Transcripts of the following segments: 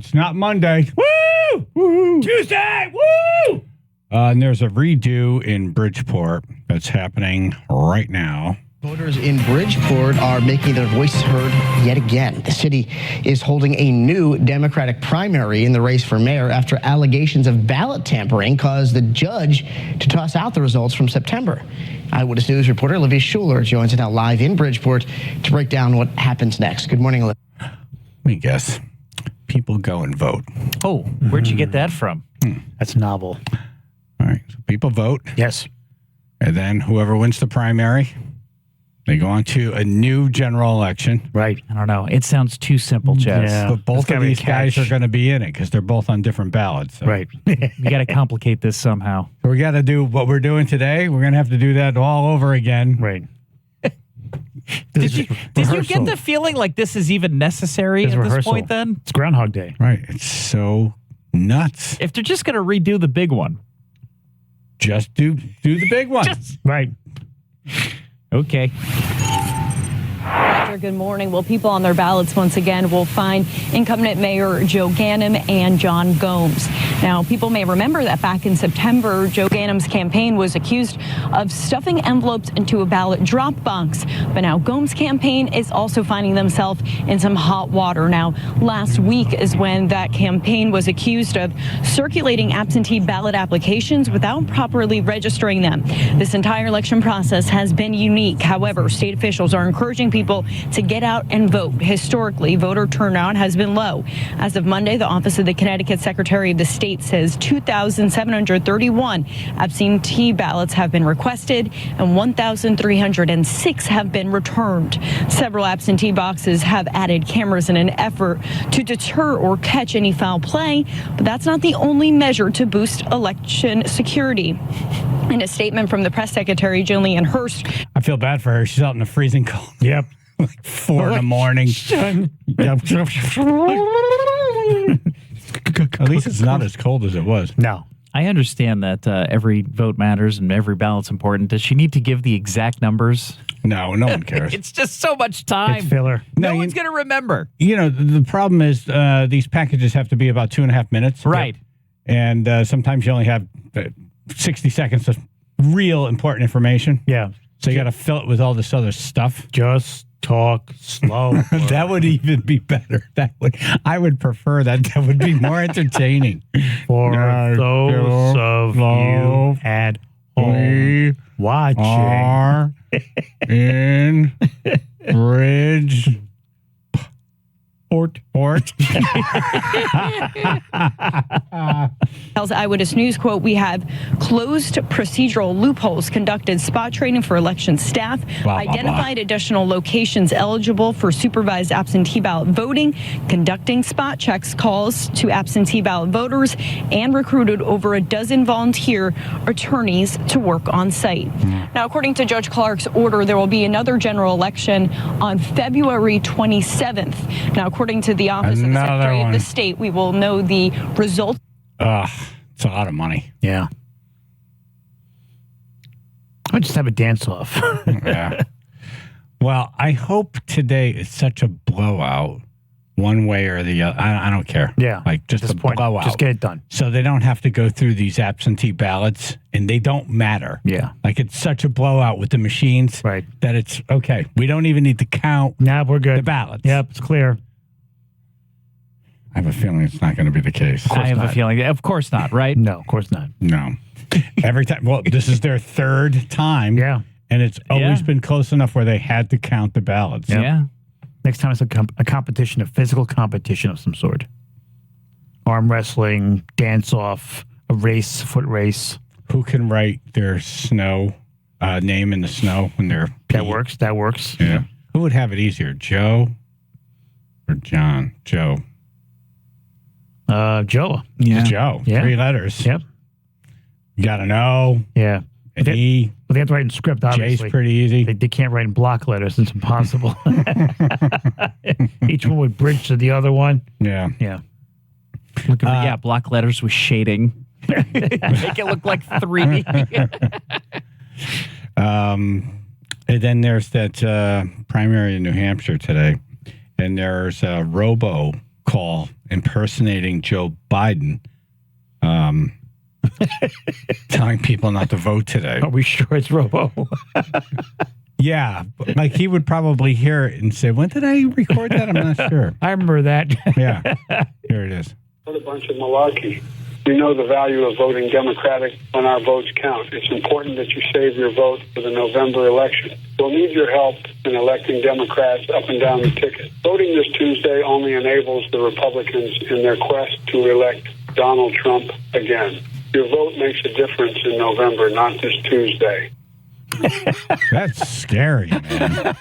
It's not Monday. Woo! Woo! Tuesday! Woo! And there's a redo in Bridgeport that's happening right now. Voters in Bridgeport are making their voices heard yet again. The city is holding a new Democratic primary in the race for mayor after allegations of ballot tampering caused the judge to toss out the results from September. Eyewitness News reporter Olivia Schuler joins us now live in Bridgeport to break down what happens next. Good morning, Olivia. Let me guess. People go and vote. Oh, where'd you get that from? That's novel. All right. So people vote. Yes. And then whoever wins the primary, they go on to a new general election. Right. I don't know. It sounds too simple, Chaz. Yeah. But both It's gotta of be a these guys catch. are going to be in it because they're both on different ballots. So. Right. We got to complicate this somehow. So we got to do what we're doing today. We're going to have to do that all over again. Right. Did you get the feeling like this is even necessary It's at this rehearsal. point then? It's Groundhog Day. Right. It's so nuts. If they're just going to redo the big one. Just do the big one. Right. Okay. Good morning. Well, people on their ballots once again will find incumbent Mayor Joe Ganim and John Gomes. Now, people may remember that back in September, Joe Ganim's campaign was accused of stuffing envelopes into a ballot drop box. But now Gomes' campaign is also finding themselves in some hot water. Now, last week is when that campaign was accused of circulating absentee ballot applications without properly registering them. This entire election process has been unique. However, state officials are encouraging people to get out and vote. Historically, voter turnout has been low. As of Monday, the Office of the Connecticut Secretary of the State says 2,731 absentee ballots have been requested and 1,306 have been returned. Several absentee boxes have added cameras in an effort to deter or catch any foul play, but that's not the only measure to boost election security. In a statement from the press secretary, Jillian Hurst. I feel bad for her. She's out in the freezing cold. Yep. Like 4 in the morning. At least it's not as cold as it was. No. I understand that every vote matters and every ballot's important. Does she need to give the exact numbers? No one cares. It's just so much time. It's filler. No one's going to remember. You know, the problem is these packages have to be about 2.5 minutes. Right. And sometimes you only have 60 seconds of real important information. Yeah. So you got to fill it with all this other stuff. Just talk slow. That would even be better. I would prefer that. That would be more entertaining. For those of you at home watching. Are in Bridge. Port. Tells Eyewitness News, quote, "We have closed procedural loopholes, conducted spot training for election staff, identified additional locations eligible for supervised absentee ballot voting, conducting spot checks calls to absentee ballot voters, and recruited over a dozen volunteer attorneys to work on site." Now, according to Judge Clark's order, there will be another general election on February 27th. Now, according to the Office of the Secretary of the State, we will know the results. It's a lot of money. Yeah. I just have a dance off. Yeah. Well, I hope today is such a blowout, one way or the other. I don't care. Yeah. Like just a blowout. Just get it done. So they don't have to go through these absentee ballots, and they don't matter. Yeah. Like it's such a blowout with the machines, Right. that it's okay. We don't even need to count Nah, we're good. the ballots. Yep, it's clear. I have a feeling it's not going to be the case. I have a feeling. Of course not, right? No, of course not. No. Every time. Well, this is their third time. Yeah. And it's always Yeah. been close enough where they had to count the ballots. Yeah. Next time it's a competition, a physical competition of some sort. Arm wrestling, dance off, a race, foot race. Who can write their snow name in the snow when they're That works. That works. Yeah. Who would have it easier, Joe or John? Joe. Joe. Yeah. Joe. Yeah. 3 letters. Yep. You got to know. Yeah. And But E. they have to write in script, obviously. J's pretty easy. They can't write in block letters. It's impossible. Each one would bridge to the other one. Yeah. Yeah. Yeah, block letters with shading. Make it look like 3. And then there's that primary in New Hampshire today. And there's a robo call impersonating Joe Biden, telling people not to vote today. Are we sure it's Robo? Yeah, like he would probably hear it and say, "When did I record that?" I'm not sure. I remember that. Yeah, here it is. What a bunch of malarkey. We know the value of voting Democratic when our votes count. It's important that you save your vote for the November election. We'll need your help in electing Democrats up and down the ticket. Voting this Tuesday only enables the Republicans in their quest to elect Donald Trump again. Your vote makes a difference in November, not this Tuesday. That's scary, man.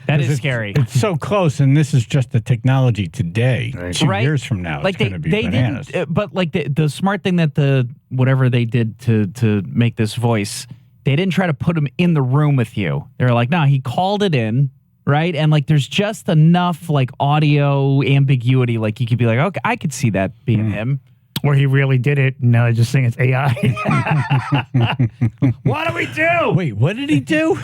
That is scary. It's so close, and this is just the technology today. Right. 2 Right. years from now, Like it's going to be bananas. didn't, but like the smart thing that whatever they did to make this voice, they didn't try to put him in the room with you. They're like, no, he called it in, right? And like, there's just enough like audio ambiguity, like you could be like, okay, I could see that being him. Or he really did it, and now they're just saying it's AI. What do we do? Wait, what did he do?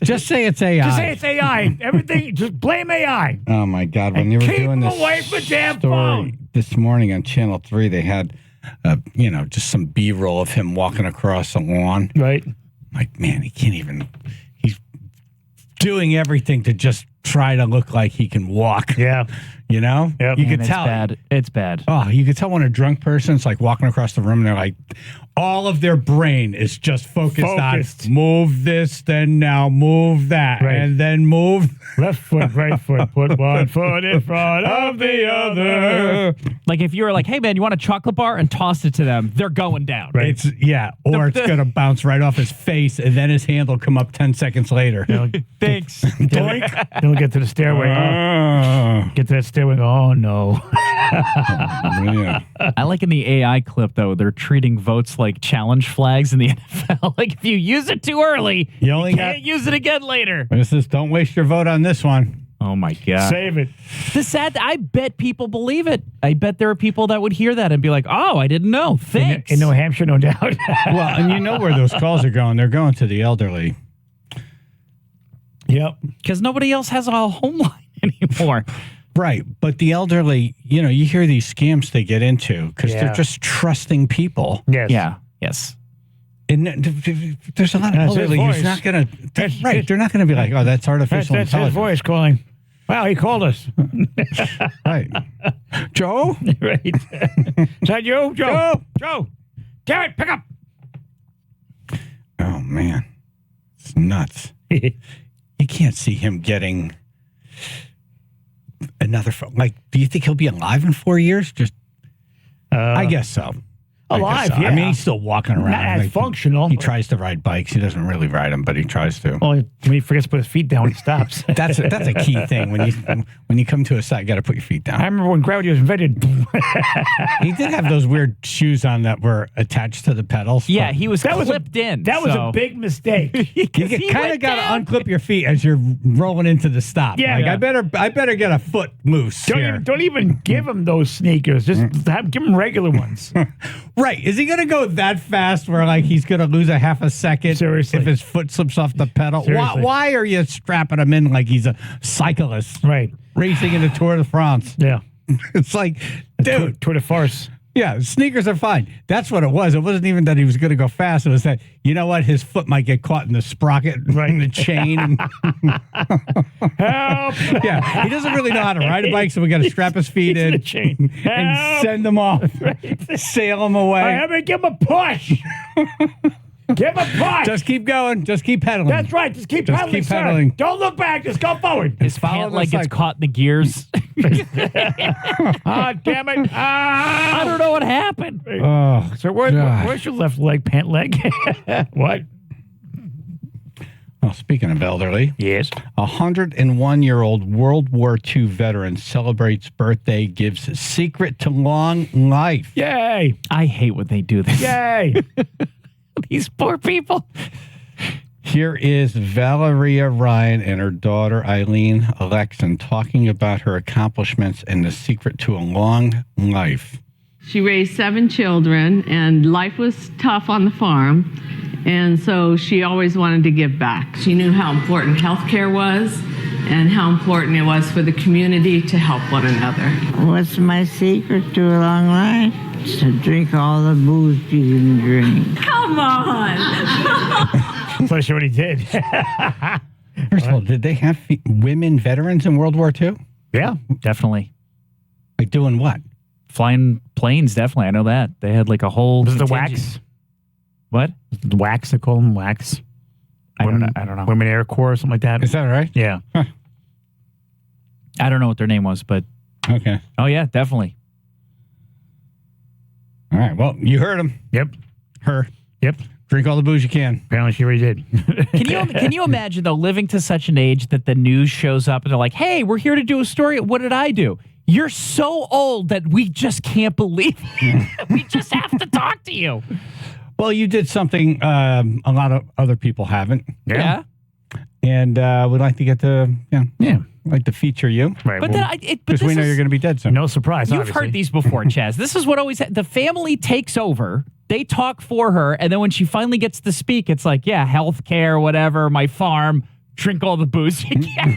Just say it's AI. Just say it's AI. Everything, just blame AI. Oh my God! When you were Keep doing him this away from the damn story phone. this morning on Channel 3, they had, just some B-roll of him walking across the lawn. Right. Like, man, he can't even. He's doing everything to just try to look like he can walk. Yeah. You know, Yep. you Man, could it's tell. bad. It's bad. Oh, you could tell when a drunk person's like walking across the room and they're like, all of their brain is just focused on move this, then now move that, Right. and then move. Left foot, right foot, put one foot in front of the other. Like if you were like, hey man, you want a chocolate bar, and tossed it to them, they're going down. Right. It's or it's gonna bounce right off his face, and then his hand will come up 10 seconds later. Thanks. Doink. Then we'll get to the stairway. Get to that stairway. Oh, no. Yeah. I like in the AI clip though, they're treating votes like challenge flags in the NFL. Like if you use it too early, You only can't use it again later. This is don't waste your vote on this one. Oh my God. Save it. The sad, I bet people believe it. I bet there are people that would hear that and be like, oh, I didn't know. Thanks. In New Hampshire, no doubt. Well, and you know where those calls are going. They're going to the elderly. Yep. Because nobody else has a home line anymore. Right. But the elderly, you hear these scams they get into because they're just trusting people. Yes. Yeah. Yes. And there's a lot of That's his elderly who's voice. not going to, That's right. They're not going to be like, oh, that's artificial That's his intelligence. voice calling. Wow, he called us. Right. Joe? Right. Is that you? Joe? Joe? Damn it, pick up. Oh, man. It's nuts. You can't see him getting another phone. Like, do you think he'll be alive in 4 years? Just, I guess so. Alive, I yeah. mean, he's still walking around. Not as functional. He tries to ride bikes. He doesn't really ride them, but he tries to. Only when he forgets to put his feet down when he stops. That's a key thing. When you come to a site, you got to put your feet I down. remember when gravity was invented. He did have those weird shoes on that were attached to the pedals. Yeah, but he was That was clipped in. That was so- a big mistake. you kind of got to unclip your feet as you're rolling into the stop. Yeah. Like, Yeah. I better get a foot loose here. Don't even give him those sneakers. Just give him regular ones. Right. Is he going to go that fast where like he's going to lose a half a second Seriously. if his foot slips off the pedal? Seriously. Why are you strapping him in like he's a cyclist Right. racing in the Tour de France? Yeah. It's like, dude, Tour de farce. yeah, sneakers are fine. That's what it was. It wasn't even that he was going to go fast. It was that, you know what? His foot might get caught in the sprocket, Right. in the chain. Help. Yeah, he doesn't really know how to ride a bike, so we got to strap his feet in the chain. and Help. send him off, sail him away. I mean, give him a push. Give him a push. Just keep going. Just keep pedaling. That's right. Just keep Just pedaling, keep sir. pedaling. Don't look back. Just go forward. His Follow pant the leg gets cycle. caught in the gears. Ah, damn it. I don't know what happened. Oh, So God. where's your left leg, pant leg? What? Well, speaking of elderly, Yes. a 101-year-old World War II veteran celebrates birthday, gives secret to long life. Yay. I hate when they do this. Yay. These poor people. Here is Valeria Ryan and her daughter Eileen Alexin talking about her accomplishments and the secret to a long life. She raised 7 children, and life was tough on the farm, and so she always wanted to give back. She knew how important health care was, and how important it was for the community to help one another. What's my secret to a long life? It's to drink all the booze you can drink. Come on! So she already did. First of all, did they have women veterans in World War II? Yeah. Definitely. Like doing what? Flying planes, definitely. I know that. They had like a whole... Was it the contingent. wax? What? The wax, they call them wax. I don't know. Women Air Corps or something like that. Is that right? Yeah. Huh. I don't know what their name was, but... Okay. Oh, yeah, definitely. All right. Well, you heard him. Yep. Her. Yep. Drink all the booze you can. Apparently she already did. Can you imagine, though, living to such an age that the news shows up and they're like, hey, we're here to do a story. What did I do? You're so old that we just can't believe it. We just have to talk to you. Well, you did something a lot of other people haven't. Yeah. And we'd like to get to, like to feature you. Right. But well, Because we know you're going to be dead soon. no surprise, You've obviously. heard these before, Chaz. This is what always the family takes over. They talk for her, and then when she finally gets to speak, it's like, yeah, healthcare, whatever, my farm, drink all the booze you can.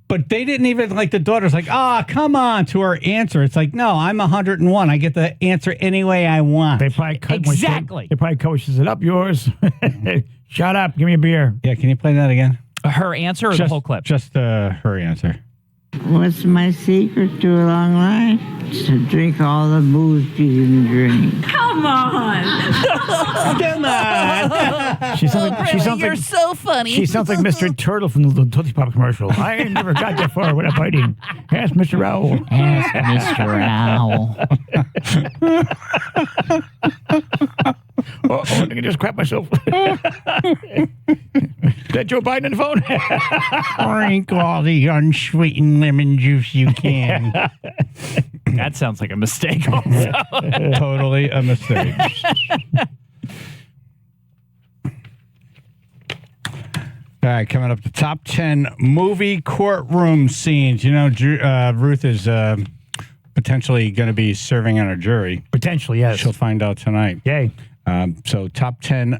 But they didn't even, like, the daughter's like, come on, to her answer. It's like, no, I'm 101. I get the answer any way I want. They probably cut Exactly. They probably coaches it up yours. Shut up. Give me a beer. Yeah, can you play that again? Her answer or the whole clip? Just her answer. What's my secret to a long life? It's to drink all the booze you can drink. Come on! Come on. She sounds You're like so funny. she sounds like Mr. Turtle from the Tootsie Pop commercial. I never got that far without biting. Ask Mr. Owl. Ask Mr. Owl. Oh, I think I just crap myself. Is that Joe Biden on the phone? Drink all the unsweetened lemon juice you can. That sounds like a mistake also. Totally a mistake. All right, coming up, the top 10 movie courtroom scenes. You know, Ruth is potentially going to be serving on a jury. Potentially, yes. She'll find out tonight. Yay. So top 10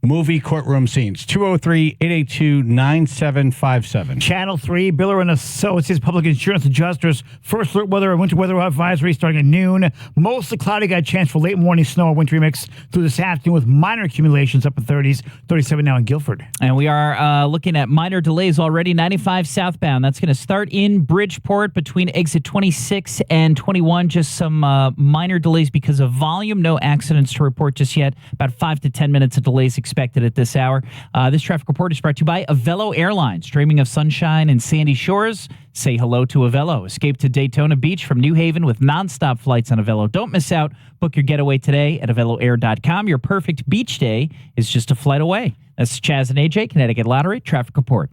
movie courtroom scenes. 203-882-9757. Channel 3, Biller and Associates, Public Insurance Adjusters. First alert weather, winter weather advisory starting at noon. Mostly cloudy, got a chance for late morning snow or winter mix through this afternoon with minor accumulations up in 30s. 37 now in Guilford. And we are looking at minor delays already. 95 southbound. That's going to start in Bridgeport between exit 26 and 21. Just some minor delays because of volume. No accidents to report just yet. About 5 to 10 minutes of delays expected at this hour. This traffic report is brought to you by Avello Airlines. Dreaming of sunshine and sandy shores? Say hello to Avello. Escape to Daytona Beach from New Haven with nonstop flights on Avello. Don't miss out. Book your getaway today at AvelloAir.com. Your perfect beach day is just a flight away. That's Chaz and AJ, Connecticut Lottery Traffic Report.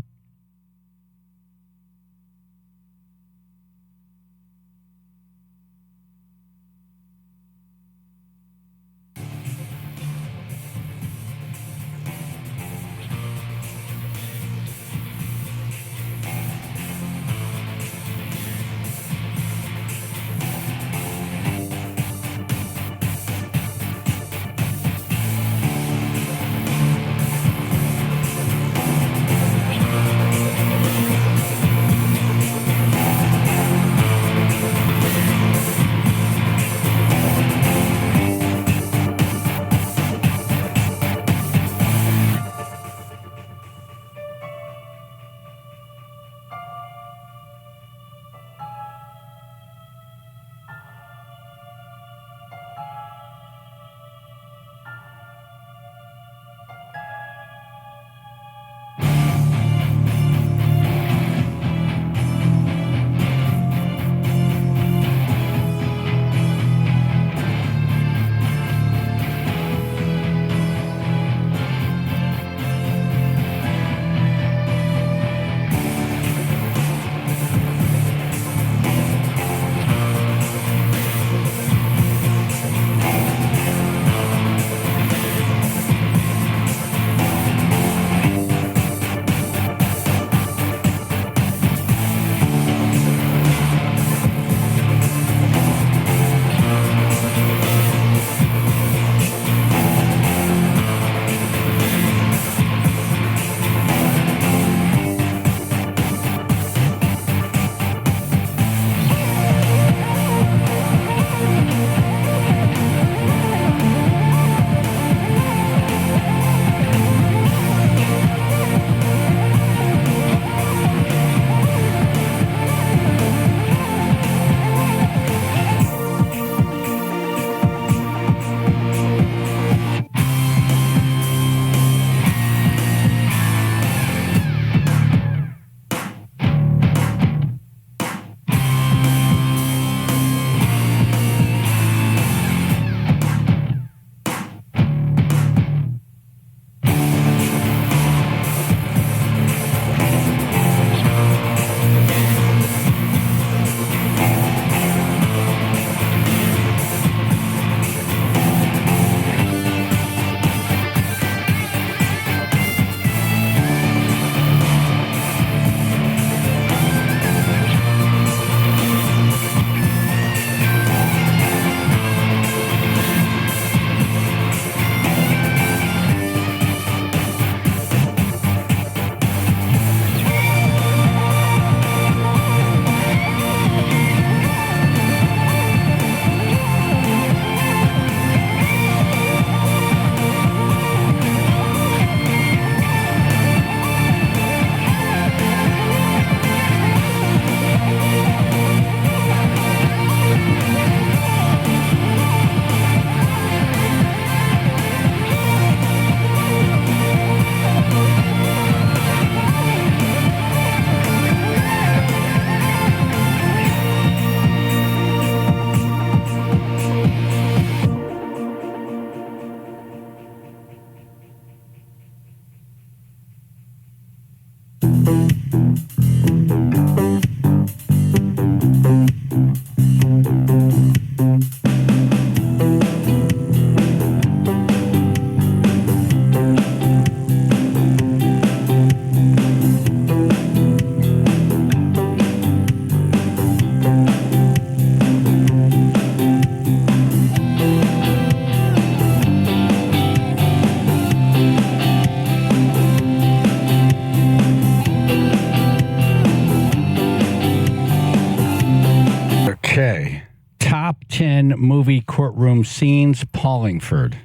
top 10 movie courtroom scenes. Paulingford.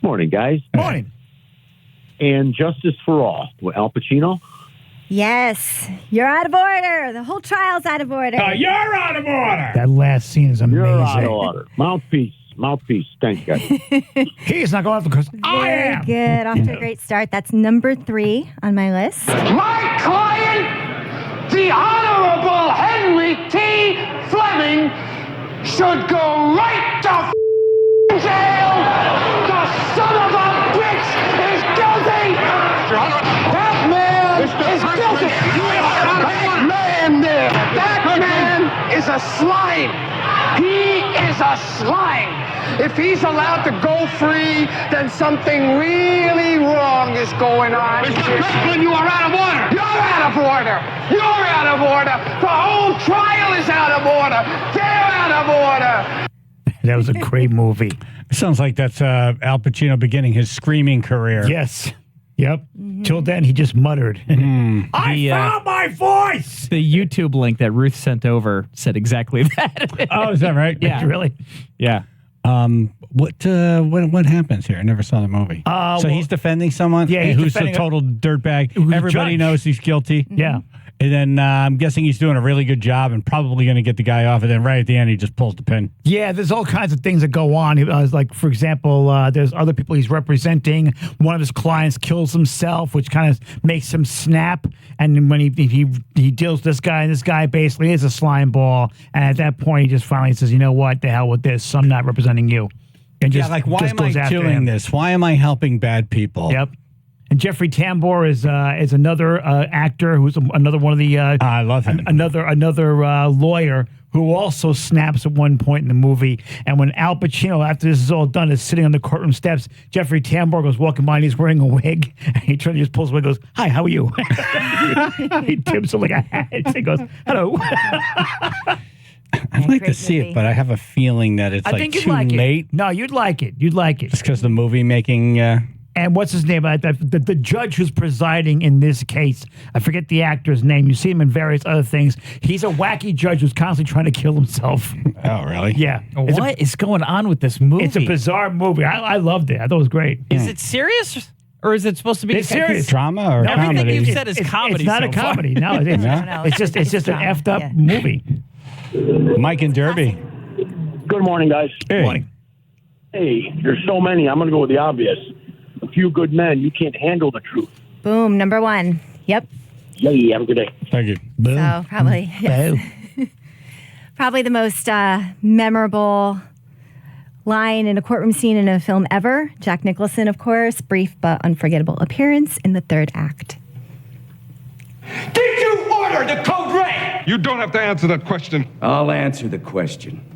Morning, guys. Morning. And Justice for All with Al Pacino. Yes, you're out of order. The whole trial's out of order. You're out of order. That last scene is amazing. You're out of order. Mouthpiece. Thank you. He's not going off because I Very am. good. Off to a great start. That's number 3 on my list. My client, the Honorable Henry T. Fleming, should go right to jail. The son of a bitch is guilty. That man is guilty. That man there. That man is a slime. He is a slime. If he's allowed to go free, then something really wrong is going on. Mr. Kirkland, you are out of order. You're out of order. You're out of order. The whole trial is out of order. They're out of order. That was a great movie. Sounds like that's Al Pacino beginning his screaming career. Yes. Yep. Till then, he just muttered. I found my voice. The YouTube link that Ruth sent over said exactly that. Oh, is that right? Yeah. Really? Yeah. What happens here? I never saw the movie. So he's defending someone. Yeah, he's who's defending a total dirtbag. Who's a Everybody judge. knows he's guilty. Yeah. And then I'm guessing he's doing a really good job and probably going to get the guy off. And then right at the end, he just pulls the pin. Yeah, there's all kinds of things that go on. Like, for example, there's other people he's representing. One of his clients kills himself, which kind of makes him snap. And then when he deals with this guy, and this guy basically is a slime ball. And at that point, he just finally says, you know what, the hell with this. I'm not representing you. And just, why just am goes I after doing him. this? Why am I helping bad people? Yep. And Jeffrey Tambor is another actor who's another one of the I love him. Another lawyer who also snaps at one point in the movie. And when Al Pacino, after this is all done, is sitting on the courtroom steps, Jeffrey Tambor goes walking by and he's wearing a wig. And he turns, just pulls away and goes, "Hi, how are you?" He tips him like a hat. He goes, "Hello." I'd like to see it, but I have a feeling that it's I like think you'd too like late. it. No, you'd like it. You'd like it. Just because the movie making... And what's his name? The judge who's presiding in this case, I forget the actor's name. You see him in various other things. He's a wacky judge who's constantly trying to kill himself. Oh, really? Yeah. What is going on with this movie? It's a bizarre movie. I loved it. I thought it was great. Is it serious? Or is it supposed to be It's serious. Drama or Everything comedy? you've said is comedy. It's not so a comedy. No, it's just an effed up movie. Mike and Derby. Good morning, guys. Hey. Morning. Hey, there's so many. I'm going to go with the obvious. A few good men. You can't handle the truth. Boom, number 1. Yep. Yay, have a good day. Thank you. So probably, yes. Probably the most memorable line in a courtroom scene in a film ever. Jack Nicholson, of course, brief but unforgettable appearance in the 3rd act. Did you order the code red? You don't have to answer that question. I'll answer the question.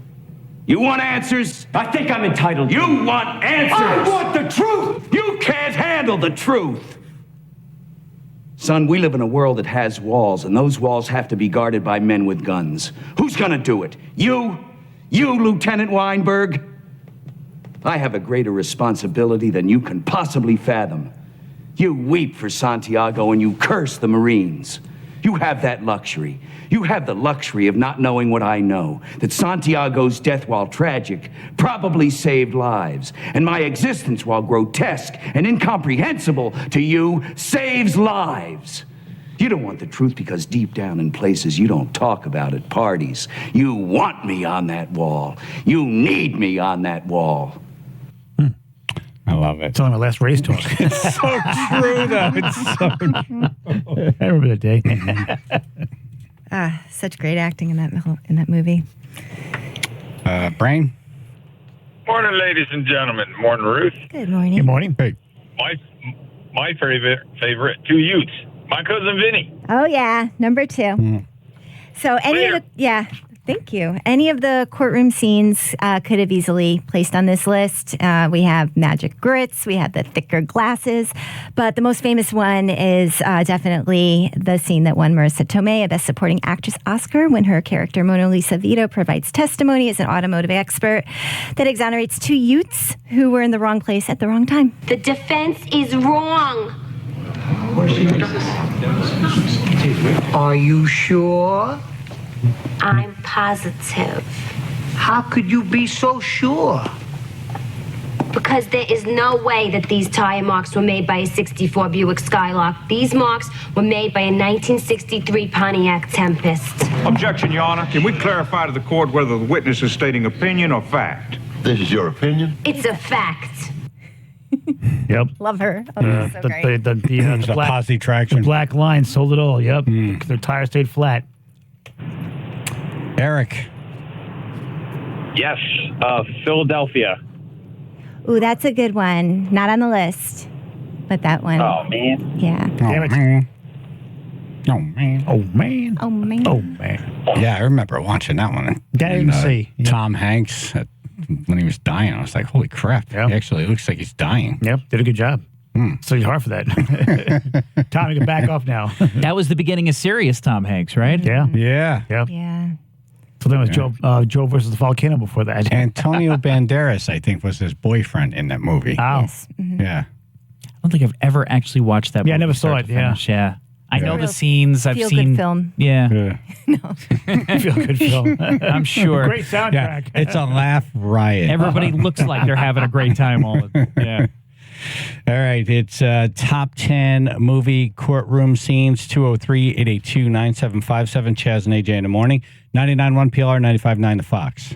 You want answers? I think I'm entitled. You want answers? I want the truth. You can't handle the truth. Son, we live in a world that has walls, and those walls have to be guarded by men with guns. Who's gonna do it? You? You, Lieutenant Weinberg? I have a greater responsibility than you can possibly fathom. You weep for Santiago and you curse the Marines. You have that luxury. You have the luxury of not knowing what I know, that Santiago's death, while tragic, probably saved lives, and my existence, while grotesque and incomprehensible to you, saves lives. You don't want the truth because deep down in places you don't talk about at parties, you want me on that wall. You need me on that wall. I love it. It's on my last race talk. It's so true, though. It's so true. I remember that day. Such great acting in that movie. Brain? Morning, ladies and gentlemen. Morning, Ruth. Good morning. Good morning. Hey. My favorite 2 Utes. My cousin Vinny. Oh, yeah, number 2. So thank you. Any of the courtroom scenes could have easily placed on this list. We have magic grits, we have the thicker glasses, but the most famous one is definitely the scene that won Marissa Tomei a Best Supporting Actress Oscar when her character Mona Lisa Vito provides testimony as an automotive expert that exonerates 2 Utes who were in the wrong place at the wrong time. The defense is wrong. Are you sure? I'm positive. How could you be so sure? Because there is no way that these tire marks were made by a 64 Buick Skylark. These marks were made by a 1963 Pontiac Tempest. Objection, Your Honor. Can we clarify to the court whether the witness is stating opinion or fact? This is your opinion? It's a fact. Yep. Love her. Oh, this is so great. The black, posse traction. the black line sold it all. Yep. Their tire stayed flat. Eric. Yes, Philadelphia. Ooh, that's a good one. Not on the list, but that one. Oh, man. Yeah. Oh, man. Oh, man. Oh, man. Oh, man. Oh, man. Yeah, I remember watching that one. Didn't see. Tom Hanks, when he was dying, I was like, holy crap. Yep. He actually looks like he's dying. Yep. Did a good job. So hard for that. Tom, you can back off now. That was the beginning of serious Tom Hanks, right? Yeah. Yeah. Yep. Yeah. So then it was Joe versus the volcano before that. Antonio Banderas, I think, was his boyfriend in that movie. Oh. Yes. Mhm. Yeah. I don't think I've ever actually watched that. Yeah, I movie never saw start it, to finish. Yeah. I know Real the scenes. I've feel-good seen. film. Yeah. Feel good film. I'm sure. Great soundtrack. Yeah. It's a laugh riot. Everybody looks like they're having a great time. Yeah. All right. It's top 10 movie courtroom scenes, 203-882-9757. Chaz and AJ in the morning. 99.1 PLR, 95.9 The Fox.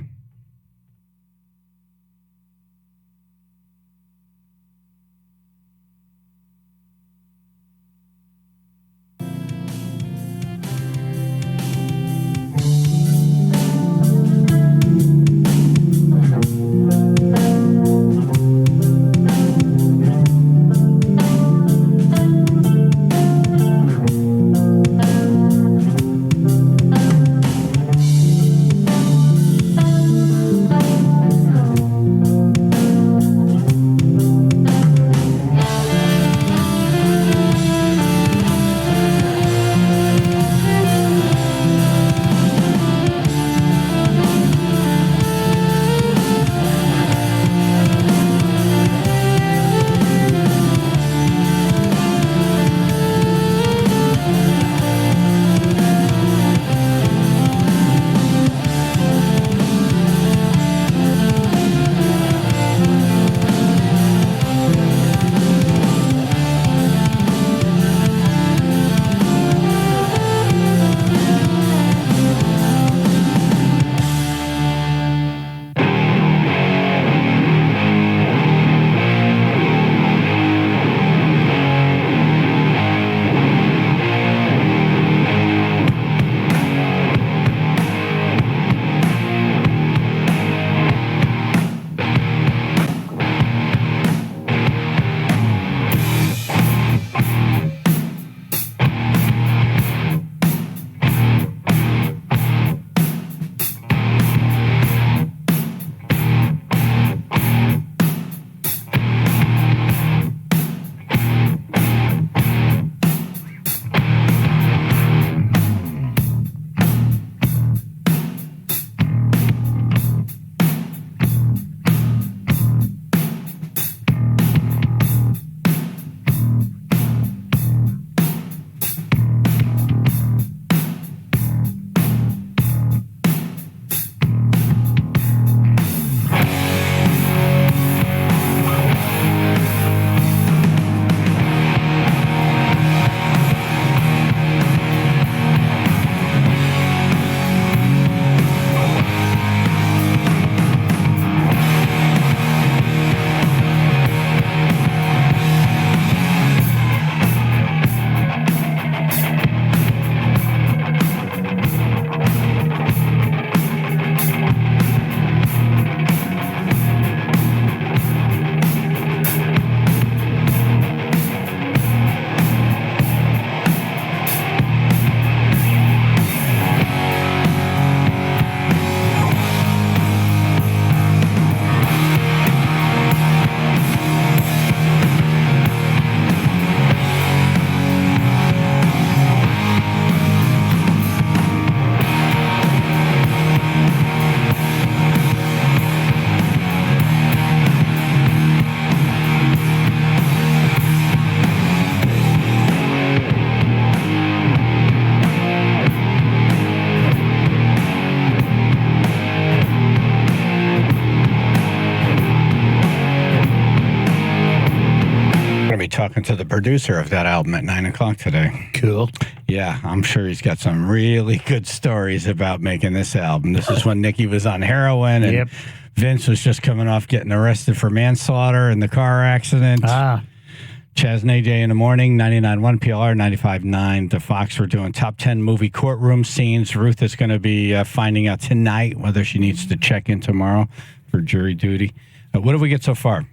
talking to the producer of that album at 9 o'clock today. Cool. Yeah, I'm sure he's got some really good stories about making this album. This is when Nicky was on heroin and Vince was just coming off getting arrested for manslaughter in the car accident. Chaz and AJ in the morning, 99.1 PLR, 95.9 The Fox. We're doing top 10 movie courtroom scenes. Ruth is going to be finding out tonight whether she needs to check in tomorrow for jury duty. What have we get so far?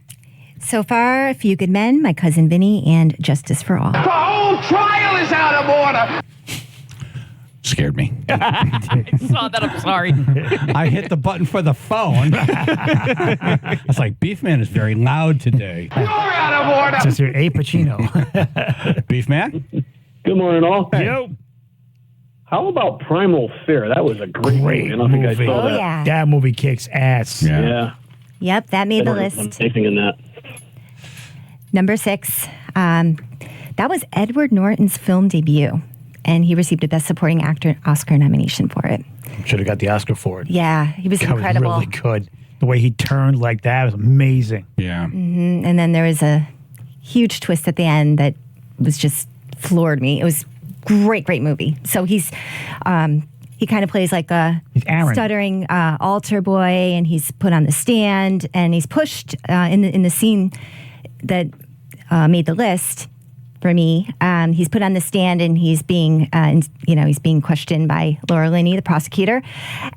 So far, A Few Good Men, My Cousin Vinny, and Justice for All. The whole trial is out of order. Scared me. I saw that. I'm sorry. I hit the button for the phone. I was like, Beef Man is very loud today. You're out of order. Says here, A. Pacino. Beef Man? Good morning, all. Yo. How about Primal Fear? That was a great movie. I don't think I saw that. Yeah. That movie kicks ass. Yeah. Yep, that made the list. Amazing in that. Number 6, that was Edward Norton's film debut, and he received a Best Supporting Actor Oscar nomination for it. Should have got the Oscar for it. Yeah, he was That incredible. was really good. The way he turned like that was amazing. Yeah. And then there was a huge twist at the end that was just floored me. It was great movie. So he kind of plays like a Aaron. stuttering altar boy, and he's put on the stand, and he's pushed in the scene that made the list for me. He's put on the stand, and he's being questioned by Laura Linney, the prosecutor,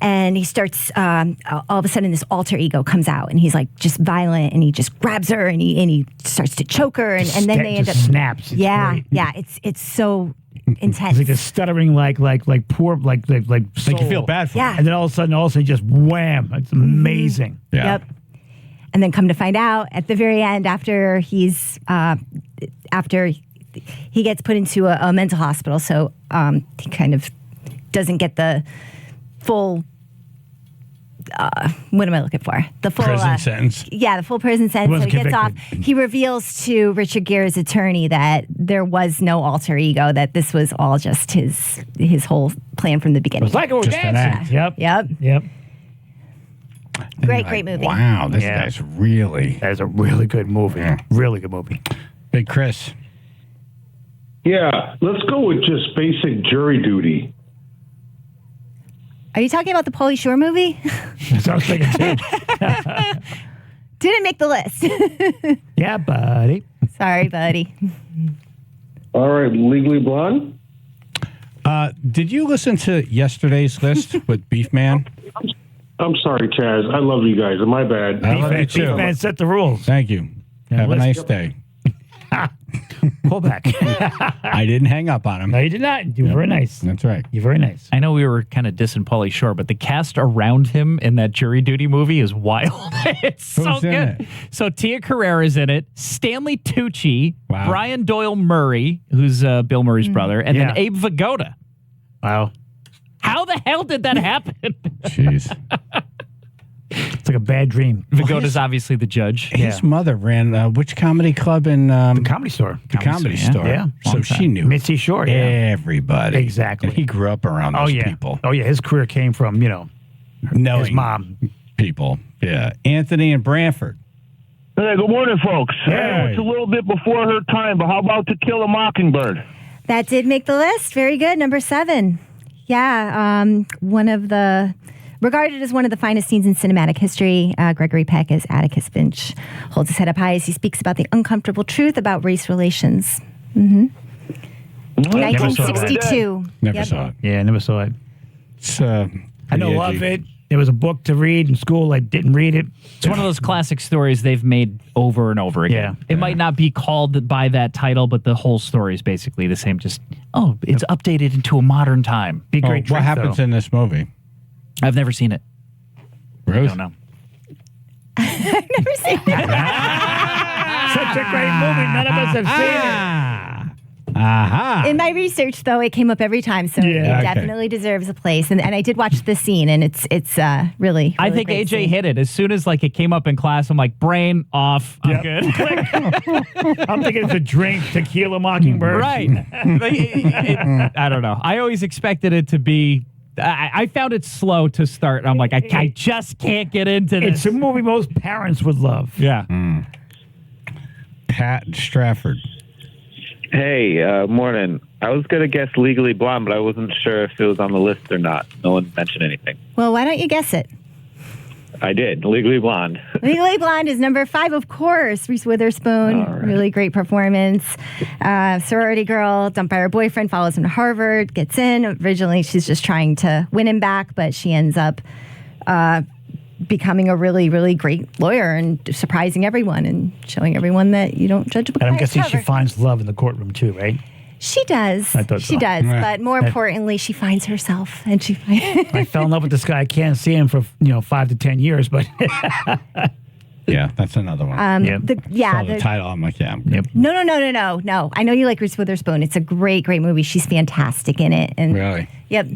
and he starts all of a sudden this alter ego comes out, and he's like just violent, and he just grabs her, and he starts to choke her, and then they end up snaps. It's great. It's so intense. It's like a stuttering, like poor, like soul. Make you feel bad for him. And then all of a sudden, just wham! It's amazing. Yeah. Yep. And then come to find out at the very end, after he gets put into a mental hospital, so he kind of doesn't get the full. What am I looking for? The full Prison sentence. Yeah, the full prison sentence. So he gets off. He reveals to Richard Gere's attorney that there was no alter ego; that this was all just his whole plan from the beginning. It's like it was Just an dancing. act. Yep. Great movie. Wow, this guy's really. That is a really good movie. Yeah. Really good movie. Big Chris. Yeah, let's go with just basic jury duty. Are you talking about the Pauly Shore movie? That's what I was thinking too. Didn't make the list. Yeah, buddy. Sorry, buddy. All right, Legally Blonde. Did you listen to yesterday's list with Beef Man? I'm sorry, Chaz. I love you guys. My bad. I love you too. Beef Man set the rules. Thank you. Have a nice day. Pull back. I didn't hang up on him. No, you did not. You were very nice. That's right. You're very nice. I know we were kind of dissing Pauly Shore, but the cast around him in that jury duty movie is wild. It's Who's so in good. it? So Tia Carrera's in it, Stanley Tucci, Wow. Brian Doyle Murray, who's Bill Murray's brother, and then Yeah. Abe Vigoda. Wow. How the hell did that happen? Jeez. It's like a bad dream. Vigoda's obviously the judge. His mother ran which comedy club in The Comedy Store. the Comedy Store? Yeah. So Long she time. knew Mitzi Shore. Yeah. everybody. Exactly. And he grew up around those people. Oh, yeah. His career came from, Knowing his mom. people. Yeah. Anthony and Branford. Hey, good morning, folks. Hey. It's a little bit before her time, but how about To Kill a Mockingbird? That did make the list. Very good. Number 7. Yeah. Regarded as one of the finest scenes in cinematic history, Gregory Peck as Atticus Finch holds his head up high as he speaks about the uncomfortable truth about race relations. 1962. Never Yep. saw it. Yeah, I never saw it. It's I know pretty of edgy. it. There was a book to read in school. I didn't read it. It's one of those classic stories they've made over and over again. Yeah. It might not be called by that title, but the whole story is basically the same. Just, it's updated into a modern time. Be Oh, great. what trick, happens though. in this movie? I've never seen it. Rose? I don't know. Such a great movie. None of us have seen it. Aha. In my research, though, it came up every time, so it Yeah, okay. definitely deserves a place. And I did watch the scene, and it's really. I think great AJ scene. hit it. As soon as it came up in class, I'm like, brain off. I'm good. I'm thinking it's a drink, Tequila Mockingbird. Right. I don't know. I always expected it to be. I found it slow to start. I'm like, I just can't get into this. It's a movie most parents would love. Yeah. Pat Strafford. Hey, morning. I was going to guess Legally Blonde, but I wasn't sure if it was on the list or not. No one mentioned anything. Well, why don't you guess it? I did. Legally Blonde. Legally Blonde is number 5, of course. Reese Witherspoon, Right. really great performance. Sorority girl, dumped by her boyfriend, follows him to Harvard, gets in. Originally, she's just trying to win him back, but she ends up becoming a really, really great lawyer and surprising everyone and showing everyone that you don't judge a book And by I'm its guessing she cover. finds love in the courtroom too, right? She does. I thought She so. does. Yeah. But more importantly, she finds herself and she finds. I fell in love with this guy. I can't see him for 5 to 10 years, but Yeah, that's another one. Saw the the title. I'm like, yeah. No. I know you like Reese Witherspoon. It's a great, great movie. She's fantastic in it. And Really? Yep.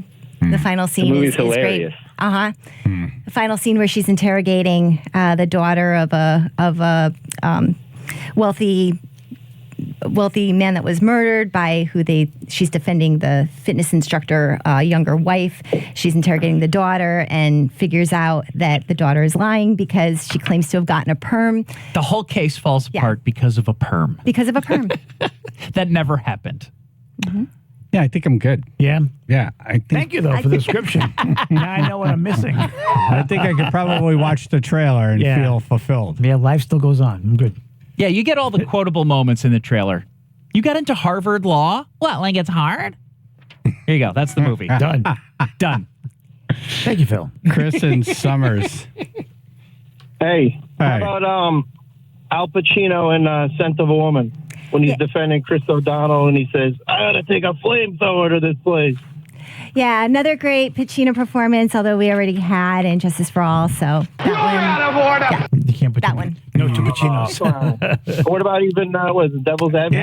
The final scene movie's is great. hilarious. The final scene where she's interrogating the daughter of a wealthy man that was murdered by she's defending the fitness instructor younger wife. She's interrogating the daughter and figures out that the daughter is lying because she claims to have gotten a perm. The whole case falls apart because of a perm. Because of a perm. That never happened. Yeah, I think I'm good. Yeah? Yeah. I think, Thank you, though, for the description. Now I know what I'm missing. I think I could probably watch the trailer and feel fulfilled. Yeah, life still goes on. I'm good. Yeah, you get all the quotable moments in the trailer. You got into Harvard Law? What, like it's hard? Here you go. That's the movie. Done. Done. Thank you, Phil. Chris and Summers. Hey, Hey. how about Al Pacino in Scent of a Woman when he's defending Chris O'Donnell and he says, "I gotta take a flamethrower to this place." Yeah, another great Pacino performance, although we already had in Justice for All. So that Out of order. You can't put that one. No two Pacinos. What about even what is it, Devil's Advocate?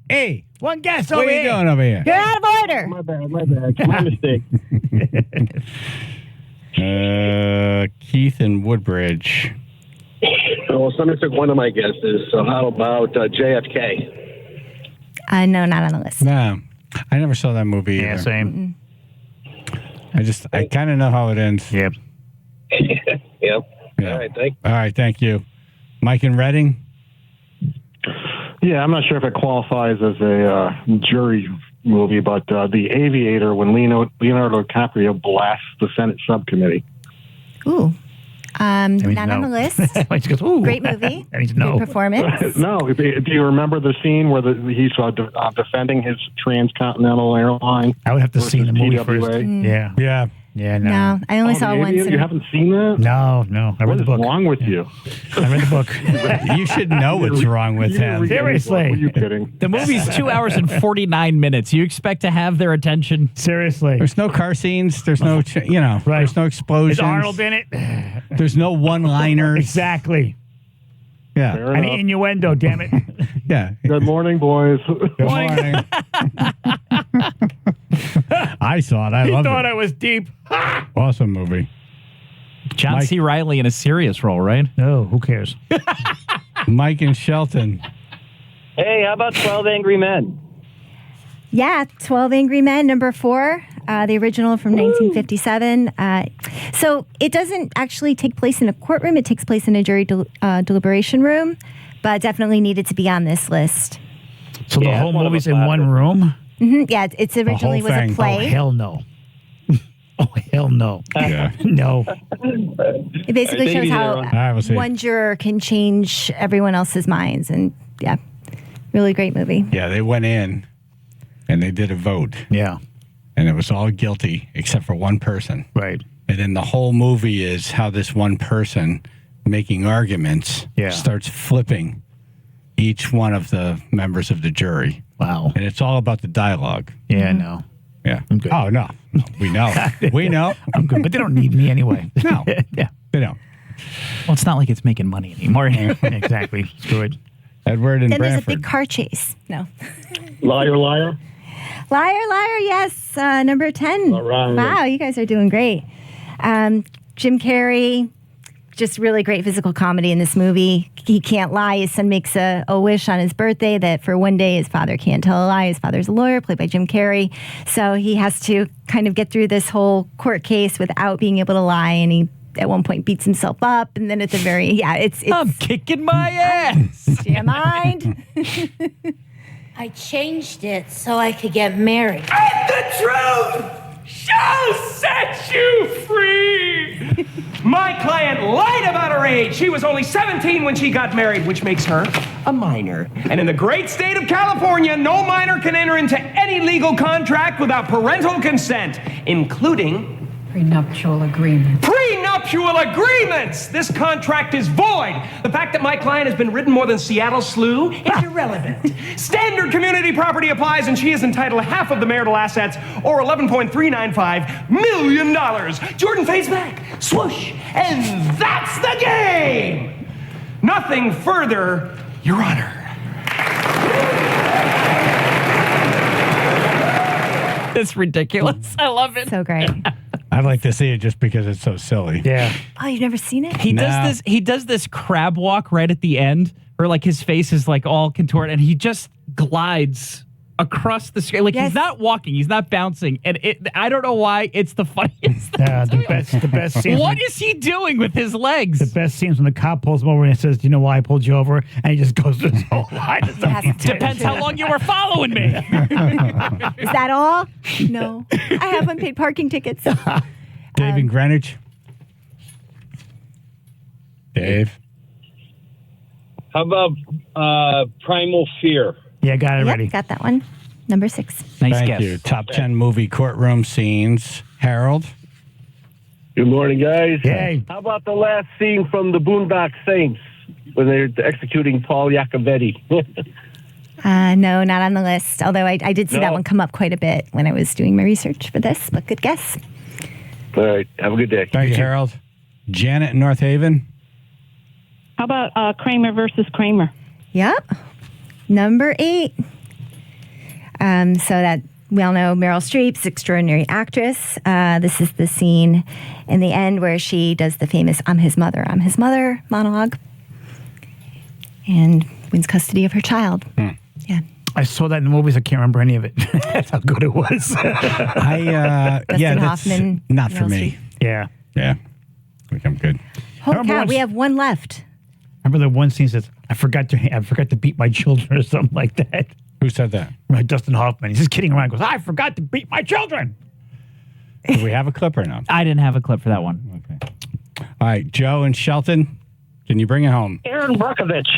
Hey, one guess What over are you here. doing over here? You're out of order. My bad. My mistake. Keith and Woodbridge. Well, somebody took one of my guesses. So how about JFK? No, not on the list. No, I never saw that movie Yeah, either. same. I kind of know how it ends. Yep. Yep. Yeah. All right, thank All right, thank you. Mike and Redding? Yeah, I'm not sure if it qualifies as a jury movie, but The Aviator, when Leonardo DiCaprio blasts the Senate subcommittee. Ooh. Not no. on the list. He goes, ooh. Great movie. I need to know. Great performance. No, do you remember the scene where he's defending his transcontinental airline? I would have to see the movie first. TWA? Yeah. Yeah. Yeah, no. No, I only The saw one. Aviator? You haven't seen that? No. I read What the is book. wrong with you? I read the book. You should know what's wrong with him. Seriously. Were you kidding? The movie's 2 hours and 49 minutes. You expect to have their attention? Seriously. There's no car scenes. There's no, Right. there's no explosions. Is Arnold in it? There's no one-liners. Exactly. Yeah. Fair Any enough. innuendo, damn it. Yeah. Good morning, boys. Good morning. I saw it. I He loved thought it. I was deep. Awesome movie. John Mike- C. Reilly in a serious role, right? No, who cares? Mike and Shelton. Hey, how about 12 Angry Men? Yeah, 12 Angry Men, number 4, the original from 1957. So it doesn't actually take place in a courtroom. It takes place in a jury deliberation room, but definitely needed to be on this list. So the Yeah, whole it's one of movie's the in one room? Yeah, it's originally was thing. a Oh, play. hell no. Oh, hell no. Yeah. No. It basically Maybe shows they're All right, we'll see. how one juror can change everyone else's minds. And yeah, really great movie. Yeah, they went in and they did a vote. Yeah. And it was all guilty except for one person. Right. And then the whole movie is how this one person making arguments starts flipping each one of the members of the jury. Wow. And it's all about the dialogue. Yeah, no. Yeah. I'm good. Oh, no. We know. We know. I'm good. But they don't need me anyway. No. Yeah. They don't. Well, it's not like it's making money anymore. Exactly. Screw it. Edward and Then there's a Branford. big car chase. No. Liar, liar. Liar, yes. Number 10. All right. Wow, you guys are doing great. Jim Carrey, just really great physical comedy in this movie. He can't lie. His son makes a wish on his birthday that for one day his father can't tell a lie. His father's a lawyer, played by Jim Carrey. So he has to kind of get through this whole court case without being able to lie. And he at one point beats himself up, and then at the very it's I'm kicking my ass. Do you mind? I changed it so I could get married. And the truth shall set you free. My client lied about her age. She was only 17 when she got married, which makes her a minor. And in the great state of California, no minor can enter into any legal contract without parental consent, including Prenuptial agreement. prenuptial agreements. This contract is void. The fact that my client has been ridden more than Seattle slew is irrelevant. Standard community property applies, and she is entitled to half of the marital assets, or $11.395 million. Jordan fades back, swoosh, and that's the game. Nothing further, Your Honor. It's ridiculous. I love it. So great. I'd like to see it just because it's so silly. Yeah. Oh, you've never seen it? He does this crab walk right at the end, where like his face is like all contorted, and he just glides across the screen. Like he's not walking, he's not bouncing, and I don't know why it's the funniest. Yeah, the best scene. What is he doing with his legs? The best scenes when the cop pulls him over and says, "Do you know why I pulled you over?" And he just goes through his whole line. Depends how long you were following me. Is that all? No. I have unpaid parking tickets. Dave in Greenwich. Dave. How about Primal Fear? Yeah, got it ready. Got that one. Number 6. Thank you. Top 10 movie courtroom scenes. Harold. Good morning, guys. Hey. How about the last scene from the Boondock Saints when they're executing Paul Iacovetti? No, not on the list. Although I did see that one come up quite a bit when I was doing my research for this, but good guess. All right. Have a good day. Thank you, Harold. Janet in North Haven. How about Kramer versus Kramer? Yep. Number 8. So that we all know Meryl Streep's extraordinary actress. This is the scene in the end where she does the famous I'm his mother monologue and wins custody of her child. Yeah. I saw that in the movies. I can't remember any of it. That's how good it was. Dustin Hoffman, not for Meryl me. Streep. Yeah. Yeah. I think I'm good. Holy cow, we have one left. Remember the one scene says, I forgot to beat my children or something like that. Who said that? Dustin Hoffman. He's just kidding around. Goes, I forgot to beat my children. Do we have a clip or no? I didn't have a clip for that one. Okay. All right, Joe and Shelton, can you bring it home? Aaron Brockovich.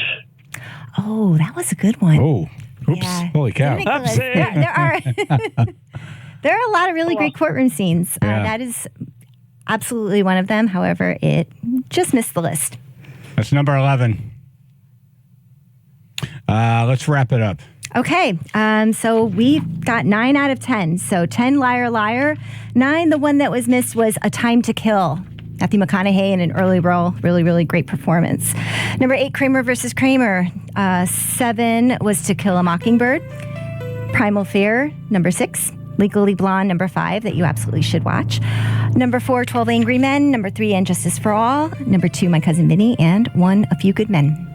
Oh, that was a good one. Oh, oops. Yeah. Holy cow. There are there are a lot of really great courtroom scenes. Yeah. That is absolutely one of them. However, it just missed the list. That's number 11. Let's wrap it up. Okay, so we've got 9 out of 10. So 10 Liar Liar. 9, the one that was missed was A Time to Kill. Matthew McConaughey in an early role. Really, really great performance. Number 8, Kramer versus Kramer. 7 was To Kill a Mockingbird. Primal Fear, number 6. Legally Blonde, number 5, that you absolutely should watch. Number 4, 12 Angry Men. Number 3, And Justice for All. Number 2, My Cousin Vinny. And 1, A Few Good Men.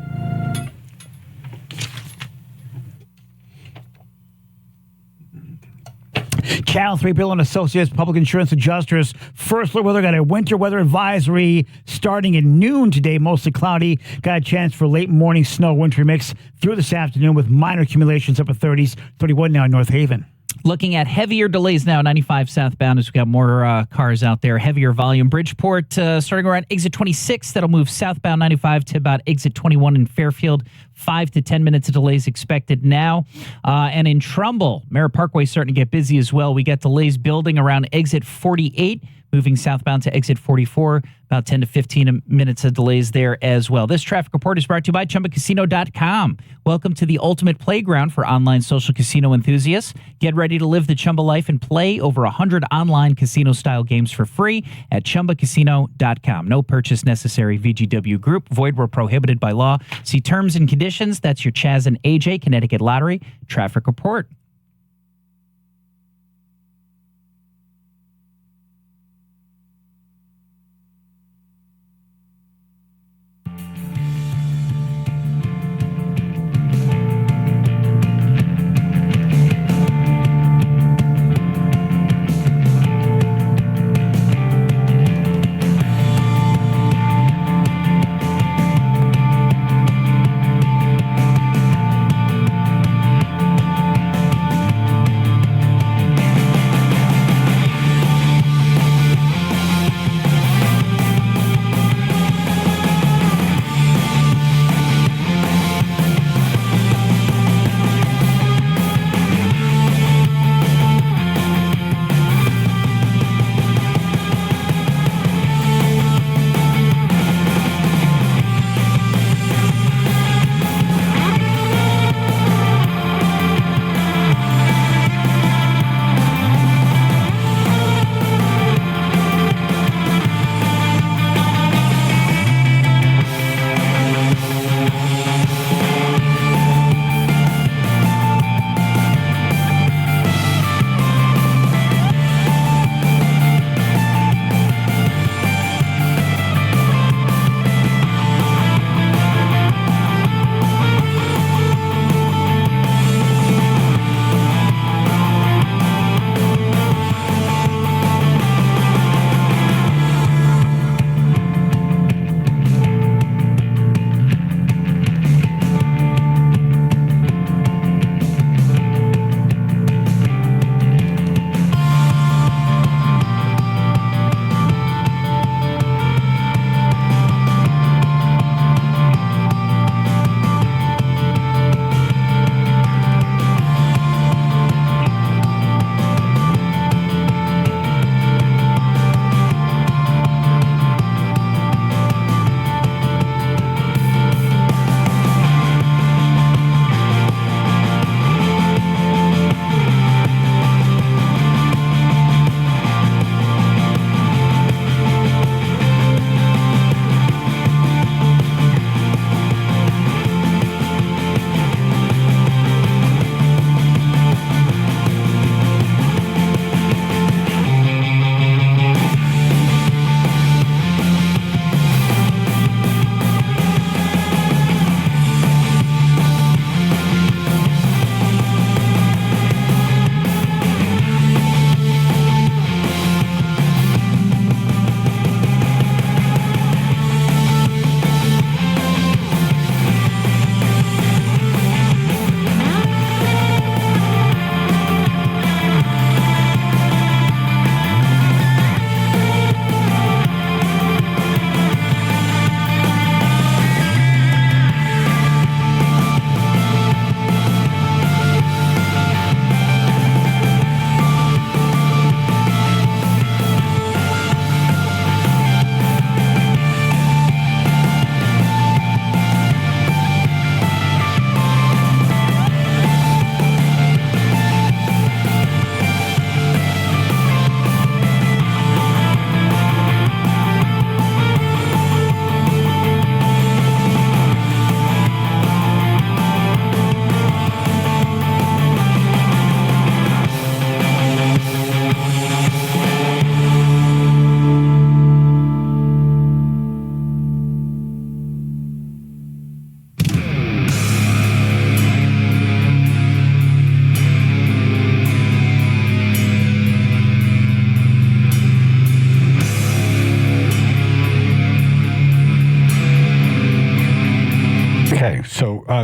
Channel 3 Bill and Associates Public Insurance Adjusters. First look weather, got a winter weather advisory starting at noon today, mostly cloudy. Got a chance for late morning snow, wintry mix through this afternoon with minor accumulations up at 30s, 31 now in North Haven. Looking at heavier delays now, 95 southbound as we got more cars out there. Heavier volume. Bridgeport starting around exit 26. That'll move southbound 95 to about exit 21 in Fairfield. 5 to 10 minutes of delays expected now. And in Trumbull, Merritt Parkway starting to get busy as well. We got delays building around exit 48. Moving southbound to exit 44, about 10 to 15 minutes of delays there as well. This traffic report is brought to you by ChumbaCasino.com. Welcome to the ultimate playground for online social casino enthusiasts. Get ready to live the Chumba life and play over 100 online casino-style games for free at ChumbaCasino.com. No purchase necessary. VGW Group. Void where prohibited by law. See terms and conditions. That's your Chaz and AJ Connecticut Lottery traffic report.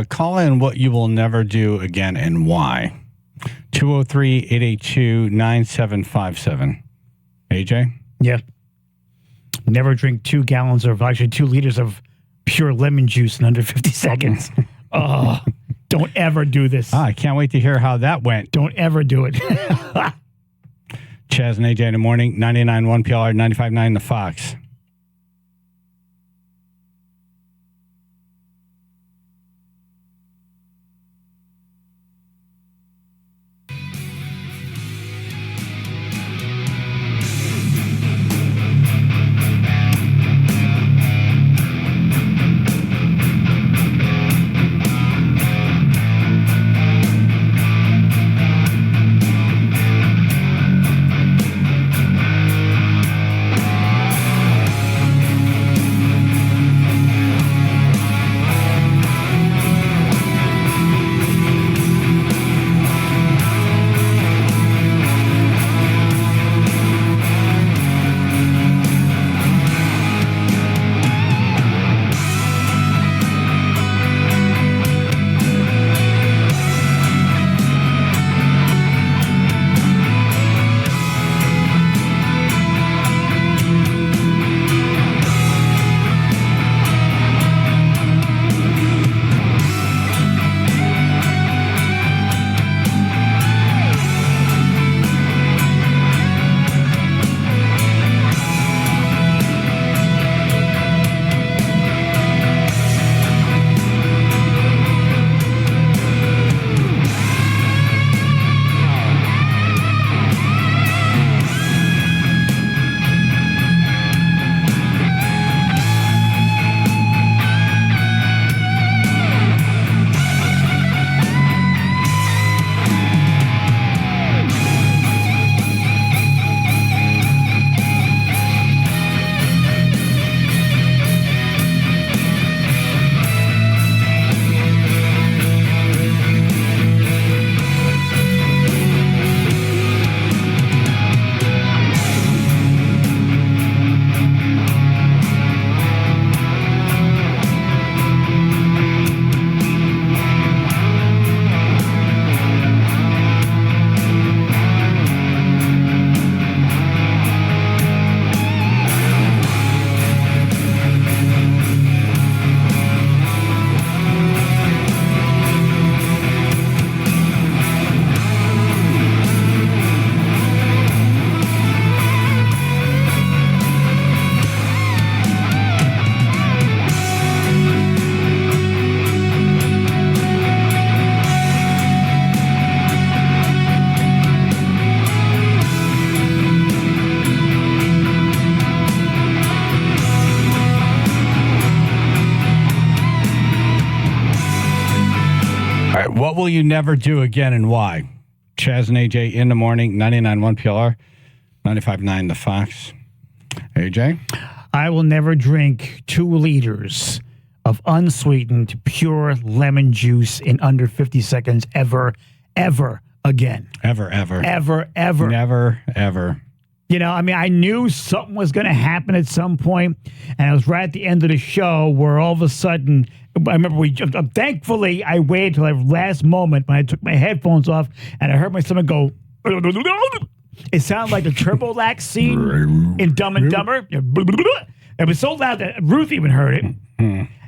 call in what you will never do again and why. 203-882-9757. AJ? Yeah. Never drink 2 liters of pure lemon juice in under 50 seconds. Oh, don't ever do this. I can't wait to hear how that went. Don't ever do it. Chaz and AJ in the morning, 99.1 PLR, 95.9 The Fox. What will you never do again and why? Chaz and AJ in the morning, 99.1 PLR, 95.9 The Fox. AJ? I will never drink 2 liters of unsweetened, pure lemon juice in under 50 seconds ever again. Ever. Never, ever. You know, I mean, I knew something was going to happen at some point, and I was right at the end of the show where all of a sudden, I remember we jumped up. Thankfully, I waited till the last moment when I took my headphones off, and I heard my stomach go. It sounded like the Turbolax scene in Dumb and Dumber. It was so loud that Ruth even heard it.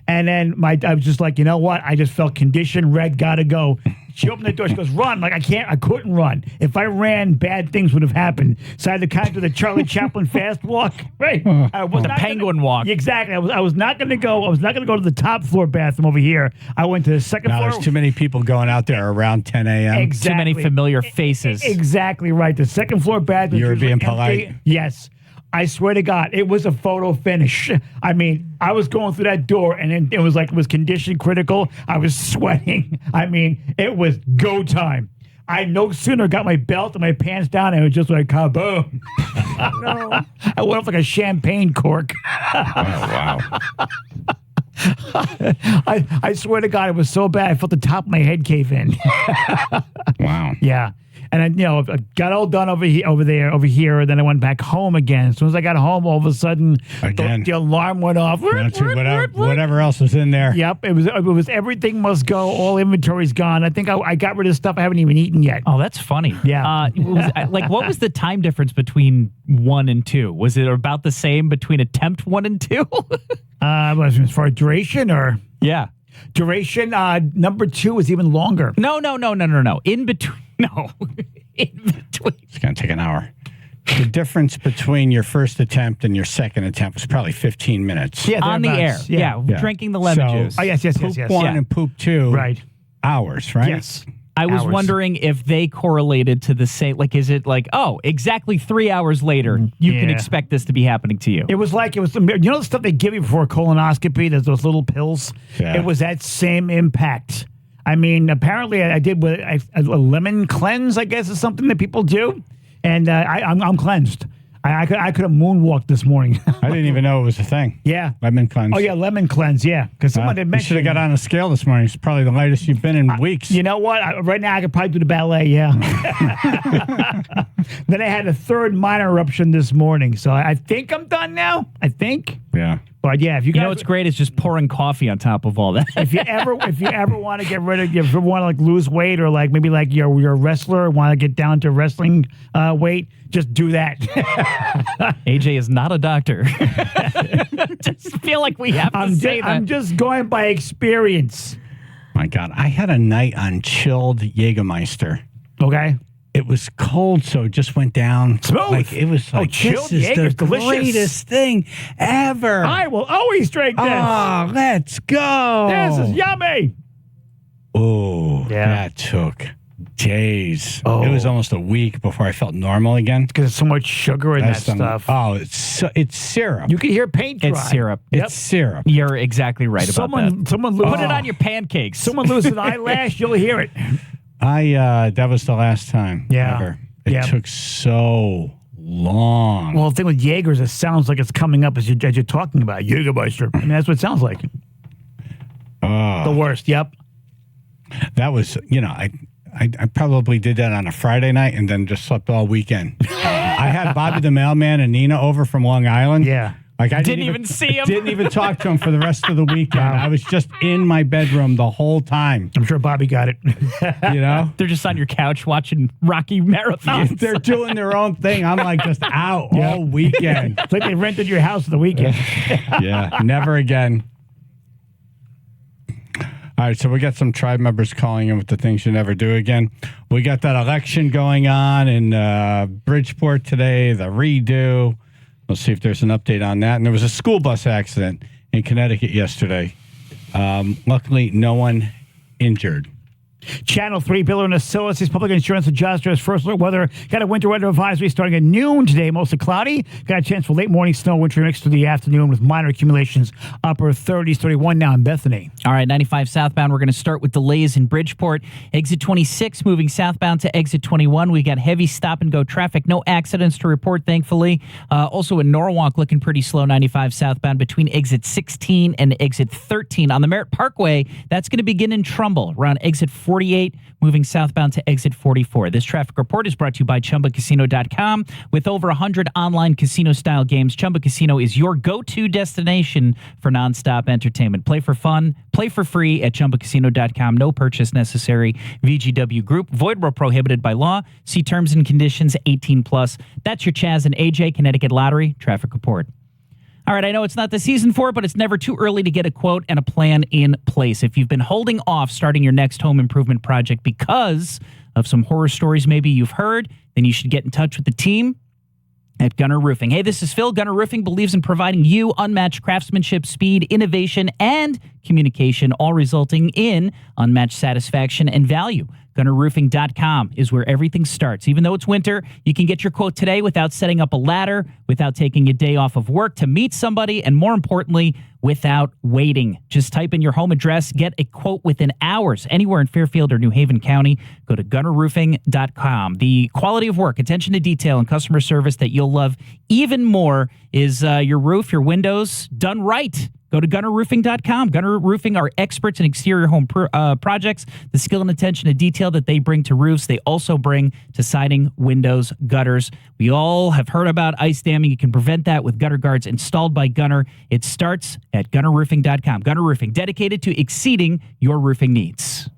And then I was just like, you know what? I just felt conditioned. Red, gotta go. She opened the door. She goes, run. Like, I couldn't run. If I ran, bad things would have happened. So I had to kind of do the Charlie Chaplin fast walk. Right. I was the penguin walk. Exactly. I was not going to go. I was not going to go to the top floor bathroom over here. I went to the second floor. There's too many people going out there around 10 a.m. Exactly. Too many familiar faces. Exactly right. The second floor bathroom. You were being polite. Yes. I swear to God, it was a photo finish. I mean, I was going through that door, and it was condition critical. I was sweating. I mean, it was go time. I no sooner got my belt and my pants down, and it was just like kaboom. No. I went off like a champagne cork. Wow. I swear to God, it was so bad. I felt the top of my head cave in. Wow. Yeah. And I got all done over here, and then I went back home again. As soon as I got home, all of a sudden, the alarm went off. Whatever else was in there. Yep, it was everything must go. All inventory's gone. I think I got rid of stuff I haven't even eaten yet. Oh, that's funny. Yeah. What was the time difference between 1 and 2? Was it about the same between attempt 1 and 2? As far as duration or yeah, duration. Number 2 is even longer. No. In between. No. In between. It's gonna take an hour. The difference between your first attempt and your second attempt was probably 15 minutes. Yeah, on the air. Yeah. Drinking the lemon juice. Oh, yes. Poop 1 and poop 2. Right. Hours, right? Yes. I was wondering if they correlated to the same, is it exactly 3 hours later, you can expect this to be happening to you. It was the stuff they give you before a colonoscopy, there's those little pills. Yeah. It was that same impact. I mean, apparently I did a lemon cleanse, I guess is something that people do. And I'm cleansed. I could have moonwalked this morning. I didn't even know it was a thing. Yeah. Lemon cleanse. Oh, yeah, lemon cleanse, yeah. Because someone had mentioned. You should have got on a scale this morning. It's probably the lightest you've been in weeks. You know what? Right now I could probably do the ballet, yeah. Then I had a third minor eruption this morning. So I think I'm done now. I think. Yeah. But yeah, if you guys, what's great is just pouring coffee on top of all that. if you ever want to get rid of, if you want to lose weight, or maybe you're a wrestler, want to get down to wrestling weight, just do that. AJ is not a doctor. Just feel like we have to say that. I'm just going by experience. My God, I had a night on chilled Jägermeister. Okay. It was cold, so it just went down. Smooth. It was chilled this is Jaeger's the delicious. greatest thing ever. I will always drink this. Oh, let's go. This is yummy. Oh, that took days. It was almost a week before I felt normal again. Because there's so much sugar in that stuff. Oh, it's syrup. You can hear paint dry. It's syrup. It's syrup. You're exactly right about that. Someone put it on your pancakes. Someone loses an eyelash, you'll hear it. That was the last time ever. It took so long. Well, the thing with Jaegers, it sounds like it's coming up as you're talking about Jägermeister. I mean, that's what it sounds like. The worst. Yep. That was, I probably did that on a Friday night and then just slept all weekend. I had Bobby the mailman and Nina over from Long Island. Yeah. I didn't even see him. Didn't even talk to him for the rest of the weekend. I was just in my bedroom the whole time. I'm sure Bobby got it. They're just on your couch watching Rocky marathons. They're doing their own thing. I'm just out all weekend. It's like they rented your house for the weekend. Yeah, never again. All right, so we got some tribe members calling in with the things you never do again. We got that election going on in Bridgeport today, the redo. We'll see if there's an update on that. And there was a school bus accident in Connecticut yesterday. Luckily, no one injured. Channel 3, Biller and Associates Public Insurance Adjusters. First alert weather. Got a winter weather advisory starting at noon today. Mostly cloudy. Got a chance for late morning snow, wintry mix through the afternoon with minor accumulations. Upper 30s, 31 now in Bethany. All right, 95 southbound. We're going to start with delays in Bridgeport. Exit 26 moving southbound to exit 21. We got heavy stop-and-go traffic. No accidents to report, thankfully. Also in Norwalk, looking pretty slow, 95 southbound between exit 16 and exit 13. On the Merritt Parkway, that's going to begin in Trumbull around exit 48, moving southbound to exit 44. This traffic report is brought to you by ChumbaCasino.com. With over 100 online casino-style games, Chumba Casino is your go-to destination for nonstop entertainment. Play for fun, play for free at ChumbaCasino.com. No purchase necessary. VGW Group. Void where prohibited by law. See terms and conditions 18+. That's your Chaz and AJ Connecticut Lottery traffic report. All right, I know it's not the season for it, but it's never too early to get a quote and a plan in place. If you've been holding off starting your next home improvement project because of some horror stories maybe you've heard, then you should get in touch with the team at Gunner Roofing. Hey, this is Phil. Gunner Roofing believes in providing you unmatched craftsmanship, speed, innovation, and communication, all resulting in unmatched satisfaction and value. GunnerRoofing.com is where everything starts. Even though it's winter, you can get your quote today without setting up a ladder, without taking a day off of work to meet somebody, and more importantly, without waiting. Just type in your home address, get a quote within hours, anywhere in Fairfield or New Haven County. Go to GunnerRoofing.com. The quality of work, attention to detail, and customer service that you'll love even more is your roof, your windows, done right. Go Go to gunnerroofing.com. Gunner Roofing are experts in exterior home projects. The skill and attention to detail that they bring to roofs, they also bring to siding, windows, gutters. We all have heard about ice damming. You can prevent that with gutter guards installed by Gunner. It starts at gunnerroofing.com. Gunner Roofing, dedicated to exceeding your roofing needs.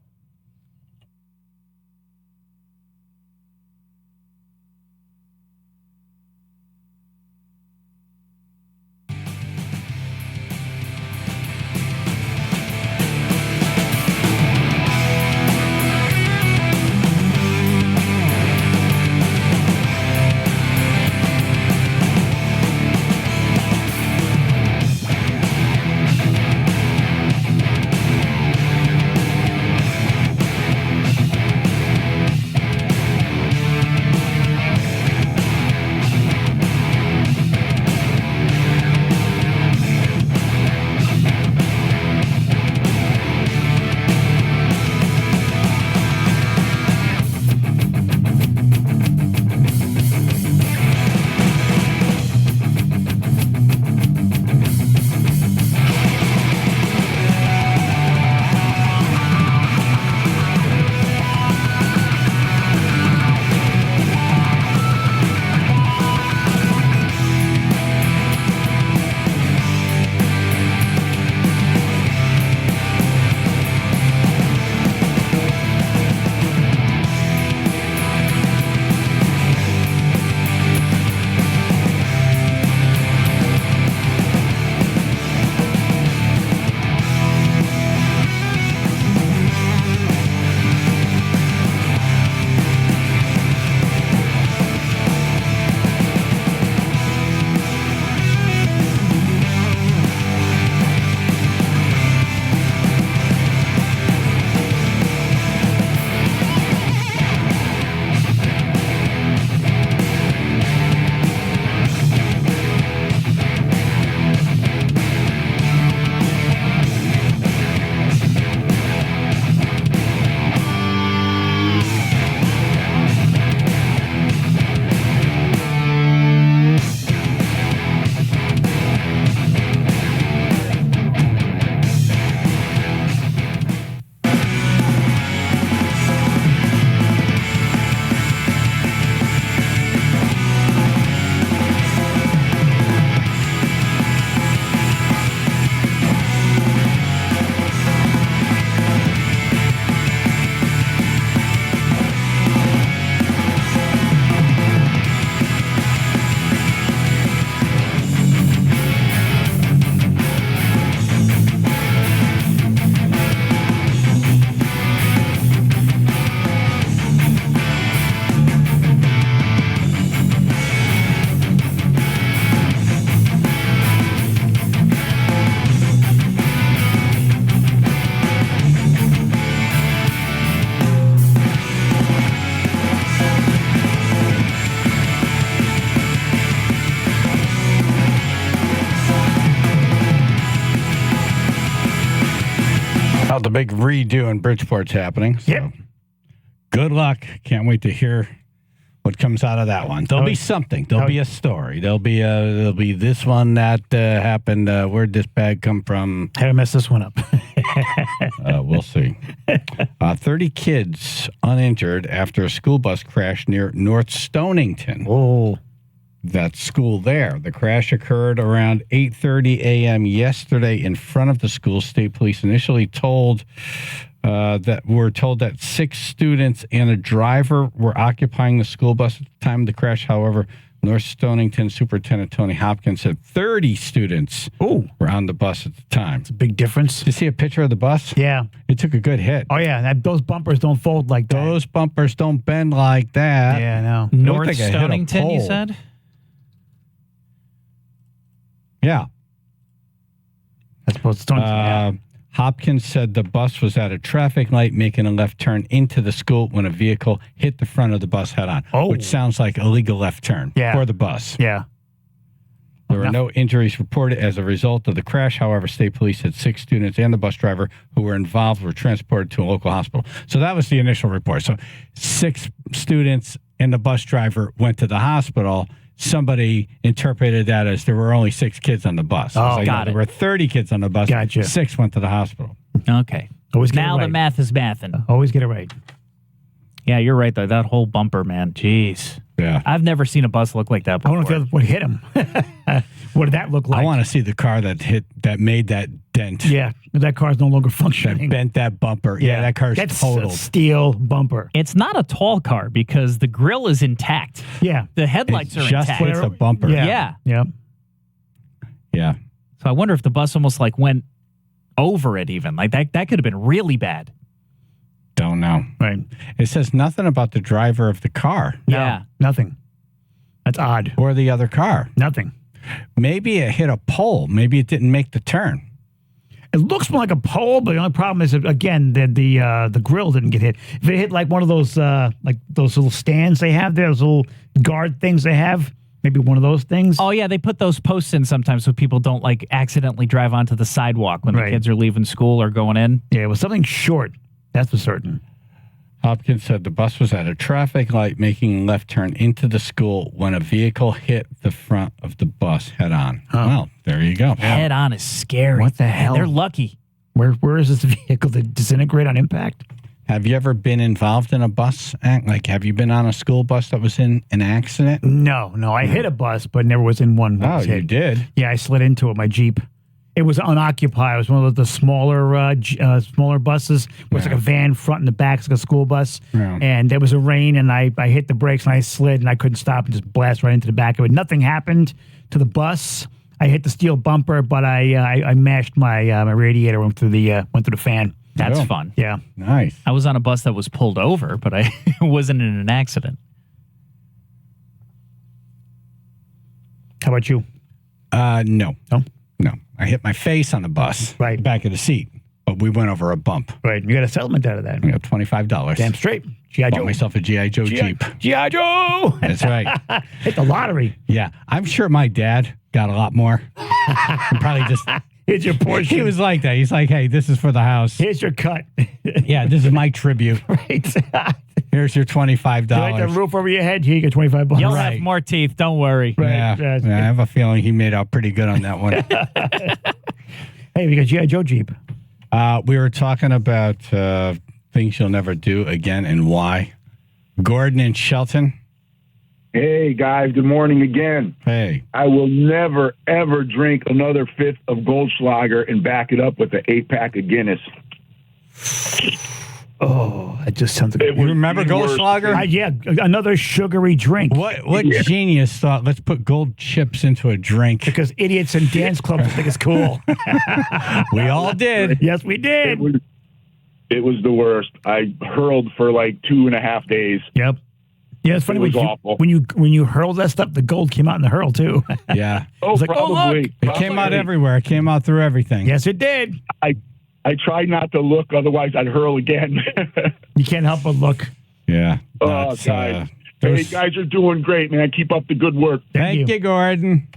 Well, the big redo in Bridgeport's happening. So good luck. Can't wait to hear what comes out of that one. There'll be something. There'll be a story. There'll be this one that happened. Where'd this bag come from? Had to mess this one up. We'll see. 30 kids uninjured after a school bus crash near North Stonington. Oh. That school there. The crash occurred around 8:30 a.m. yesterday in front of the school. State police initially told that 6 students and a driver were occupying the school bus at the time of the crash. However, North Stonington Superintendent Tony Hopkins said 30 students were on the bus at the time. It's a big difference. Did you see a picture of the bus? Yeah. It took a good hit. Oh, yeah. Those bumpers don't fold like that. Those bumpers don't bend like that. Yeah, no. North Stonington, you said? Yeah. That's supposed to Stonington, Hopkins said the bus was at a traffic light making a left turn into the school when a vehicle hit the front of the bus head on, which sounds like a legal left turn for the bus. Yeah. There were no injuries reported as a result of the crash. However, state police said 6 students and the bus driver who were involved were transported to a local hospital. So that was the initial report. So 6 students and the bus driver went to the hospital. somebody interpreted that as there were only 6 kids on the bus. Oh, got There it. were 30 kids on the bus. Gotcha. 6 went to the hospital. Okay. Always get it Now the right. math is mathin'. Always get it right. Yeah, you're right, though. That whole bumper, man. Jeez. Yeah. I've never seen a bus look like that I before. wonder if what hit him. What did that look like? I want to see the car that made that dent. Yeah, that car's no longer That functioning. bent that bumper. Yeah, that car's That's totaled. a steel bumper. It's not a tall car because the grill is intact. Yeah. The headlights It's are just intact. hits a bumper. Yeah. Yeah. Yeah. So I wonder if the bus almost like went over it even. Like that could have been really bad. Don't know. Right. It says nothing about the driver of the car Yeah. Nothing. That's odd. or the other car. Nothing. Maybe it hit a pole. Maybe it didn't make the turn. It looks more like a pole, but the only problem is, again, the grill didn't get hit. If it hit like one of those little stands they have there, those little guard things they have, maybe one of those things. Oh, yeah. They put those posts in sometimes so people don't like accidentally drive onto the sidewalk when the kids are leaving school or going in. Yeah, it was something short. That's for certain. Hopkins said the bus was at a traffic light making a left turn into the school when a vehicle hit the front of the bus head on. Well, there you go. Head on is scary. What the hell? They're lucky. Where is this vehicle to disintegrate on impact? Have you ever been involved in a bus? Like, have you been on a school bus that was in an accident? No. I hit a bus, but never was in one. Oh, you did? Yeah, I slid into it, my Jeep. It was unoccupied. It was one of the smaller buses. It was like a van front and the back, it's like a school bus. Yeah. And there was a rain, and I hit the brakes, and I slid, and I couldn't stop and just blast right into the back of it. Nothing happened to the bus. I hit the steel bumper, but I mashed my radiator, went through the fan. That's fun. Yeah. Nice. I was on a bus that was pulled over, but I wasn't in an accident. How about you? No. No? No. I hit my face on the bus. Right. Back of the seat. But we went over a bump. Right. You got a settlement out of that. I got $25. Damn straight. G.I. Bought Joe. myself a G.I. Joe Jeep. G.I. Joe. That's right. Hit the lottery. Yeah. I'm sure my dad got a lot more. He probably just... Here's your portion. He was like that. He's like, hey, this is for the house. Here's your cut. Yeah, this is my tribute. Right. Here's your $25. You like the roof over your head? Here you get $25. You'll have more teeth. Don't worry. Right. Yeah. I have a feeling he made out pretty good on that one. Hey, we got G.I. Joe Jeep. We were talking about things you'll never do again and why. Gordon and Shelton. Hey, guys. Good morning again. Hey. I will never, ever drink another fifth of Goldschlager and back it up with an 8-pack of Guinness. Oh, that just sounds like... You remember Goldschlager? Yeah, another sugary drink. What genius thought, let's put gold chips into a drink? Because idiots in dance clubs think it's cool. We all did. Yes, we did. It was the worst. I hurled for like 2.5 days. Yep. Yeah, it's funny It was awful. when you hurled that stuff, the gold came out in the hurl too. Yeah. Oh, It's like, probably. It came out everywhere. It came out through everything. Yes, it did. I tried not to look, otherwise I'd hurl again. You can't help but look. Yeah. Oh, guys. Hey, guys are doing great, man. Keep up the good work. Thank you, Gordon.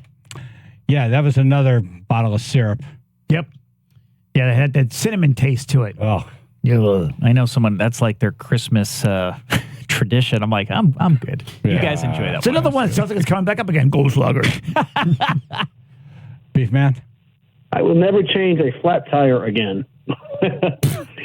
Yeah, that was another bottle of syrup. Yep. Yeah, it had that cinnamon taste to it. Oh. Yeah. I know someone that's like their Christmas tradition. I'm like, I'm good. You guys enjoy that. It's another one. It sounds like it's coming back up again. Goldschlager. Beef man. I will never change a flat tire again.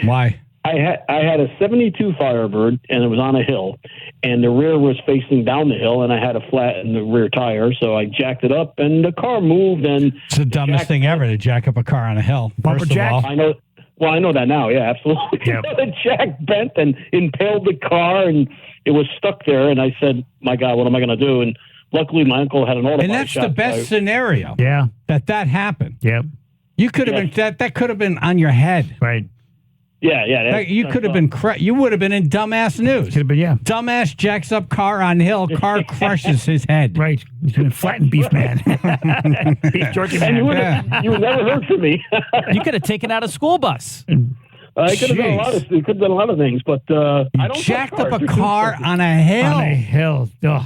Why? I had a 72 Firebird, and it was on a hill, and the rear was facing down the hill, and I had a flat in the rear tire, so I jacked it up, and the car moved. And it's the dumbest thing ever to jack up a car on a hill. First of all. I know. Well, I know that now. Yeah, absolutely. Yep. The jack bent and impaled the car, and it was stuck there. And I said, "My God, what am I going to do?" And luckily, my uncle had an auto. And that's the best scenario. Yeah. That happened. Yep. You could have been that could have been on your head. Right. Yeah. You could have been you would have been in dumbass news. Could have been, yeah. Dumbass jacks up car on hill, car crushes his head. Right. He's been flattened beef man. Beef jerky man. And you would never heard from me. You could have taken out a school bus. I could have done a lot of. It could have done a lot of things, but I don't jacked trust up cars. a They're too car expensive. on a hill. On a hill. Ugh.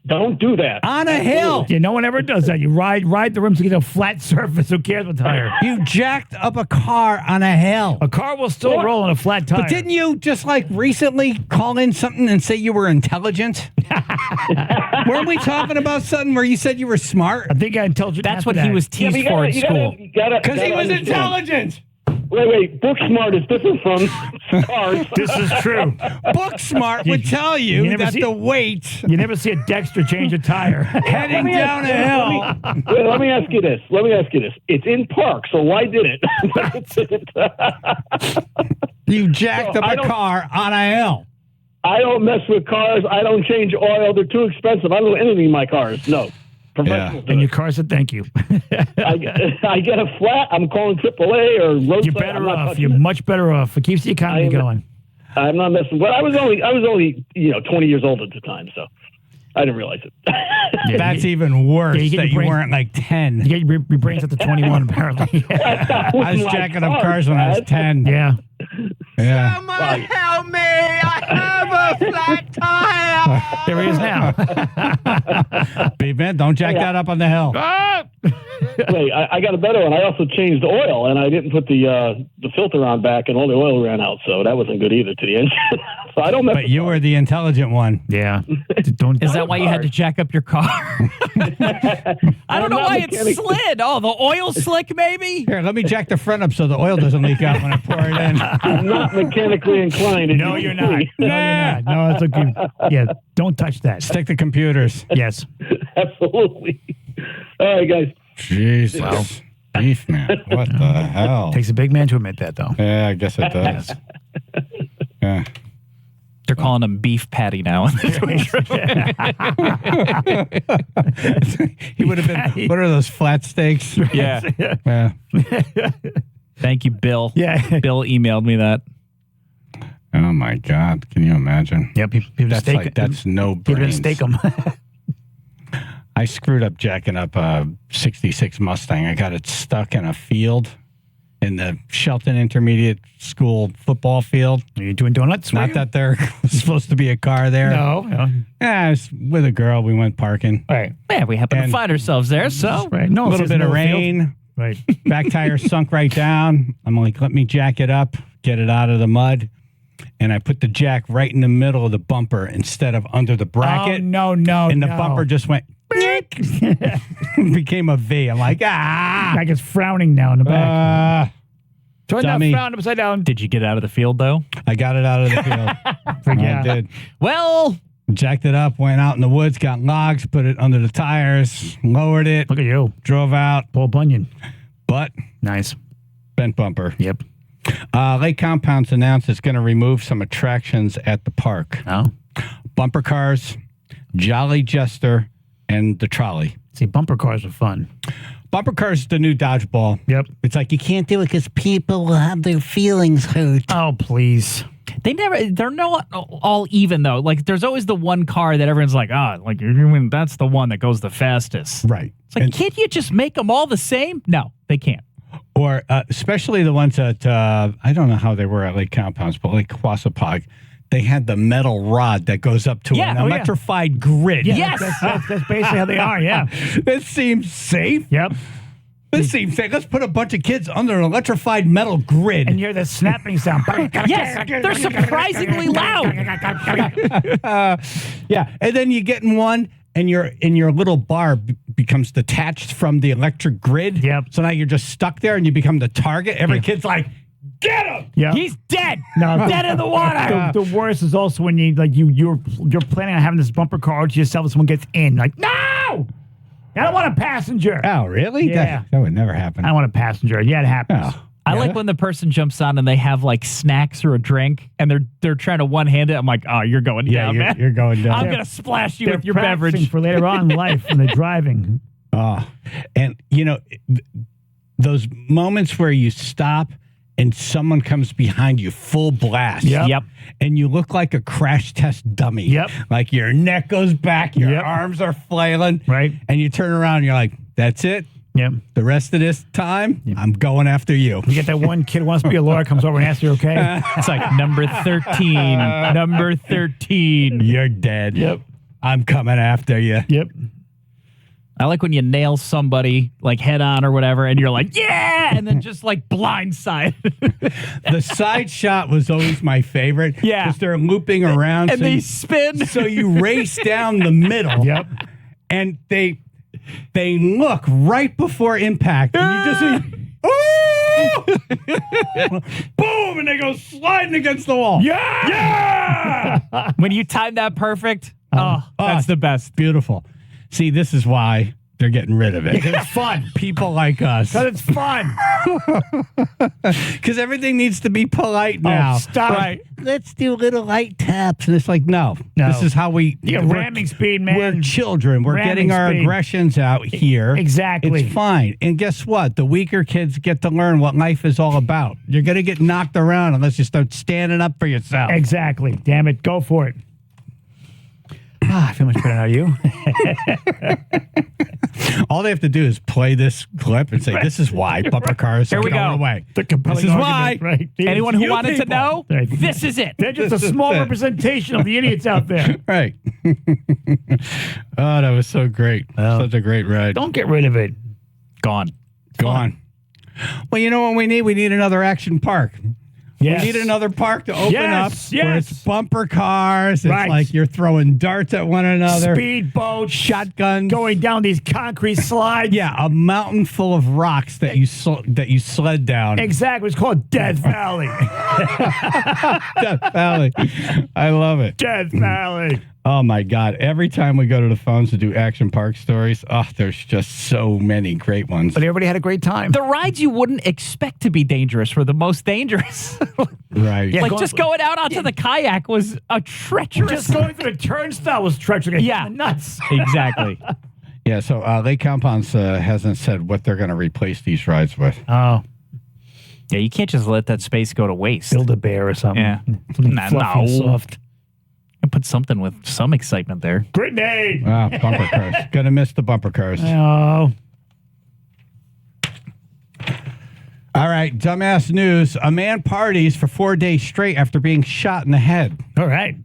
Don't do that. On a hill. Yeah, no one ever does that. You ride the rims to get a flat surface. Who cares what tire? You jacked up a car on a hill. A car will still roll on a flat tire. But didn't you just like recently call in something and say you were intelligent? Weren't we talking about something where you said you were smart? I think I intelligent. That's what he was teased for in school. Because he was intelligent. Wait. Book smart is different from cars. This is true. Book smart would tell you that the weight. You never see a Dexter change a tire. Heading down a hill. Wait, let me ask you this. It's in park, so why did it? You jacked up a car on a hill. I don't mess with cars. I don't change oil. They're too expensive. I don't do anything in my cars. No. And your car said thank you. I get a flat. I'm calling AAA or roadside. You're better off. You're much better off. It keeps the economy going. I'm not messing. But I was only 20 years old at the time, so I didn't realize it. That's even worse that you weren't like 10. You get your brains up to 21, apparently. I was jacking up cars when I was 10. Yeah. Yeah. Help me! I have a flat tire! There he is now. Big man, don't jack that up on the hill. Wait, I got a better one. I also changed the oil, and I didn't put the filter on back, and all the oil ran out, so that wasn't good either to the engine. So I don't. But you were the intelligent one. Yeah. Is that why you had to jack up your car? I don't know why it slid. Oh, the oil slick, maybe? Here, let me jack the front up so the oil doesn't leak out when I pour it in. I'm not mechanically inclined. No, you're not. No, you're not. No, it's okay. Yeah, don't touch that. Stick to computers. Yes. Absolutely. All right, guys. Jesus. Wow. Beef man. What the hell? Takes a big man to admit that, though. Yeah, I guess it does. Yeah. They're calling him Beef Patty now. He would have been, what are those, flat steaks? Yeah. Yeah. Thank you, Bill. Yeah. Bill emailed me that. Oh, my God. Can you imagine? Yep. That's no He didn't brains. stake him. I screwed up jacking up a 66 Mustang. I got it stuck in a field in the Shelton Intermediate School football field. Are you doing donuts? Not that there was supposed to be a car there. No. Yeah, I was with a girl. We went parking. Right. Yeah, we happen to find ourselves there, so. Right. No, A little bit of rain. Right. Back tire sunk right down. I'm like, let me jack it up, get it out of the mud. And I put the jack right in the middle of the bumper instead of under the bracket. Oh, no. And the bumper just went, became a V. I'm like, Like it's frowning now in the back. Turn that dummy. frown upside down. Did you get out of the field, though? I got it out of the field. I did. Well, jacked it up, went out in the woods, got logs, put it under the tires, lowered it. Look at you. Drove out. Paul Bunyan. But nice. Bent bumper. Yep. Lake Compounds announced it's going to remove some attractions at the park. Oh. Bumper cars, Jolly Jester, and the trolley. See, bumper cars are fun. Bumper cars is the new dodgeball. Yep. It's like you can't do it because people will have their feelings hurt. Oh, please. They're not all even, though. Like, there's always the one car that everyone's like, that's the one that goes the fastest. Right. It's like, can't you just make them all the same? No, they can't. Or especially the ones at, I don't know how they were at Lake Compounds, but like Quassapog, they had the metal rod that goes up to an electrified grid. Yeah, Yes. That's basically how they are, yeah. This seems safe. Yep. This seems safe. Let's put a bunch of kids under an electrified metal grid. And you hear the snapping sound. Yes, they're surprisingly loud. Yeah, and then you get in one, and your little bar becomes detached from the electric grid. Yep. So now you're just stuck there, and you become the target. Every kid's like, get him! Yeah. He's dead. No, Dead in the water. The worst is also when you're planning on having this bumper car to yourself, and someone gets in. Like, no! I don't want a passenger. Oh, really? Yeah. That would never happen. I don't want a passenger. Yeah, it happens. Oh. I like when the person jumps on and they have like snacks or a drink and they're trying to one-hand it. I'm like, oh, you're going down, man. You're going down. I'm going to splash you They're with your practicing beverage. for later on in life when they're driving. Oh, and those moments where you stop and someone comes behind you full blast. Yep. And you look like a crash test dummy. Yep. Like your neck goes back, your arms are flailing. Right. And you turn around and you're like, that's it. Yep. The rest of this time, I'm going after you. You get that one kid who wants to be a lawyer, comes over and asks you okay. It's like number 13. Number 13. You're dead. Yep. I'm coming after you. Yep. I like when you nail somebody like head on or whatever, and you're like, yeah, and then just like blindside. The side shot was always my favorite. Yeah. Because they're looping around. And so they you- spin. So you race down the middle. Yep. And they look right before impact. And you just see, boom, and they go sliding against the wall. Yeah! When you time that perfect, that's the best. Beautiful. See, this is why they're getting rid of it. It's fun. People like us. Because it's fun. Because everything needs to be polite now. Oh, stop. Right. Let's do little light taps. And it's like, no. This is how we... You got ramming speed, man. We're children. We're Ramming getting our speed. aggressions out here. Exactly. It's fine. And guess what? The weaker kids get to learn what life is all about. You're going to get knocked around unless you start standing up for yourself. Exactly. Damn it. Go for it. I feel much better now, you. All they have to do is play this clip and say, this is why bumper cars Here are we going go. away. The This compelling is argument, why. right? Anyone who You wanted to people. know, Right. this is it. They're just This a is small it. representation of the idiots out there. Right. Oh, that was so great. Such a great ride. Don't get rid of it. Gone. Gone. Well, you know what we need? We need another action park. Yes. We need another park to open up where it's Yes. bumper cars. It's Right. like you're throwing darts at one another. Speedboats. Shotguns. Going down these concrete slides. Yeah, a mountain full of rocks that you sled down. Exactly. It's called Death Valley. Death Valley. I love it. Death Valley. Oh my God. Every time we go to the phones to do action park stories, there's just so many great ones. But everybody had a great time. The rides you wouldn't expect to be dangerous were the most dangerous. Right. Yeah, like just going out onto the kayak was a treacherous. Just going through the turnstile was treacherous. Yeah. Nuts. Exactly. Yeah, so Lake Compounds hasn't said what they're going to replace these rides with. Oh. Yeah, you can't just let that space go to waste. Build a bear or something. Yeah. Something Nah, fluffy and no. soft. And put something with some excitement there. Grenade. Bumper cars. Gonna miss the bumper cars. Oh. All right, dumbass news. A man parties for 4 days straight after being shot in the head. All right.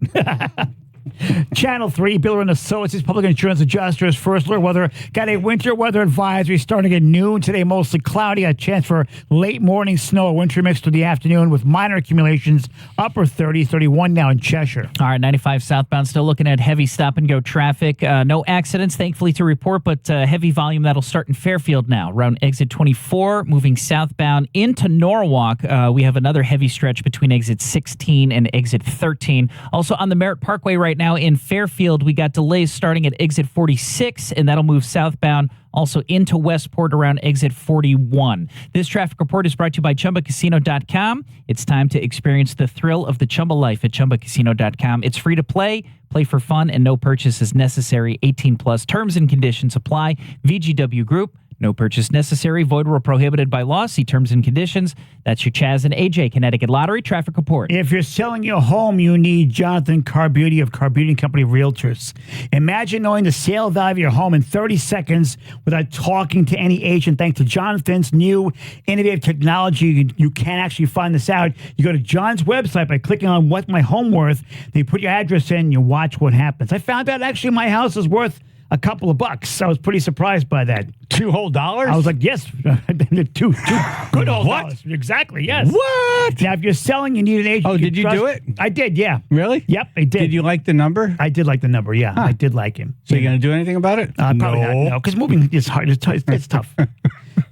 Channel 3, Biller and Associates, Public Insurance Adjusters, First Alert Weather, got a winter weather advisory starting at noon. Today, mostly cloudy, a chance for late morning snow, a wintry mix through the afternoon with minor accumulations, upper 30s, 31 now in Cheshire. All right, 95 southbound, still looking at heavy stop-and-go traffic. No accidents, thankfully, to report, but heavy volume that'll start in Fairfield now. Around exit 24, moving southbound into Norwalk. We have another heavy stretch between exit 16 and exit 13. Also on the Merritt Parkway right now in Fairfield, we got delays starting at exit 46, and that'll move southbound also into Westport around exit 41. This traffic report is brought to you by ChumbaCasino.com. It's time to experience the thrill of the Chumba life at ChumbaCasino.com. It's free to play for fun, and no purchase is necessary. 18 plus terms and conditions apply. VGW Group. No purchase necessary. Void where prohibited by law. See terms and conditions. That's your Chaz and AJ Connecticut Lottery traffic report. If you're selling your home, you need Jonathan Carbeauty of Carbeauty & Company Realtors. Imagine knowing the sale value of your home in 30 seconds without talking to any agent. Thanks to Jonathan's new innovative technology, you can actually find this out. You go to John's website by clicking on What's My Home Worth. They put your address in, and you watch what happens. I found out actually my house is worth a couple of bucks. I was pretty surprised by that. $2 whole dollars? I was like, yes, two good old dollars. Exactly, yes. What? Now, if you're selling, you need an agent. Oh, did you trust. do it? I did, yeah. Really? Yep, I did. Did you like the number? I did like the number, yeah. I did like him. So you're going to do anything about it? Probably not, no, because moving is hard. It's tough.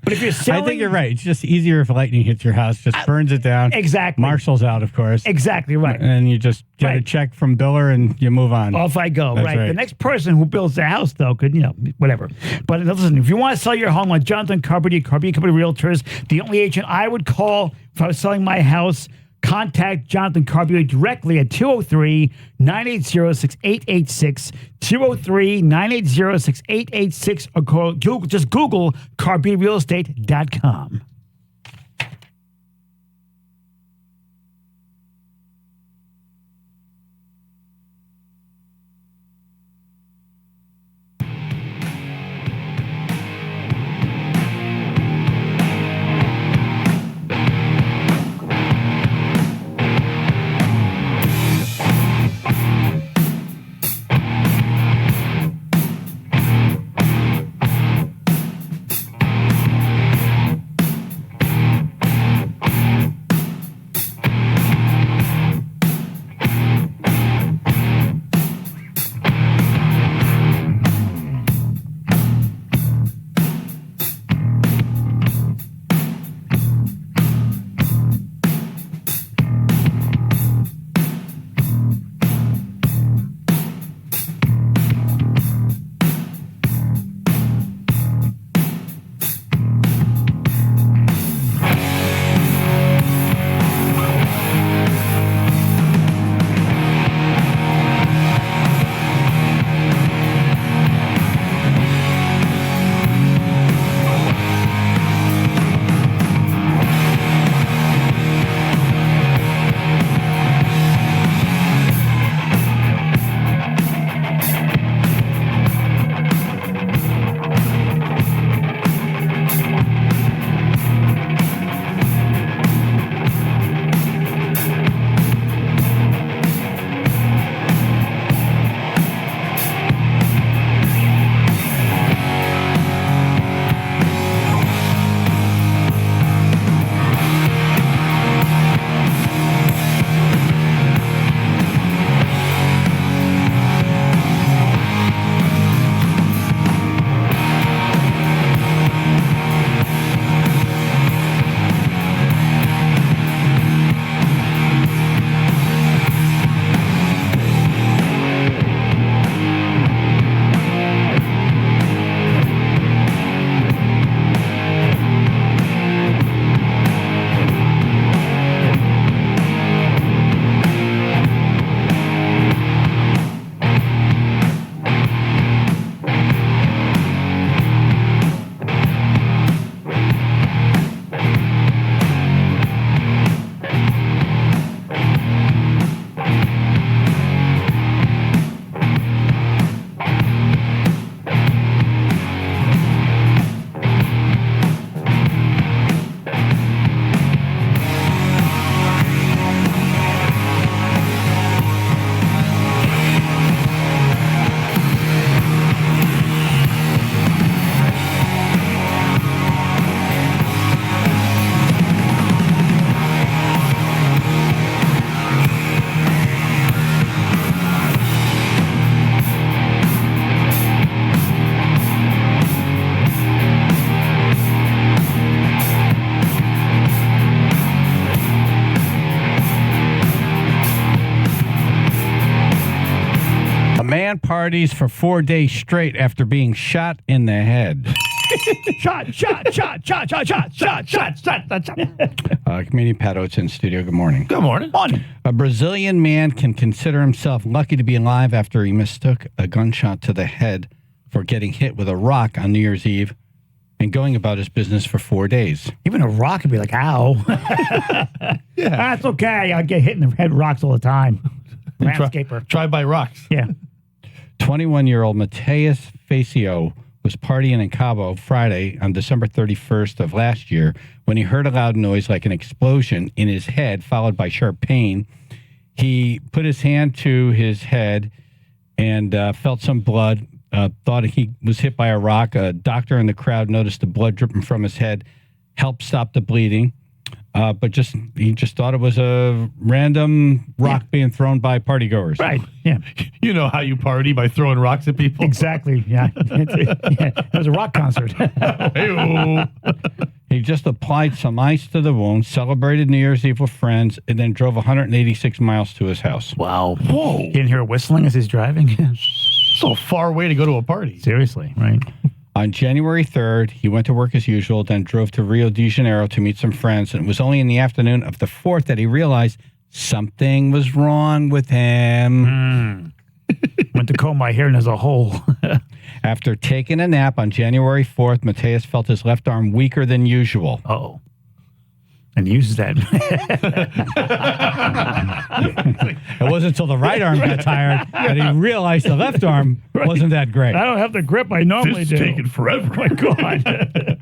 But if you're selling... I think you're right. It's just easier if lightning hits your house, just burns it down. Exactly. Marshall's out, of course. Exactly right. And you just get a check from Biller and you move on. Off I go. That's Right. The next person who builds their house, though, could, whatever. But listen, if you want to sell your home like Jonathan Carbeauty, Carbeauty Company Realtors, the only agent I would call if I was selling my house, contact Jonathan Carbeauty directly at 203-980-6886, 203-980-6886, or just Google CarbeautyRealEstate.com. man parties for 4 days straight after being shot in the head. Shot. Comedian Pat Oates in studio. Good morning. Good morning. A Brazilian man can consider himself lucky to be alive after he mistook a gunshot to the head for getting hit with a rock on New Year's Eve and going about his business for 4 days. Even a rock would be like, ow. Yeah. That's okay. I get hit in the head with rocks all the time. Landscaper. Drive-by rocks. Yeah. 21-year-old Mateus Facio was partying in Cabo Friday on December 31st of last year when he heard a loud noise like an explosion in his head, followed by sharp pain. He put his hand to his head and felt some blood, thought he was hit by a rock. A doctor in the crowd noticed the blood dripping from his head, helped stop the bleeding. But he just thought it was a random rock being thrown by partygoers. Right. Yeah. You know how you party by throwing rocks at people. Exactly. Yeah. It was a rock concert. He just applied some ice to the wound, celebrated New Year's Eve with friends, and then drove 186 miles to his house. Wow. Whoa. You didn't hear whistling as he's driving? So far away to go to a party. Seriously. Right. On January 3rd, he went to work as usual, then drove to Rio de Janeiro to meet some friends. And it was only in the afternoon of the 4th that he realized something was wrong with him. Went to comb my hair and there's a hole. After taking a nap on January 4th, Mateus felt his left arm weaker than usual. Uh-oh. And uses that. It wasn't until the right arm got tired that he realized the left arm wasn't that great. I don't have the grip I normally do. It's taking forever. Oh, my God.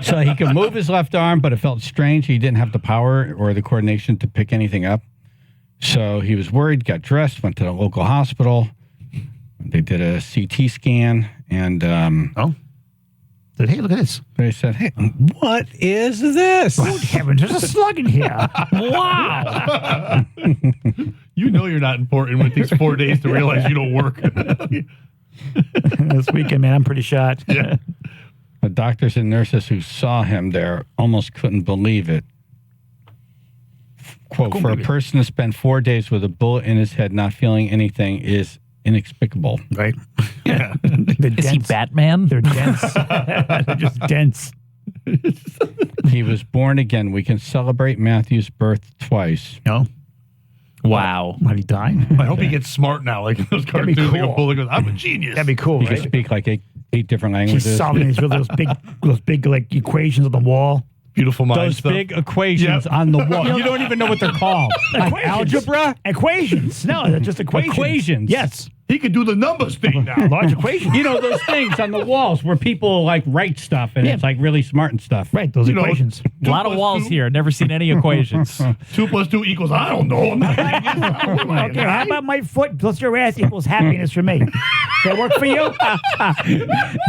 So he could move his left arm, but it felt strange. He didn't have the power or the coordination to pick anything up. So he was worried, got dressed, went to the local hospital. They did a CT scan, and said, hey, look at this. They said, hey, what is this? Good heavens, there's a slug in here. Wow. You know you're not important when it takes 4 days to realize you don't work. This weekend, man, I'm pretty shot. Yeah. The doctors and nurses who saw him there almost couldn't believe it. Quote, for a person to spend 4 days with a bullet in his head not feeling anything is inexplicable. Right. Yeah. Is he Batman? They're dense. They're just dense. He was born again. We can celebrate Matthew's birth twice. No. Wow. Might he die? I hope he gets smart now. Like in those cartoons, cool. like a bullet goes, I'm a genius. That'd be cool, He right? could speak like eight different languages. He's solving those big like equations on the wall. Beautiful mind Those stuff. big equations on the wall. You don't even know what they're called. Like algebra? Equations. No, they're just equations. Equations. Yes. He can do the numbers thing now. Large equations. You know those things on the walls where people like write stuff and it's like really smart and stuff. Right, those equations. A lot of walls here. Never seen any equations. 2 + 2 = I don't know. I'm not Okay, how about my foot plus your ass equals happiness for me? Does that work for you?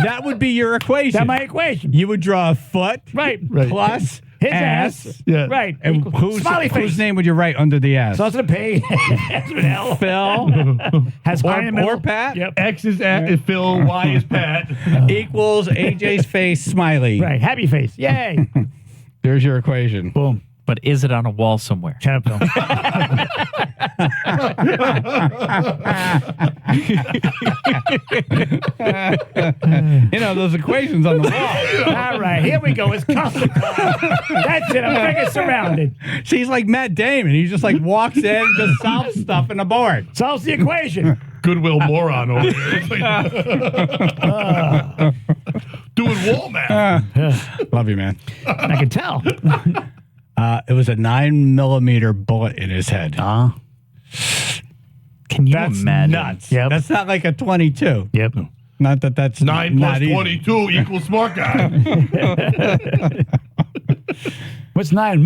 That would be your equation. That's my equation. You would draw a foot plus his ass. Yeah. Right. And whose name would you write under the ass? Starts with a P. Ends with an L. Phil. Has I in the middle. Or Pat. Yep. X is Phil, Y is Pat. Equals AJ's face smiley. Right. Happy face. Yay. There's your equation. Boom. But is it on a wall somewhere? Shut up, Phil. You know, those equations on the wall. All right, here we go. It's custom. That's it. I'm freaking surrounded. She's like Matt Damon. He just like walks in and just solves stuff in a board. Solves the equation. Goodwill moron over here. Doing wall math. Love you, man. I can tell. It was a 9mm bullet in his head. Can you That's imagine? nuts. Yep. That's not like a 22. Yep. Not that that's 9 not + easy. 22 = smart guy. What's 9?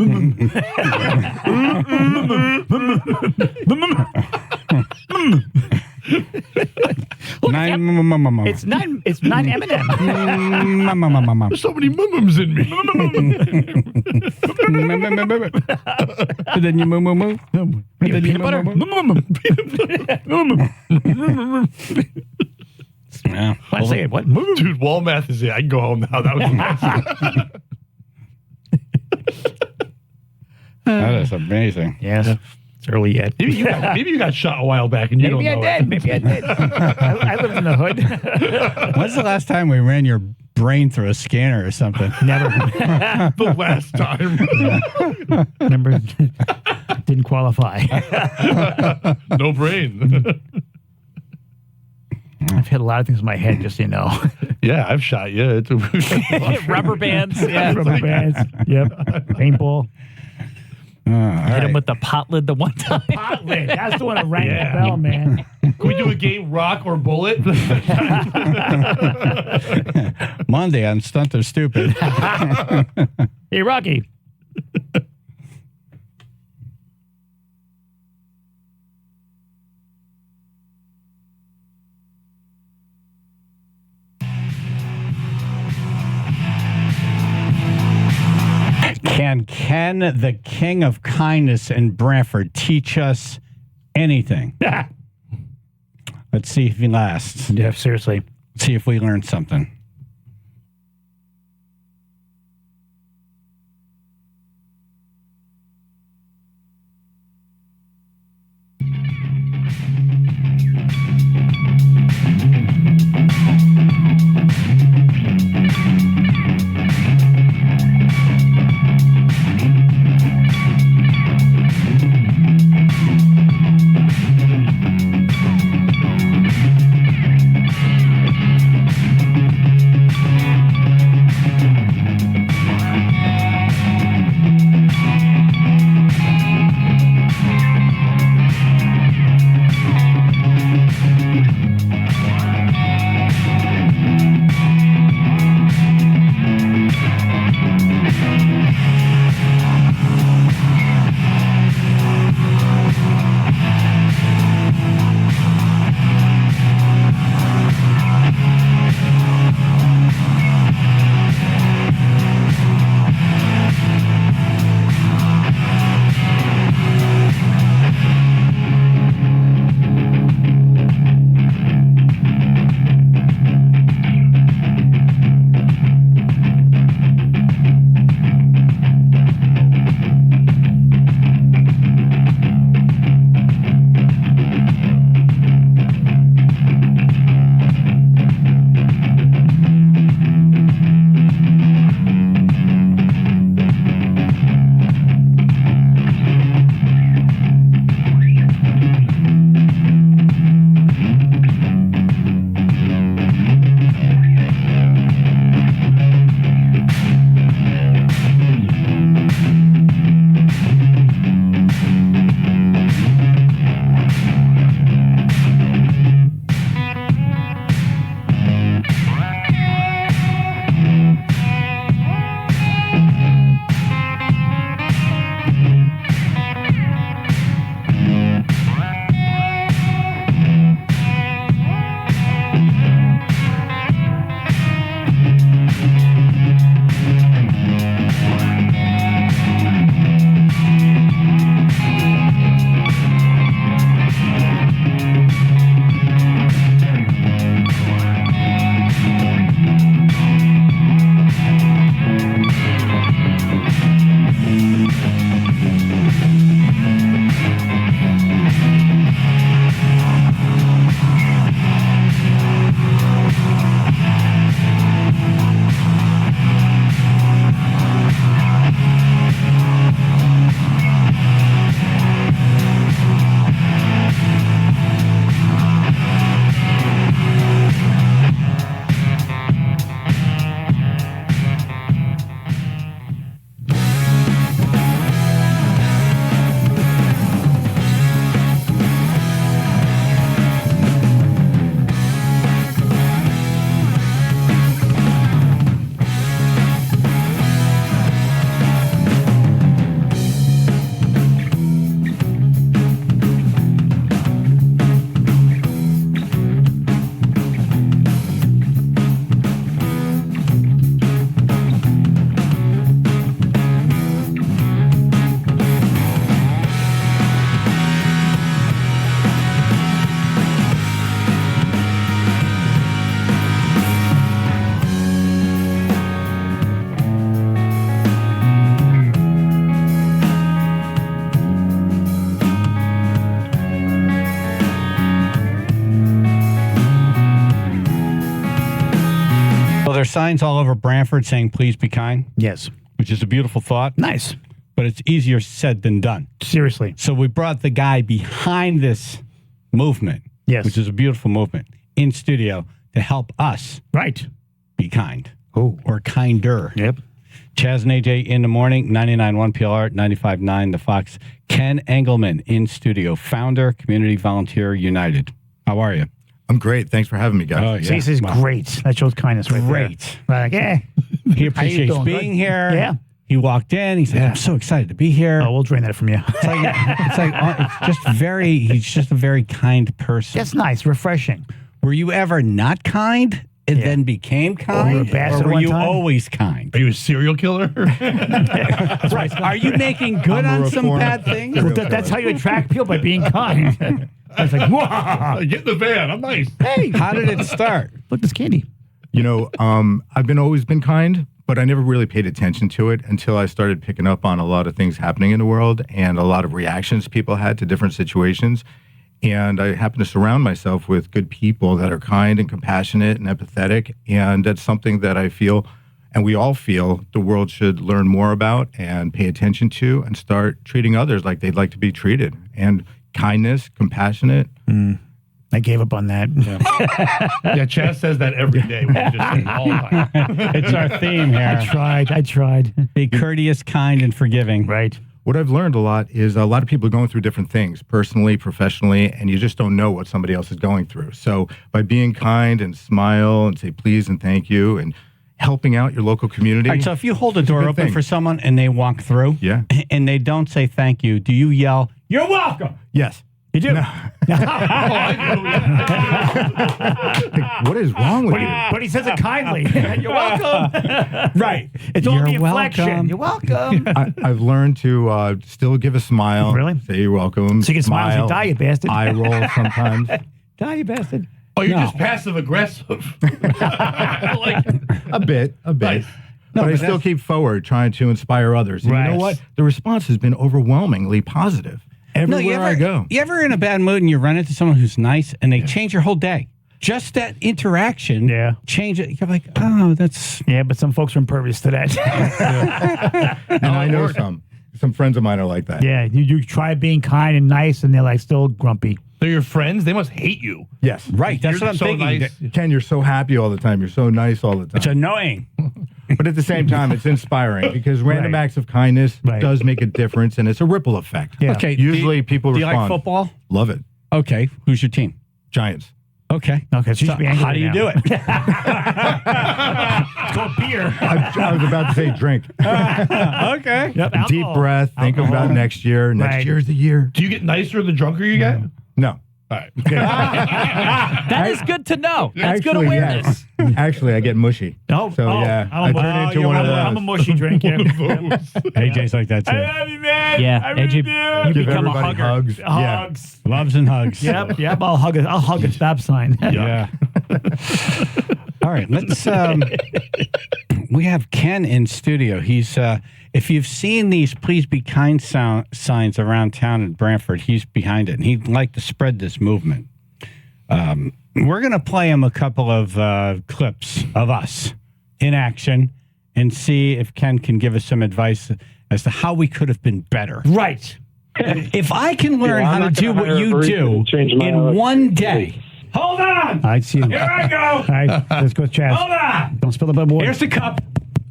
Nine. It's 9. It's 9 M&M. There's so many mums in me. And then you move. Peanut butter. Yeah. I say it. What? Dude, wall math is it. I can go home now. That was amazing. That is amazing. Yes. It's early yet. Maybe you got shot a while back and you don't know. Maybe I did. I lived in the hood. When's the last time we ran your brain through a scanner or something? Never. The last time. Remember, didn't qualify. No brain. I've hit a lot of things in my head, just so you know. Yeah, I've shot you. Rubber bands. Yeah. Rubber bands. Yep. Paintball. Hit him with the pot lid the one time. Pot lid. That's the one that rang the bell, man. Can we do a game, rock or bullet? Monday on Stunt or Stupid. Hey, Rocky. Can Ken, the king of kindness in Brantford, teach us anything? Let's see if he lasts. Yeah, seriously. See if we learn something. signs all over Brantford saying, please be kind. Yes. Which is a beautiful thought. Nice. But it's easier said than done. Seriously. So we brought the guy behind this movement, which is a beautiful movement, in studio to help us be kind. Or kinder. Yep. Chaz and AJ in the morning, 99.1 PLR, 95.9 The Fox. Ken Engelman in studio, founder, Community Volunteer United. How are you? I'm great. Thanks for having me, guys. Oh, yeah. See, this is great. That shows kindness right there. Great. Like, He appreciates being here. Yeah. He walked in. He said, I'm so excited to be here. Oh, we'll drain that from you. It's he's just a very kind person. That's nice. Refreshing. Were you ever not kind and then became kind? you were a bastard or were one you time? always kind? Are you a serial killer? Right. Are you making good on some bad things? Well, that's how you attract people, by being kind. I was like, whoa. Get in the van. I'm nice. Hey. How did it start? Look, this candy. You know, I've always been kind, but I never really paid attention to it until I started picking up on a lot of things happening in the world and a lot of reactions people had to different situations. And I happen to surround myself with good people that are kind and compassionate and empathetic. And that's something that I feel, and we all feel, the world should learn more about and pay attention to and start treating others like they'd like to be treated. And kindness, compassionate. I gave up on that. Yeah, Chaz says that every day. We just say it all the time. It's our theme here. I tried. Be courteous, kind, and forgiving. Right. What I've learned a lot is a lot of people are going through different things, personally, professionally, and you just don't know what somebody else is going through. So by being kind and smile and say please and thank you and helping out your local community. All right, so if you hold a door open for someone and they walk through and they don't say thank you, do you yell, "You're welcome"? Yes. You do. No. What is wrong with you? But he says it kindly. You're welcome. Right. It's all the You're inflection. welcome. You're welcome. I've learned to still give a smile. Really? Say you're welcome. So you can smile and say, die, you bastard. Eye roll sometimes. Die, you bastard. Oh, you're just passive aggressive. A bit. Nice. But I still keep forward, trying to inspire others. And you know what? The response has been overwhelmingly positive. Everywhere I go. You ever in a bad mood and you run into someone who's nice and they change your whole day? Just that interaction, change it. You're like, oh, that's... Yeah, but some folks are impervious to that. And I know some friends of mine are like that. Yeah, you try being kind and nice, and they're like still grumpy. They're your friends. They must hate you. Yes. Right. That's You're what I'm so thinking. nice. Ken, you're so happy all the time. You're so nice all the time. It's annoying. But at the same time, it's inspiring because random acts of kindness does make a difference, and it's a ripple effect. Yeah. Okay. Usually people do you respond. like football? Love it. Okay. Who's your team? Giants. Okay. Okay. So how do you do it? It's called beer. I was about to say drink. Okay. Yep, Deep breath. Think about next year. Next year's the year. Do you get nicer the drunker you get? No. All right. That is good to know. That's good Actually, awareness. yes. Actually, I get mushy. I turn into one of those. I'm a mushy drinker. AJ's like that too. I love you, man. Yeah, I really AJ, do. you Give become a everybody hugger. hugs. Hugs. Loves and hugs. Yep. I'll hug a stop sign. Yeah. All right. Let's. We have Ken in studio. He's. If you've seen these "Please Be Kind" signs around town in Brantford, he's behind it, and he'd like to spread this movement. We're going to play him a couple of clips of us in action and see if Ken can give us some advice as to how we could have been better. Right. If I can learn how to do what you do in one day. Hold on. I see you. Here I go. All right, let's go, Chaz. Hold on. Don't spill the bubble. Here's the cup.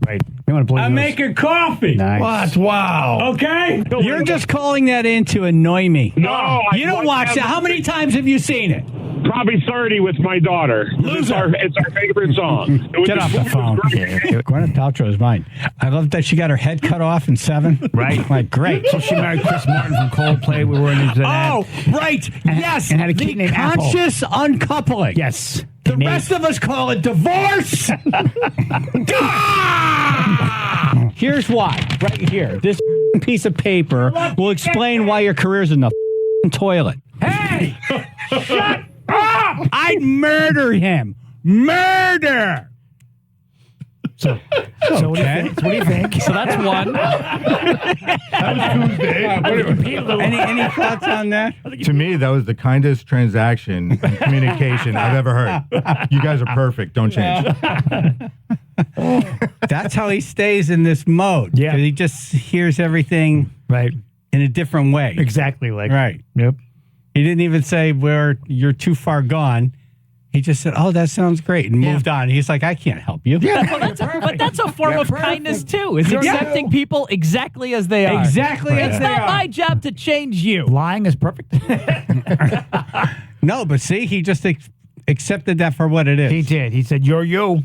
Right. You want to blow I'm your nose. making coffee. Nice. What? Wow. Okay? You're just calling that in to annoy me. No, you don't watch that. How many times have you seen it? Probably 30 with my daughter. It's our favorite song. Get off the phone. Gwyneth Paltrow is mine. I love that she got her head cut off in 7. Right. Like, great. So she married Chris Martin from Coldplay. We were into that. Oh, right. Yes. And had a kid named Apple. Conscious uncoupling. Yes. The rest of us call it divorce. Here's why. Right here. This piece of paper will explain why your career's in the toilet. Hey! Shut up! I'd murder him. Murder! So what do you think? What do you think? So that's one. That was Tuesday. Any thoughts on that? To me, that was the kindest transaction and communication I've ever heard. You guys are perfect. Don't change. That's how he stays in this mode. Yeah. 'Cause he just hears everything Right. in a different way. Exactly. Like. Right. Yep. He didn't even say where you're too far gone. He just said, "Oh, that sounds great," and moved on. He's like, "I can't help you." Yeah, but that's a form of kindness too. Is accepting people exactly as they are. Exactly as It's they not are. my job to change you. Lying is perfect. No, but see, he just accepted that for what it is. He did. He said, "You're you.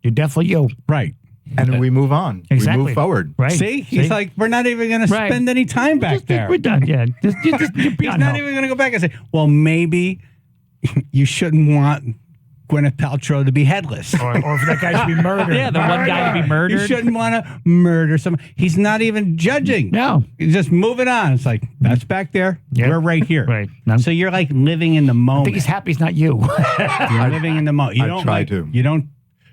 You're definitely you." Right. And we move on. Exactly. We move forward. Right. See, he's like, we're not even going to Right. spend any time back there. We're done. Yeah. Just He's beyond not help. even going to go back and say, well, maybe you shouldn't want Gwyneth Paltrow to be headless. Or for that guy to be murdered. Yeah, the one guy to be You murdered. shouldn't want to murder someone. He's not even judging. No. He's just moving on. It's like, that's back there. Yeah. We're right here. Right. So you're like living in the I moment. think he's happy he's not you. You're living in the moment. You I don't try to. You don't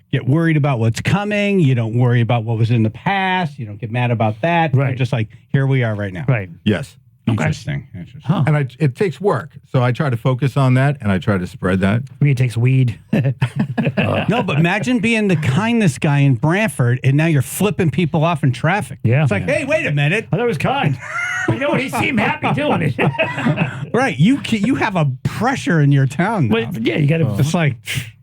get worried about what's coming. You don't worry about what was in the past. You don't get mad about that. Right. You're just like, here we are right now. Right. Yes. Interesting. Huh. And it takes work. So I try to focus on that and I try to spread that. He takes weed. No, but imagine being the kindness guy in Brantford and now you're flipping people off in traffic. Yeah. It's like, hey, wait a minute. I thought it was kind. You know what? He seemed happy doing it. Right. You have a pressure in your town now. But, yeah, you got to. It's like,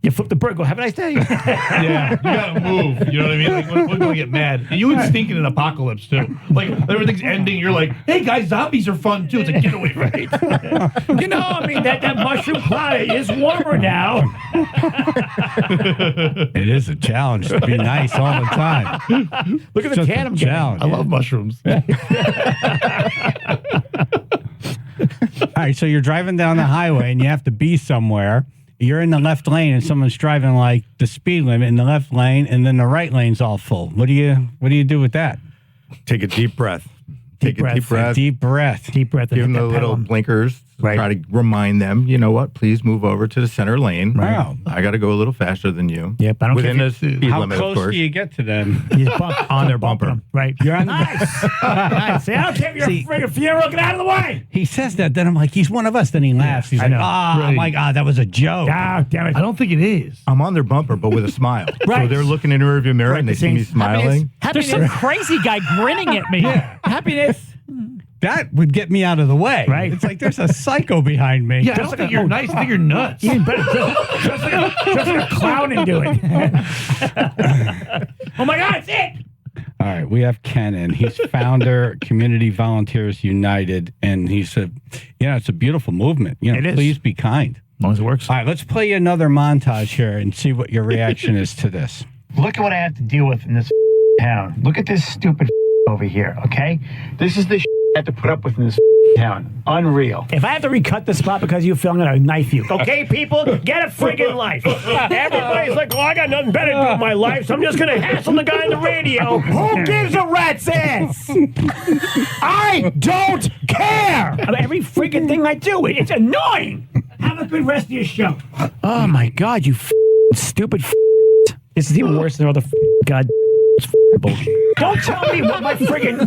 You flip the bird. Go, have a nice day. Yeah, you gotta move. You know what I mean? Like, when people get mad. And you would stink in an apocalypse, too. Like, everything's ending. You're like, hey, guys, zombies are fun, too. It's like, get away from me. You know, I mean, that mushroom cloud is warmer now. it is a challenge to be nice all the time. Look at the Just can a I'm getting. challenge. I love mushrooms. All right, so you're driving down the highway and you have to be somewhere. You're in the left lane and someone's driving like the speed limit in the left lane, and then the right lane's all full. What do you do with that? Take a deep breath. Take a deep breath. Deep breath. Deep breath. Give them the little blinkers. Right. Try to remind them, you know what? Please move over to the center lane. Wow. I got to go a little faster than you. Yep. I don't Within care the speed How limit, of close course. do you get to them? You bump on their bumper. them. Right. You're on Nice. Nice. See, I don't care if you're a friggin' funeral. Get out of the way. He says that, then I'm like, he's one of us. Then he laughs. He's I like, know. I'm like, that was a joke. Ah, damn it. I don't think it is. I'm on their bumper, but with a smile. Right. So they're looking in the rearview mirror and they see me smiling. There's some crazy guy grinning at me. Happiness. That would get me out of the way. Right. It's like there's a psycho behind me. Yeah, I don't think you're nice. I think you're nuts. You better just like a clown and do it. Oh my God, it's it. All right, we have Kenan. He's founder, Community Volunteers United, and it's a beautiful movement. It is. Please be kind. As long as it works. All right, let's play another montage here and see what your reaction is to this. Look at what I have to deal with in this town. Look at this stupid over here, okay? This is the I have to put up with in this town. Unreal. If I have to recut the spot because you feel, I'm going to knife you. Okay, people? Get a friggin' life. Everybody's like, I got nothing better to do with my life, so I'm just going to hassle the guy on the radio. Who gives a rat's ass? I don't care. About every friggin' thing I do. It's annoying. Have a good rest of your show. Oh, my God, you stupid This is even worse than all the God bullshit. Don't tell me what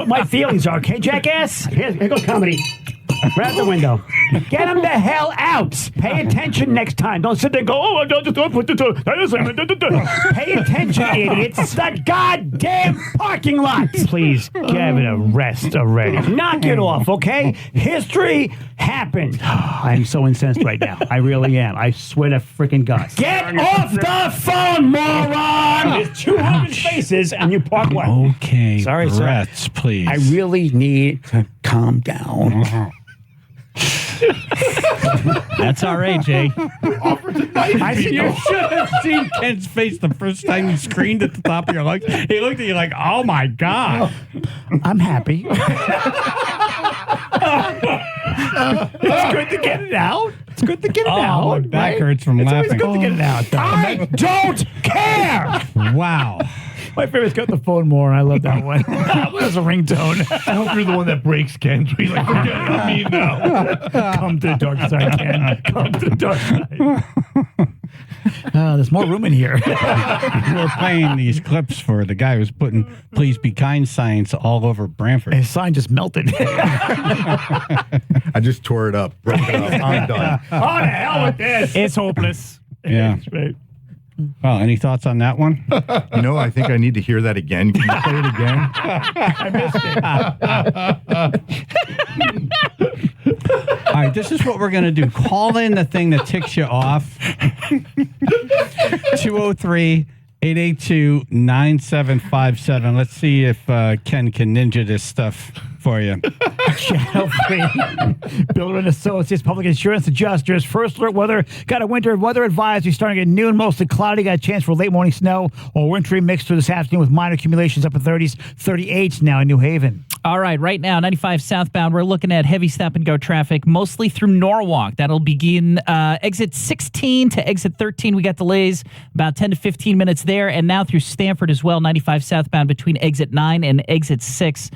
my feelings are, okay, jackass? Here goes comedy. Right out the window. Get him the hell out. Pay attention next time. Don't sit there and go, oh, pay attention, idiots. It's the goddamn parking lot. Please, give it a rest already. Knock it off, okay? History happened. I'm so incensed right now. I really am. I swear to freaking God. Get off the phone, moron! There's 200 spaces and you park one. Okay, Sorry, sir. breaths, please. I really need to calm down. That's our AJ. You should have seen Ken's face the first time you screamed at the top of your lungs. He looked at you like, oh my God. I'm happy. It's good to get it out. It's good to get it out. My back hurts from It's laughing. always good to get it out. Though. I don't care. Wow. My favorite's got the phone more. I love that one. There's a ringtone. I hope you're the one that breaks Ken. He's like, forget it, I'm me now. Come to the dark side, Ken. Come to the dark side. There's more room in here. We're playing these clips for the guy who's putting "Please Be Kind" signs all over Brantford. His sign just melted. I just tore it up, broke it up. I'm done. Oh, to hell with this. It's hopeless. Yeah. That's right. Well, any thoughts on that one? You know, I think I need to hear that again. Can you play it again? I missed it. All right, this is what we're going to do. Call in the thing that ticks you off. 203-882-9757. Let's see if Ken can ninja this stuff for you. Channel 3. Builder and Associates Public Insurance Adjusters. First alert weather. Got a winter weather advisory starting at noon. Mostly cloudy. Got a chance for late morning snow or wintry mix through this afternoon with minor accumulations up in 30s. 38s now in New Haven. All right, right now, 95 southbound, we're looking at heavy stop-and-go traffic, mostly through Norwalk. That'll begin exit 16 to exit 13. We got delays about 10 to 15 minutes there, and now through Stamford as well, 95 southbound between exit 9 and exit 6.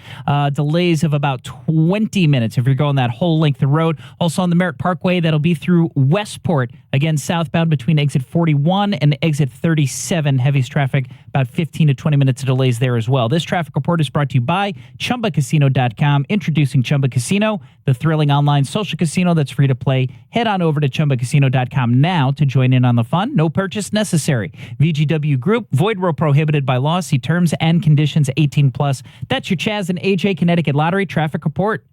Delays of about 20 minutes if you're going that whole length of road. Also on the Merritt Parkway, that'll be through Westport. Again, southbound between exit 41 and exit 37. Heaviest traffic, about 15 to 20 minutes of delays there as well. This traffic report is brought to you by ChumbaCasino.com. Introducing Chumba Casino, the thrilling online social casino that's free to play. Head on over to ChumbaCasino.com now to join in on the fun. No purchase necessary. VGW Group, void where prohibited by law. See terms and conditions 18+. That's your Chaz and AJ Connecticut Lottery traffic report.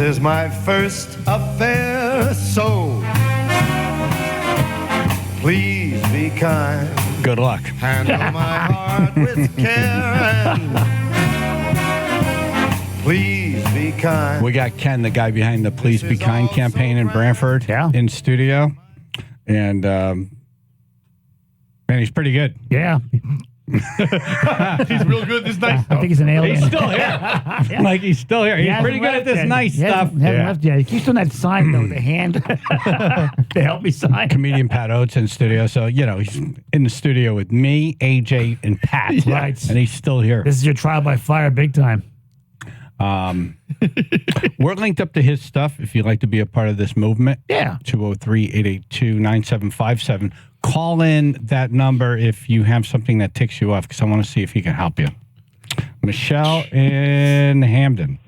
is my first affair, so please be kind. Good luck. Handle my heart with care and please be kind. We got Ken, the guy behind the Please Be Kind campaign in Brantford, in studio. And man, he's pretty good. Yeah. He's real good. This nice stuff. I think he's an alien. He's still here. Like, he's still here. He's pretty good at this nice stuff. Hasn't left yet. He keeps doing that sign, though, with the hand to help me sign. Comedian Pat Oates in studio. So, he's in the studio with me, AJ, and Pat. Right. And he's still here. This is your trial by fire big time. We're linked up to his stuff if you'd like to be a part of this movement. Yeah. 203-882-9757. Call in that number if you have something that ticks you off, because I want to see if he can help you. Michelle in Hamden.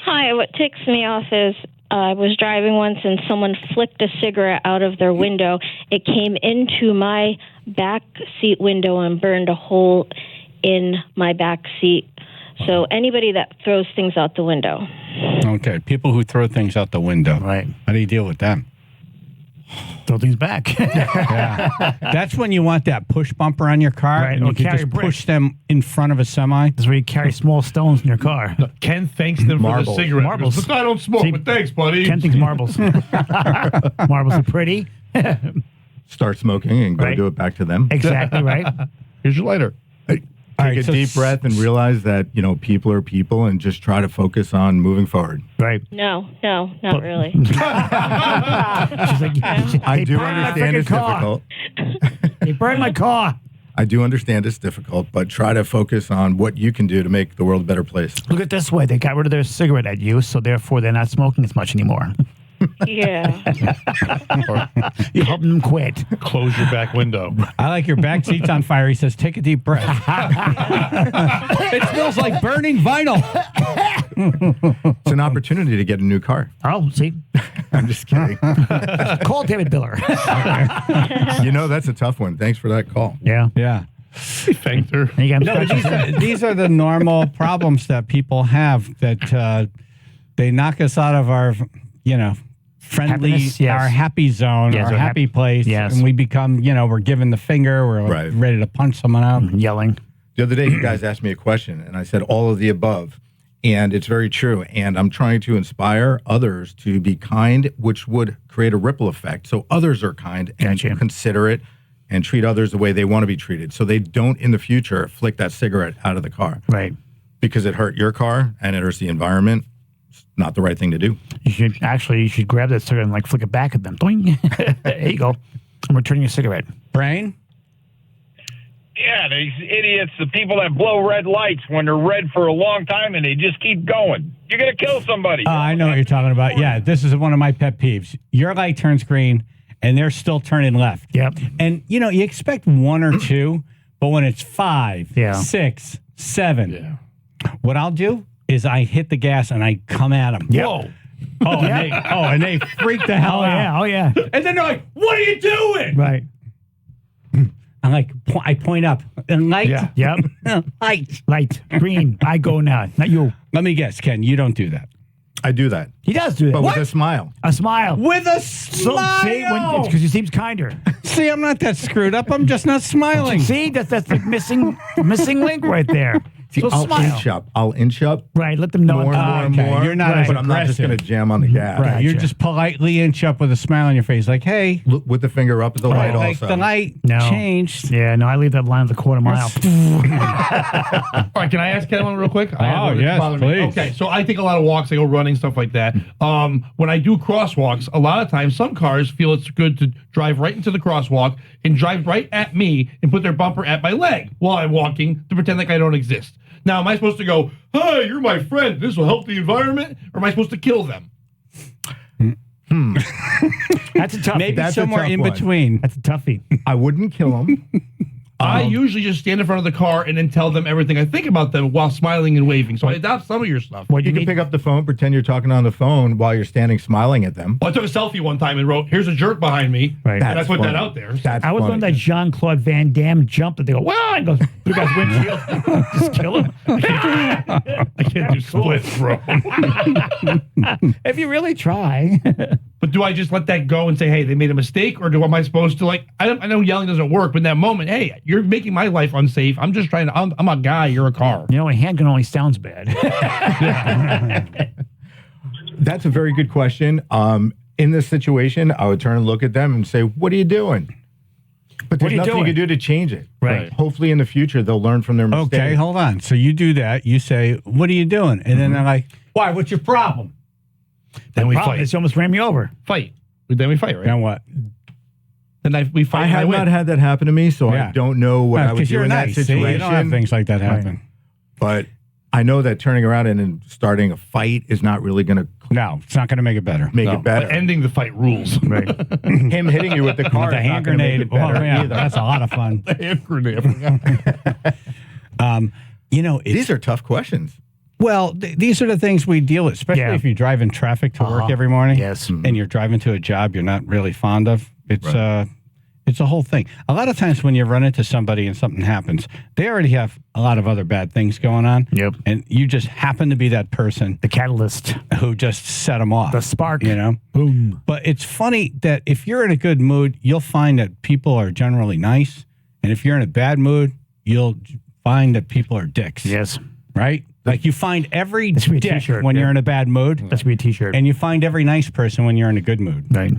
Hi, what ticks me off is I was driving once and someone flicked a cigarette out of their window. It came into my back seat window and burned a hole in my back seat. So anybody that throws things out the window. Okay, people who throw things out the window. Right. How do you deal with them? Throw things back. Yeah. That's when you want that push bumper on your car, Right, and or you can carry just bricks. push them in front of a semi. This is where you carry small stones in your car. Ken thanks them for the cigarette. Marbles. He goes, "Look, I don't smoke, but thanks, buddy." Ken thinks marbles. Marbles are pretty. Start smoking and go Right. do it back to them. Exactly right. Here's your lighter. Take a deep breath and realize that, people are people, and just try to focus on moving forward. Right. No, not really. She's like, I do understand it's difficult. They burned my car. I do understand it's difficult, but try to focus on what you can do to make the world a better place. Look at it this way. They got rid of their cigarette ad use, so therefore they're not smoking as much anymore. Yeah. You're helping them quit. Close your back window. I like your back seat's on fire. He says, take a deep breath. It smells like burning vinyl. It's an opportunity to get a new car. Oh, see? I'm just kidding. Call David Biller. That's a tough one. Thanks for that call. Yeah. Yeah. He thanked her. No, these are the normal problems that people have, that they knock us out of our, friendly, Happiness, yes. our happy zone, Yes, our our happy place. yes. And we become, we're giving the finger. We're Right. ready to punch someone out. Yelling. The other day, you guys asked me a question, and I said all of the above. And it's very true. And I'm trying to inspire others to be kind, which would create a ripple effect. So others are kind and considerate and treat others the way they want to be treated. So they don't, in the future, flick that cigarette out of the car. Right. Because it hurt your car and it hurts the environment. It's not the right thing to do. You should grab that cigarette and flick it back at them. Doing. There you go. I'm returning your cigarette. Brain? Yeah, these idiots, the people that blow red lights when they're red for a long time and they just keep going. You're going to kill somebody. I know what you're talking about. Yeah, this is one of my pet peeves. Your light turns green, and they're still turning left. Yep. And, you expect one or two, but when it's 5, 6, 7, what I'll do is I hit the gas and I come at them. Yep. Whoa. And they freak the hell out. Oh, yeah. And then they're like, what are you doing? Right. I'm like, I point up. And light? Yeah. Yep. Light. Light. Green. I go now. Not you. Let me guess, Ken, you don't do that. I do that. He does do that. But with a smile. A smile. With a smile. See, it's because he seems kinder. See, I'm not that screwed up. I'm just not smiling. See, that's the missing link right there. See, So I'll smile. inch up. I'll inch up. Right. Let them know. More and more. You're not but as I'm not just going to aggressive. jam on the gas. Right. You're just politely inch up with a smile on your face, like, hey. Look with the finger up at the light Like also. the light changed. Yeah, no, I leave that line at the quarter mile. All right, can I ask Ken one real quick? I have one that's yes, bothering me. please. Okay, so I take a lot of walks. I go running, stuff like that. When I do crosswalks, a lot of times some cars feel it's good to drive right into the crosswalk and drive right at me and put their bumper at my leg while I'm walking to pretend like I don't exist. Now, am I supposed to go, "Hi, you're my friend. This will help the environment," or am I supposed to kill them? That's a toughie. Maybe That's a somewhere tough in one. between. That's a toughie. I wouldn't kill them. I usually just stand in front of the car and then tell them everything I think about them while smiling and waving. So I adopt some of your stuff. Well, you can pick up the phone, pretend you're talking on the phone while you're standing smiling at them. Well, I took a selfie one time and wrote, "Here's a jerk behind me," Right. and I put that out there. I was on that Jean-Claude Van Damme jump that they go, well, and goes through the guy's windshield. Just kill him. I can't do splits, bro. If you really try. But do I just let that go and say, "Hey, they made a mistake," or am I supposed to I know yelling doesn't work, but in that moment, hey, you're making my life unsafe. I'm just trying to. I'm a guy. You're a car. You know, a handgun only sounds bad. That's a very good question. In this situation, I would turn and look at them and say, "What are you doing?" But there's nothing you can do to change it. Right. Hopefully, in the future, they'll learn from their mistakes. Okay, hold on. So you do that. You say, "What are you doing?" And then they're like, "Why? What's your problem?" Then we fight. It's almost ran me over. Fight. Then we fight, right? Then what? Then we fight. I have not had that happen to me, so I don't know what I would do in that situation. See, you don't have things like that happen. But I know that turning around and starting a fight is not really going to. No, it's not going to make it better. Make it better. But ending the fight rules. Right. Him hitting you with the car, the is hand not gonna make grenade. it better Oh, yeah, either. that's a lot of fun. The hand grenade. These are tough questions. Well, these are the things we deal with, especially if you drive in traffic to work every morning. Yes. And you're driving to a job you're not really fond of. It's a whole thing. A lot of times when you run into somebody and something happens, they already have a lot of other bad things going on. Yep. And you just happen to be that person. The catalyst. Who just set them off. The spark. You know? Boom. But it's funny that if you're in a good mood, you'll find that people are generally nice. And if you're in a bad mood, you'll find that people are dicks. Yes. Right? Like you find every That should be a dick t-shirt, when you're in a bad mood. That should be a t-shirt. And you find every nice person when you're in a good mood. Right.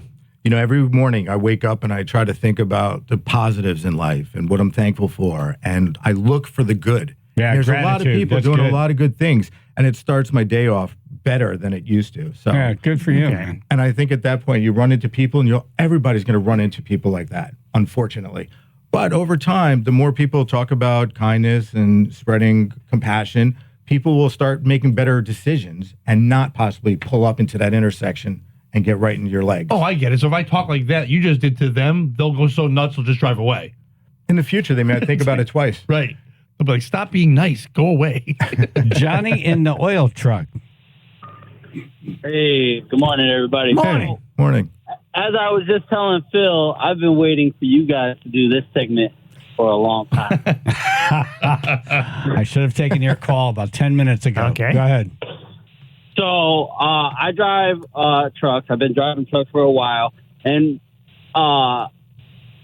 You know, every morning I wake up and I try to think about the positives in life and what I'm thankful for. And I look for the good. Yeah, and there's a lot of gratitude. people That's doing good. a lot of good things. And it starts my day off better than it used to. So Yeah, good for you, man. And I think at that point you run into people and everybody's going to run into people like that, unfortunately. But over time, the more people talk about kindness and spreading compassion, people will start making better decisions and not possibly pull up into that intersection and get right into your legs. Oh, I get it. So if I talk like that, you just did to them, they'll go so nuts, they'll just drive away. In the future, they might think about it twice. Right. They'll be like, "Stop being nice. Go away." Johnny in the oil truck. Hey, good morning, everybody. Morning. Morning. As I was just telling Phil, I've been waiting for you guys to do this segment for a long time. I should have taken your call about 10 minutes ago. Okay. Go ahead. So I drive trucks. I've been driving trucks for a while, and I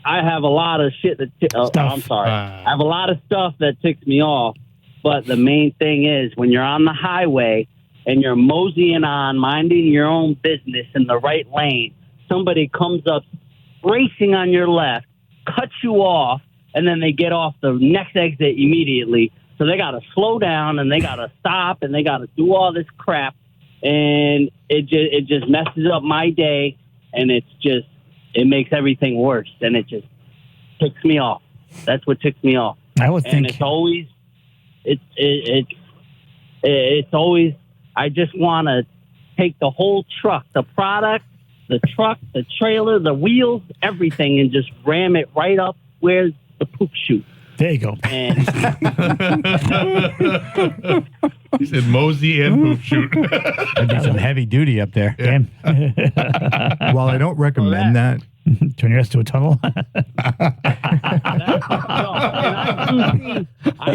have a lot of shit that. I'm sorry. I have a lot of stuff that ticks me off. But the main thing is when you're on the highway and you're moseying on, minding your own business in the right lane, somebody comes up, racing on your left, cuts you off, and then they get off the next exit immediately. So they got to slow down and they got to stop and they got to do all this crap. And it just messes up my day, and it makes everything worse, and it just ticks me off. That's what ticks me off. I would And think it's always I just want to take the whole truck, the product, the truck, the trailer, the wheels, everything, and just ram it right up where the poop chute. There you go. And He said Mosey and poop shoot. That'd be some heavy duty up there. Damn. While I don't recommend that, Turn your ass to a tunnel. I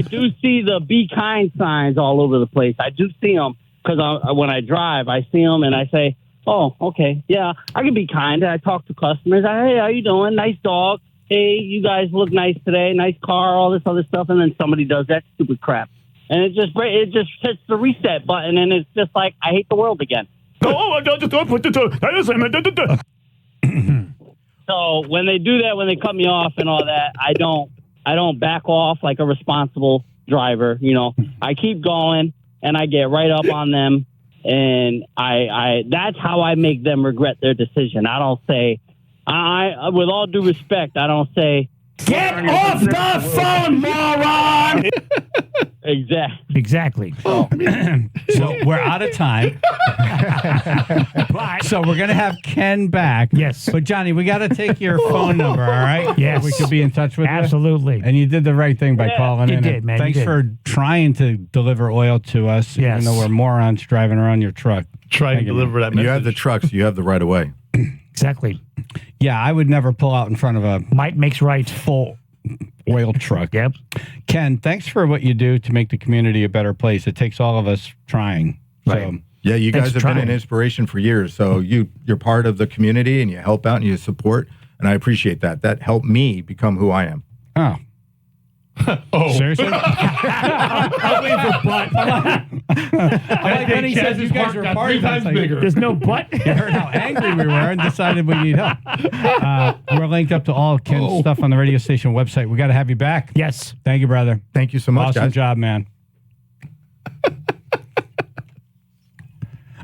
do see the be kind signs all over the place. I do see them because when I drive, I see them and I say, oh, okay, yeah, I can be kind. I talk to customers. Hey, how you doing? Nice dog. Hey, you guys look nice today. Nice car, all this other stuff. And then somebody does that stupid crap. And it just hits the reset button, and it's just like, I hate the world again. So when they do that, when they cut me off and all that, I don't back off like a responsible driver. You know, I keep going and I get right up on them, and I that's how I make them regret their decision. I don't say, with all due respect, I don't say, Get off the phone, moron! Exactly. So we're out of time. So we're going to have Ken back. Yes. But Johnny, we got to take your phone number, all right? Yes. We could be in touch with you. Absolutely. And you did the right thing by calling You in. did, man. Thanks You did. for trying to deliver oil to us, even though we're morons driving around your truck. Try and deliver that message. You have the trucks. You have the right of way. Exactly. Yeah, I would never pull out in front of a Might makes right. full oil truck. Yep. Ken, thanks for what you do to make the community a better place. It takes all of us trying. Right. So, Yeah, you Thanks guys for have been trying. an inspiration for years. So you're part of the community and you help out and you support. And I appreciate that. That helped me become who I am. oh. Oh. Seriously? I'll wait for butt. I like when he says you guys are got 3 times bigger. There's no butt. You heard how angry we were and decided we need help. We're linked up to all of Ken's stuff on the radio station website. We got to have you back. Yes. Thank you, brother. Thank you so much, Awesome guys. job, man.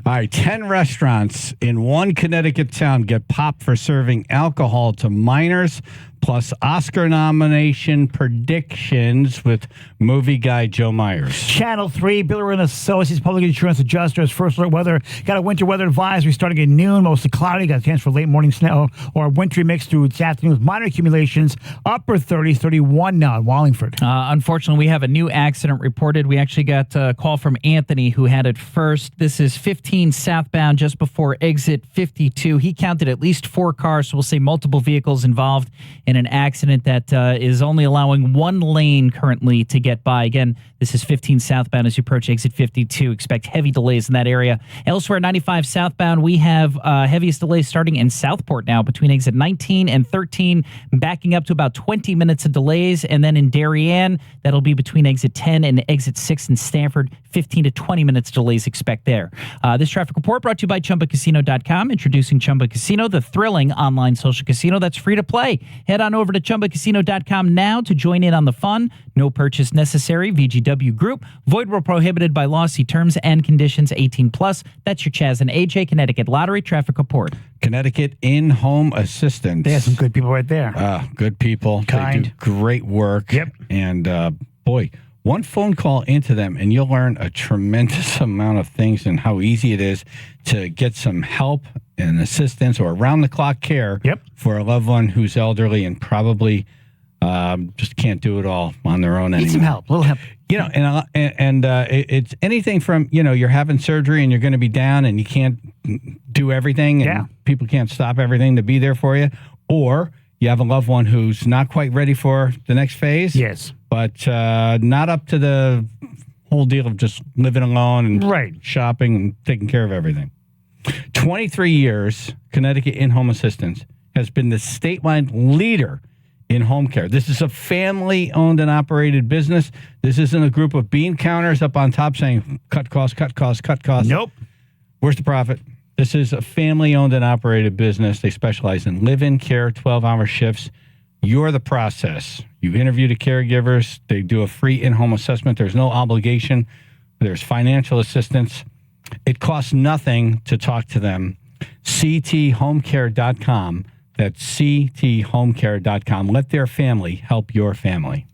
All right, 10 restaurants in one Connecticut town get popped for serving alcohol to minors, plus Oscar nomination predictions with movie guy Joe Myers. Channel 3, Biller and Associates Public Insurance Adjusters. First alert weather. Got a winter weather advisory starting at noon. Mostly cloudy. Got a chance for late morning snow or a wintry mix through this afternoon with minor accumulations. Upper 30s, 31 now in Wallingford. Unfortunately, we have a new accident reported. We actually got a call from Anthony, who had it first. This is 15 southbound just before exit 52. He counted at least 4 cars, so we'll say multiple vehicles involved in an accident that is only allowing one lane currently to get by. Again, this is 15 southbound as you approach exit 52. Expect heavy delays in that area. Elsewhere, 95 southbound, we have heaviest delays starting in Southport now between exit 19 and 13, backing up to about 20 minutes of delays. And then in Darien, that'll be between exit 10 and exit 6 in Stanford, 15 to 20 minutes delays expect there. This traffic report brought to you by ChumbaCasino.com. Introducing Chumba Casino, the thrilling online social casino that's free to play. Head on over to ChumbaCasino.com now to join in on the fun. No purchase necessary. VGW Group. Void where prohibited by law. See terms and conditions. 18+. That's your Chaz and AJ Connecticut Lottery traffic report. Connecticut in-home assistance. They have some good people right there. Good people. Kind. They do great work. Yep. And boy, one phone call into them and you'll learn a tremendous amount of things and how easy it is to get some help and assistance or around-the-clock care for a loved one who's elderly and probably just can't do it all on their own anymore. Need some help. A little help. You know, and it's anything from, you know, you're having surgery and you're going to be down and you can't do everything and people can't stop everything to be there for you, or you have a loved one who's not quite ready for the next phase. Yes. But not up to the whole deal of just living alone and shopping and taking care of everything. 23 years, Connecticut in-home assistance has been the statewide leader in home care. This is a family-owned and operated business. This isn't a group of bean counters up on top saying, cut costs, cut costs, cut costs. Nope. Where's the profit? This is a family-owned and operated business. They specialize in live-in care, 12-hour shifts. You're the process. You interview the caregivers. They do a free in-home assessment. There's no obligation. There's financial assistance. It costs nothing to talk to them. cthomecare.com. That's cthomecare.com. Let their family help your family.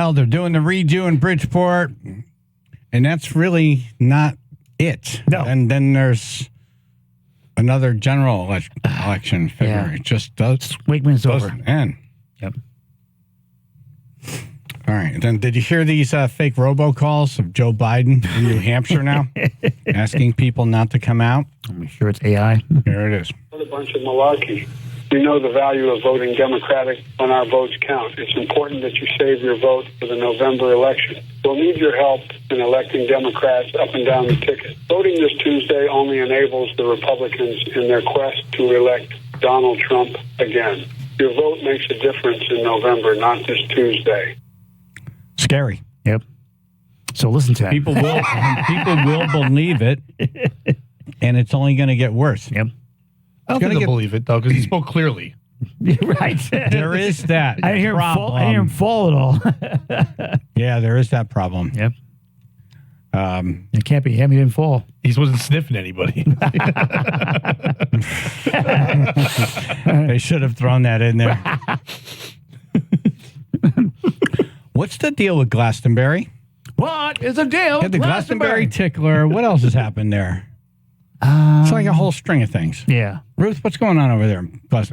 Well, they're doing the redo in Bridgeport, and that's really not it. No. And then there's another general election figure. Yeah. It just does. Wakeman's over. Doesn't end. Yep. All right. Then did you hear these fake robocalls of Joe Biden in New Hampshire now? Asking people not to come out? I'm sure it's AI. Here it is. A bunch of malarkey. We know the value of voting Democratic when our votes count. It's important that you save your vote for the November election. We'll need your help in electing Democrats up and down the ticket. Voting this Tuesday only enables the Republicans in their quest to elect Donald Trump again. Your vote makes a difference in November, not this Tuesday. Scary. Yep. So listen to that. People will believe it, and it's only going to get worse. Yep. I don't think they'll believe it, though, because he spoke clearly. Right. There is that I didn't hear problem. him fall at all. Yeah, there is that problem. Yep. It can't be him. He didn't fall. He wasn't sniffing anybody. They should have thrown that in there. What's the deal with Glastonbury? What is the deal? Yeah, the Glastonbury tickler. What else has happened there? It's like a whole string of things. Yeah. Ruth, what's going on over there?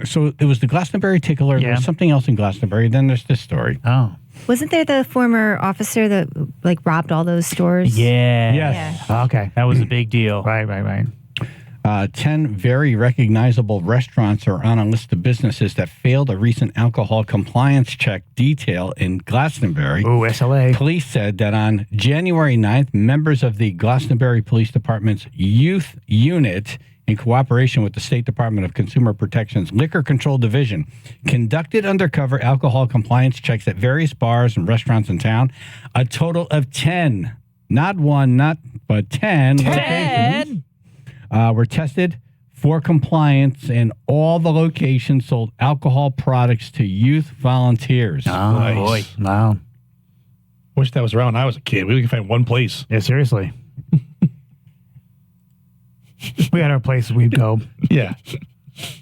So it was the Glastonbury tickler. There was something else in Glastonbury. Then there's this story. Oh. Wasn't there the former officer that robbed all those stores? Yeah. Yes. Yeah. Okay. That was a big deal. Right. 10 very recognizable restaurants are on a list of businesses that failed a recent alcohol compliance check detail in Glastonbury. Oh, SLA. Police said that on January 9th, members of the Glastonbury Police Department's youth unit, in cooperation with the State Department of Consumer Protection's Liquor Control Division, conducted undercover alcohol compliance checks at various bars and restaurants in town. A total of 10, not one, but 10 locations were tested for compliance, and all the locations sold alcohol products to youth volunteers. Oh, Nice. boy. Wow. Wish that was around when I was a kid. We could find one place. Yeah, seriously. We had our places we'd go. Yeah.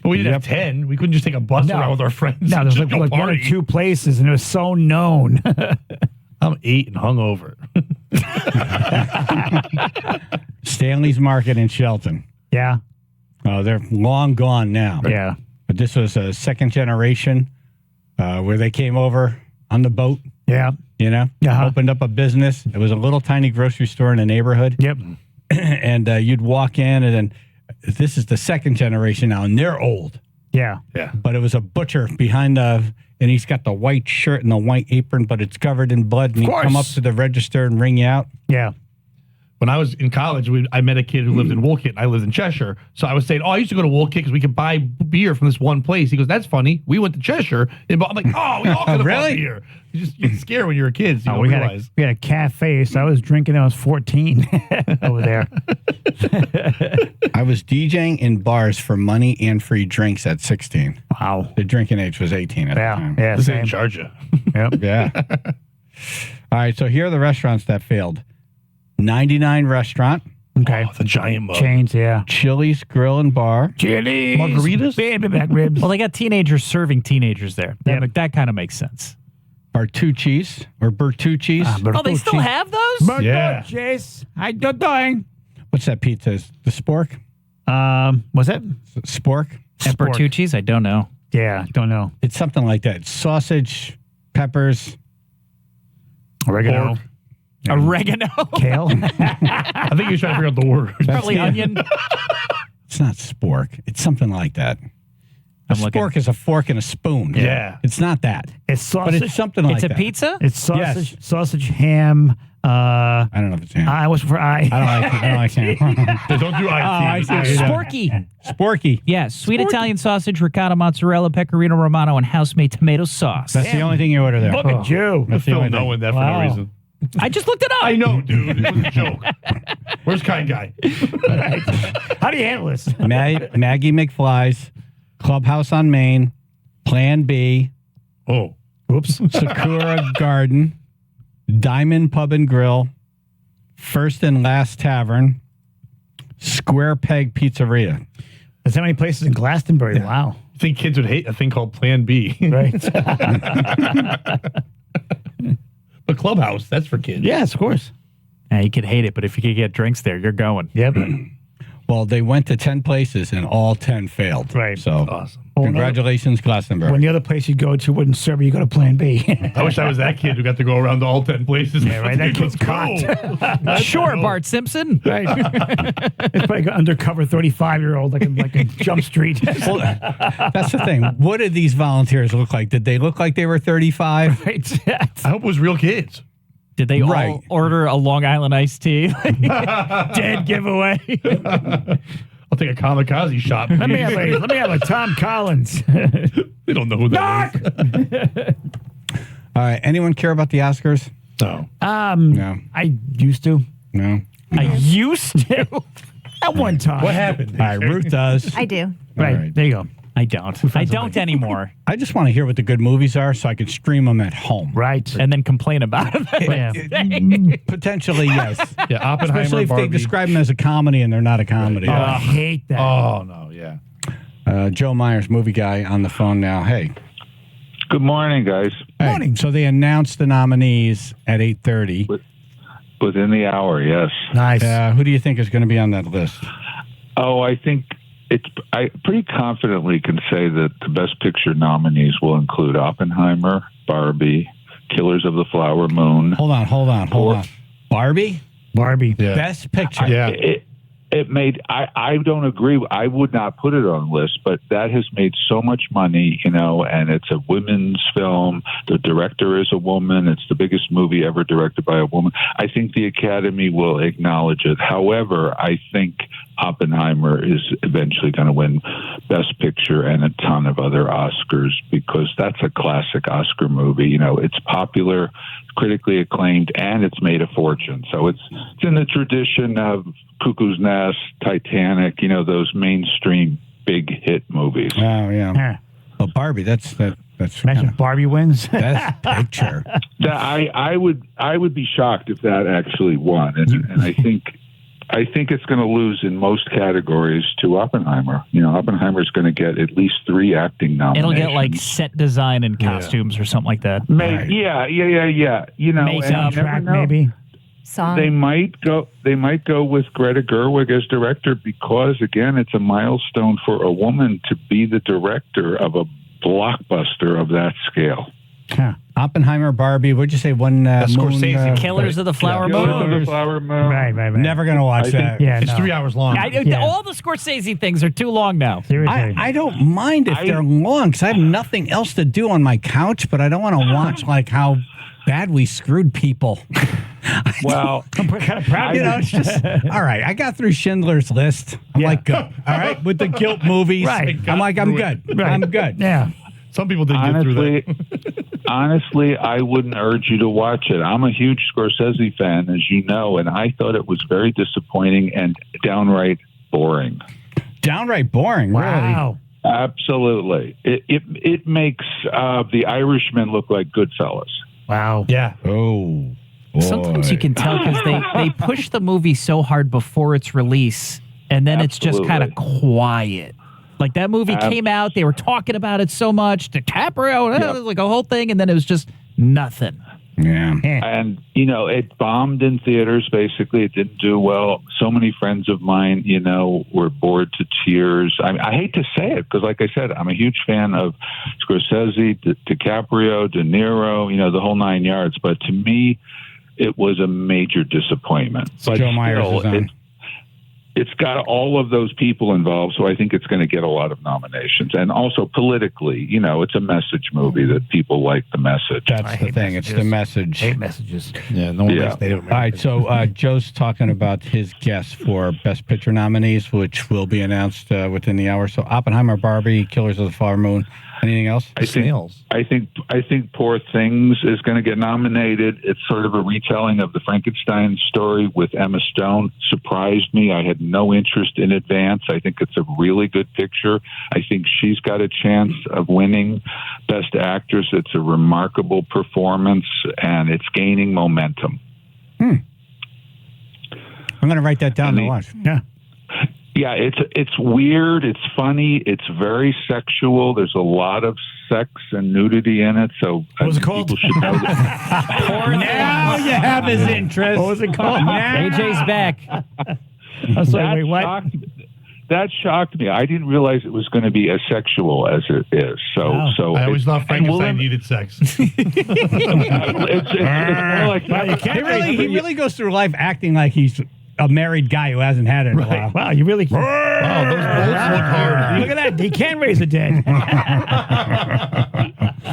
But we didn't have 10. We couldn't just take a bus around with our friends. No, there's Just like one or party. two places, and it was so known. I'm 8 and hungover. Stanley's Market in Shelton. Yeah. Oh, they're long gone now. Yeah. But this was a second generation where they came over on the boat, Yeah. opened up a business. It was a little tiny grocery store in the neighborhood. Yep. And you'd walk in, and then this is the second generation now, and they're old. Yeah. But it was a butcher behind and he's got the white shirt and the white apron, but it's covered in blood. And he'd come up to the register and ring you out. Yeah. When I was in college, I met a kid who lived in Woolkit, and I lived in Cheshire. So I was saying, I used to go to Woolkit because we could buy beer from this one place. He goes, that's funny. We went to Cheshire. And I'm like, we all could have bought beer. You get scared when you're a kid, so you don't realize. We had a cafe, so I was drinking when I was 14 over there. I was DJing in bars for money and free drinks at 16. Wow. The drinking age was 18 at the time. Yeah, This same. ain't Georgia. Yep. Yeah. All right, so here are the restaurants that failed. 99 Restaurant. Okay. Oh, the giant mug. Chains, yeah. Chili's Grill and Bar. Chili's. Margaritas? Baby back ribs. Well, they got teenagers serving teenagers there. Yep. That kind of makes sense. Bertucci's or Bertucci's. Oh, they still have those? Yeah. Chase. I don't doing. What's that pizza? The Spork? What's that? Spork? At Spork. Bertucci's? I don't know. Yeah, don't know. It's something like that. Sausage, peppers, Oregano. pork. Oregano? Kale. I think you're trying to figure out the word. Probably onion. It's not spork. It's something like that. A spork is a fork and a spoon. Yeah. It's not that. It's sausage. But it's something like It's a that. pizza? It's sausage, Yes. sausage, ham. I don't know if it's ham. I was for I. I don't like ham. Don't do IT. I see. Sporky. Sporky. Yeah, sweet Italian sausage, ricotta, mozzarella, pecorino romano, and house-made tomato sauce. That's the only thing you order there. Look at you. That's the Phil only thing. knowing that for no reason. I just looked it up. I know, dude. It was a joke. Where's Kind Guy? How do you handle this? Maggie McFly's, Clubhouse on Main, Plan B, Oh. Whoops. Sakura Garden, Diamond Pub and Grill, First and Last Tavern, Square Peg Pizzeria. There's that many places in Glastonbury. Wow. You think kids would hate a thing called Plan B? Right. clubhouse. That's for kids. Yes, of course. Yeah, you could hate it, but if you could get drinks there, you're going. Yep. Well, they went to 10 places and all 10 failed. Right. So, awesome. Congratulations, Glastonbury. When the other place you go to wouldn't serve you, go to Plan B. I wish I was that kid who got to go around to all 10 places. Yeah, right. That kid's caught. Sure, Bart Simpson. Right. It's like an undercover 35-year-old, like a Jump Street. Well, that's the thing. What did these volunteers look like? Did they look like they were 35? Right. I hope it was real kids. Did they all order a Long Island iced tea? Dead giveaway. I'll take a kamikaze shot. Let me have a Tom Collins. They don't know who that is. All right. Anyone care about the Oscars? No. No. I used to. No. I used to. At one time. What happened? All right. Ruth does. I do. Right. There you go. I don't. I don't anymore. I just want to hear what the good movies are so I can stream them at home. Right. And then complain about it. Potentially, yes. Yeah, Oppenheimer, Especially if Barbie. they describe them as a comedy and they're not a comedy. Oh, I hate that. Oh, no, yeah. Joe Myers, movie guy, on the phone now. Hey. Good morning, guys. Morning. So they announced the nominees at 8:30. Within the hour, yes. Nice. Who do you think is going to be on that list? Oh, I think I pretty confidently can say that the Best Picture nominees will include Oppenheimer, Barbie, Killers of the Flower Moon. Hold on. Barbie? Barbie. Yeah. Best Picture. Yeah. It made, I don't agree. I would not put it on the list, but that has made so much money, and it's a women's film. The director is a woman. It's the biggest movie ever directed by a woman. I think the Academy will acknowledge it. However, I think Oppenheimer is eventually going to win Best Picture and a ton of other Oscars because that's a classic Oscar movie. It's popular, critically acclaimed, and it's made a fortune. So it's in the tradition of Cuckoo's Nest, Titanic, those mainstream big hit movies. Oh, yeah. Well, Barbie, that's Imagine Barbie wins. Best Picture. I would be shocked if that actually won, and I think it's going to lose in most categories to Oppenheimer. Oppenheimer's going to get at least 3 acting nominations. It'll get like set design and costumes or something like that. Right. Yeah. Makeup, track, maybe. Song. They might go with Greta Gerwig as director because, again, it's a milestone for a woman to be the director of a blockbuster of that scale. Huh. Oppenheimer, Barbie. What'd you say? Scorsese. Killers of the Flower Moon. Killers of the Flower Moon. Right. Never gonna watch that. Yeah, It's 3 hours long. All the Scorsese things are too long now. Seriously. I don't mind if they're long because I have nothing else to do on my couch, but I don't want to watch like how bad we screwed people. Well, I'm kind of proud. It's just all right. I got through Schindler's List. I'm like, good. All right, with the guilt movies. Right. I'm like, I'm good. Right. I'm good. Yeah. Some people didn't get through that. Honestly, I wouldn't urge you to watch it. I'm a huge Scorsese fan, as you know, and I thought it was very disappointing and downright boring. Downright boring. Wow. Really? Absolutely. It makes The Irishman look like Goodfellas. Wow. Yeah. Oh. Boy. Sometimes you can tell because they push the movie so hard before its release, and then it's just kind of quiet. Like that movie came out, they were talking about it so much, DiCaprio, it was like a whole thing, and then it was just nothing. Yeah. And, it bombed in theaters, basically. It didn't do well. So many friends of mine, were bored to tears. I hate to say it because, like I said, I'm a huge fan of Scorsese, DiCaprio, De Niro, the whole 9 yards. But to me, it was a major disappointment. So Joe Myers is on. It's got all of those people involved, so I think it's going to get a lot of nominations. And also politically, it's a message movie that people like the message. That's the thing. It's the message. Hate messages. Yeah, no one likes Native All right, so Joe's talking about his guests for Best Picture nominees, which will be announced within the hour. So Oppenheimer, Barbie, Killers of the Flower Moon. Anything else? I think Poor Things is going to get nominated. It's sort of a retelling of the Frankenstein story with Emma Stone. Surprised me. I had no interest in advance. I think it's a really good picture. I think she's got a chance of winning Best Actress. It's a remarkable performance, and it's gaining momentum. I'm going to write that down to watch. Yeah. Yeah, it's weird. It's funny. It's very sexual. There's a lot of sex and nudity in it. So what was it called? People should know that. Now you have his interest. What was it called? AJ's back. I'm sorry, wait, what? That shocked me. I didn't realize it was going to be as sexual as it is. So I always thought Frankenstein needed sex. It's more like he really goes through life acting like he's a married guy who hasn't had it in a while. Wow, you really can. Wow, those bolts look hard. Look at that. He can raise the dead.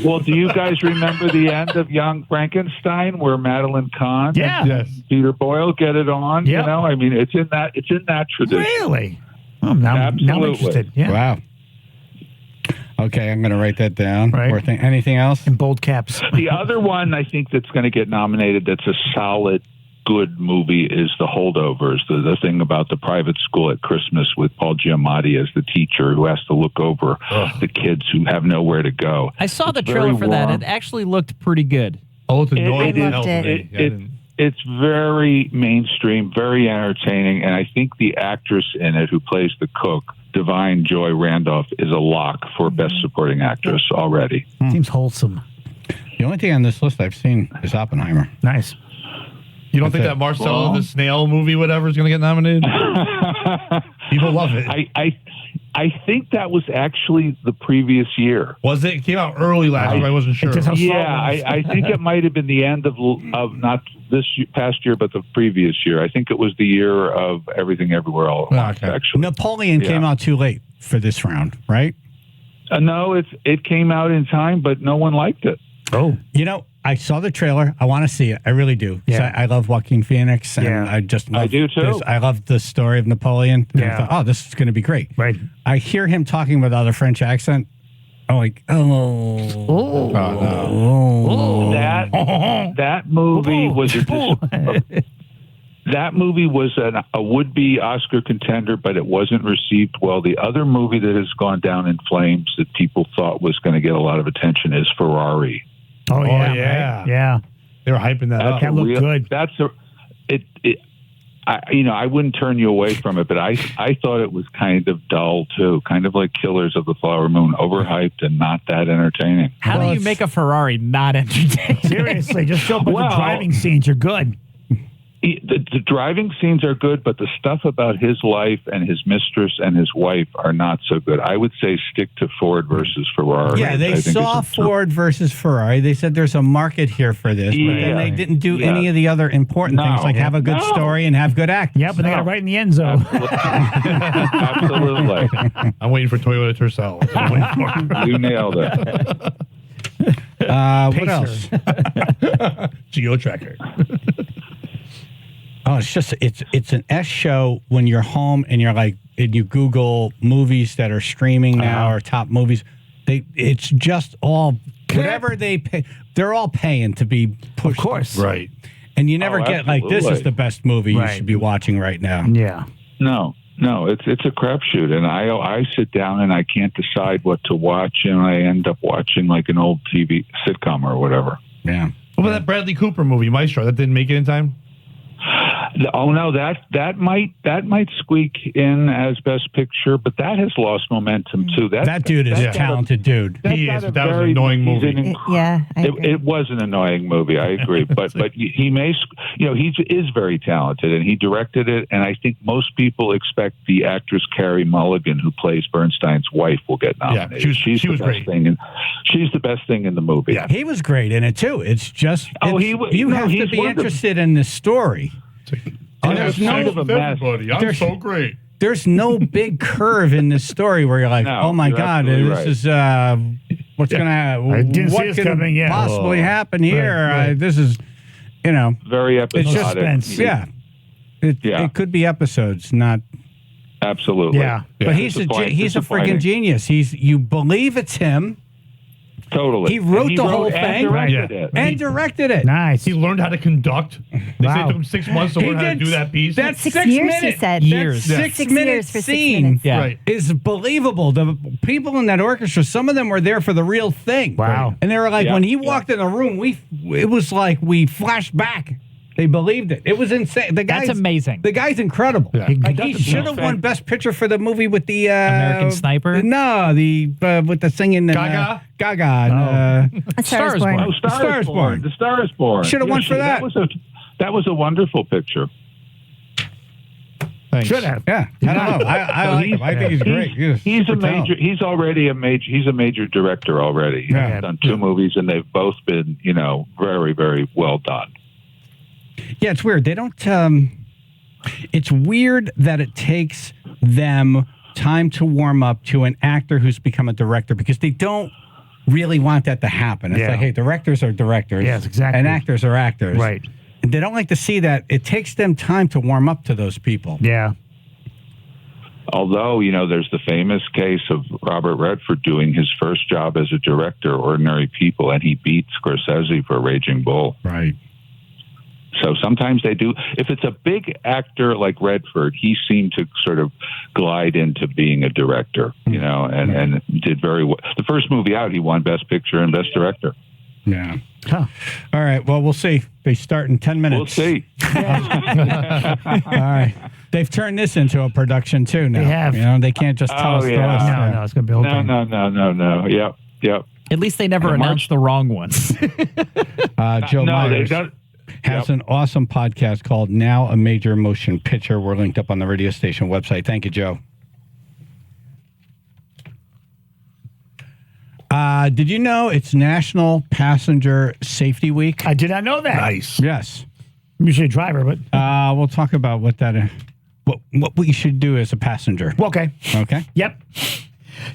Well, do you guys remember the end of Young Frankenstein, where Madeline Kahn and Peter Boyle get it on? Yep. You know, I mean, it's in that tradition. Really? Oh, now I'm interested. Yeah. Wow. Okay, I'm going to write that down. Right. Or anything else? In bold caps. The other one I think that's going to get nominated that's a solid, good movie is The Holdovers, the thing about the private school at Christmas with Paul Giamatti as the teacher who has to look over the kids who have nowhere to go. I saw the It's trailer very for that. warm. It actually looked pretty good. Oh, it's annoying. I loved it. It's very mainstream, very entertaining, and I think the actress in it who plays the cook, Divine Joy Randolph, is a lock for Best Supporting Actress already. Seems wholesome. The only thing on this list I've seen is Oppenheimer. Nice. You don't think that Marcelo the Snail movie, whatever, is going to get nominated? People love it. I think that was actually the previous year. Was it? It came out early last year. I wasn't sure. Yeah, I think it might have been the end of not this past year, but the previous year. I think it was the year of Everything Everywhere All at Once, actually. Napoleon came out too late for this round, right? No, it came out in time, but no one liked it. Oh. You know, I saw the trailer. I want to see it. I really do. Yeah. I love Joaquin Phoenix, and I just love I do too. I love the story of Napoleon. And Yeah. I thought, oh, this is going to be great. Right. I hear him talking without a French accent. I'm like, oh, That movie was that movie was a would-be Oscar contender, but it wasn't received well. The other movie that has gone down in flames that people thought was going to get a lot lot of attention is Ferrari. Oh, yeah. yeah. Right? Yeah. They were hyping that up. That looked good. That's I wouldn't turn you away from it, but I thought it was kind of dull too, kind of like Killers of the Flower Moon, overhyped and not that entertaining. How do you make a Ferrari not entertaining? Seriously, just show up with the driving scenes. You're good. The driving scenes are good, but the stuff about his life and his mistress and his wife are not so good. I would say stick to Ford versus Ferrari. Yeah, they saw Ford versus Ferrari. They said there's a market here for this, but then they didn't do any of the other important things, like have a good story and have good acting. Yeah, but they got it right in the end zone. Absolutely. I'm waiting for Toyota Tercel. You nailed it. What else? Geo Tracker. Oh, it's an S show when you're home and you're like, and you Google movies that are streaming now or top movies. It's just all whatever they pay. They're all paying to be pushed. Of course, right? And you never get like, this is the best movie you should be watching right now. Yeah. No, it's a crapshoot, and I sit down and I can't decide what to watch, and I end up watching like an old TV sitcom or whatever. Yeah. What about that Bradley Cooper movie, Maestro? That didn't make it in time. Oh no, that might squeak in as best picture, but that has lost momentum too. That dude is a talented dude. He is. But that was an annoying movie. It was an annoying movie. I agree, but he may, he is very talented, and he directed it. And I think most people expect the actress Carey Mulligan, who plays Bernstein's wife, will get nominated. Yeah, she was great. She's the best thing in the movie. Yeah, he was great in it too. It's just you have to be interested in the story. And there's everybody. I'm so great. There's no big curve in this story where you're like, oh my God, this is what's going to happen. I didn't see this coming. Yeah. Possibly happen here. Right. This is, very episodic. It's just suspense. Yeah. It could be episodes, not. Absolutely. Yeah. But he's a friggin' genius. You believe it's him. Totally. He wrote the whole thing and directed it. Nice. He learned how to conduct. They said it took him 6 months to learn how to do that piece. That's 6 years, he said. Years. That 6 minute scene is believable. The people in that orchestra, some of them were there for the real thing. Wow. And they were like, when he walked in the room, it was like we flashed back. They believed it. It was insane. That's amazing. The guy's incredible. Yeah. He should have won Best Picture for the movie with the American Sniper. No, the with the singing. Gaga? Gaga. A Star is Born. Oh, Star is Born. The Star is Born. Should have won for that. That was a wonderful picture. Thanks. Should have. Yeah, I don't know. I like him. I think he's great. He's a major. He's already a major. He's a major director already. Yeah. He's done 2 movies, and they've both been, very, very well done. Yeah, it's weird. They don't. It's weird that it takes them time to warm up to an actor who's become a director because they don't really want that to happen. It's like, hey, directors are directors. Yes, exactly. And actors are actors. Right. And they don't like to see that. It takes them time to warm up to those people. Yeah. Although, there's the famous case of Robert Redford doing his first job as a director, Ordinary People, and he beat Scorsese for Raging Bull. Right. So sometimes they do. If it's a big actor like Redford, he seemed to sort of glide into being a director, and did very well. The first movie out, he won Best Picture and Best Director. Yeah. Huh. All right. Well, we'll see. They start in 10 minutes. We'll see. All right. They've turned this into a production too now. They have. They can't just tell us the list. No, it's going to be okay. No. Yep. At least they never announced the wrong ones. Joe Myers they don't. has an awesome podcast called Now a Major Motion Picture. We're linked up on the radio station website. Thank you, Joe. Did you know it's National Passenger Safety Week? I did not know that. Nice. Yes. I'm usually a driver, but we'll talk about what that what we should do as a passenger. Okay. Okay. Yep.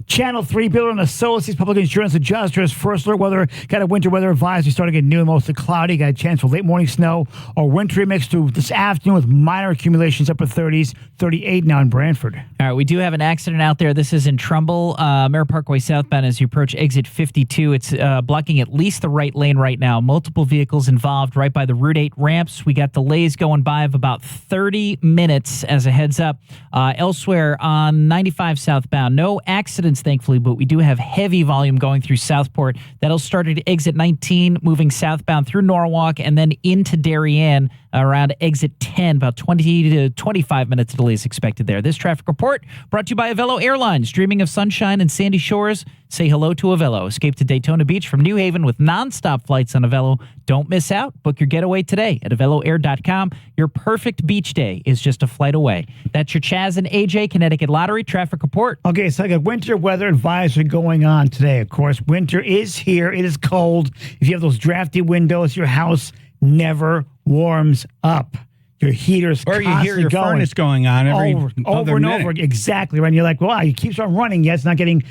Channel 3 Builder and Associates Public Insurance Adjusters. First alert weather. Got a winter weather advisory starting at noon, mostly cloudy. Got a chance for late morning snow or wintry mix through this afternoon with minor accumulations upper 30s, 38 now in Brantford. All right, we do have an accident out there. This is in Trumbull, Mare Parkway southbound as you approach exit 52. It's blocking at least the right lane right now. Multiple vehicles involved right by the Route 8 ramps. We got delays going by of about 30 minutes as a heads up. Elsewhere on 95 southbound, no accidents, thankfully, but we do have heavy volume going through Southport. That'll start at exit 19, moving southbound through Norwalk and then into Darien around exit 10. About 20 to 25 minutes delays expected there. This traffic report brought to you by Avello Airlines. Dreaming of sunshine and sandy shores? Say hello to Avello. Escape to Daytona Beach from New Haven with nonstop flights on Avello. Don't miss out. Book your getaway today at AvelloAir.com. Your perfect beach day is just a flight away. That's your Chaz and AJ Connecticut Lottery traffic report. Okay, so I got winter weather advisory going on today. Of course, winter is here. It is cold. If you have those drafty windows, your house never warms up. Your heater's or you constantly hear your going. furnace going on every over and minute. over. Exactly right. And you're like, well, it keeps on running. Yeah, it's not getting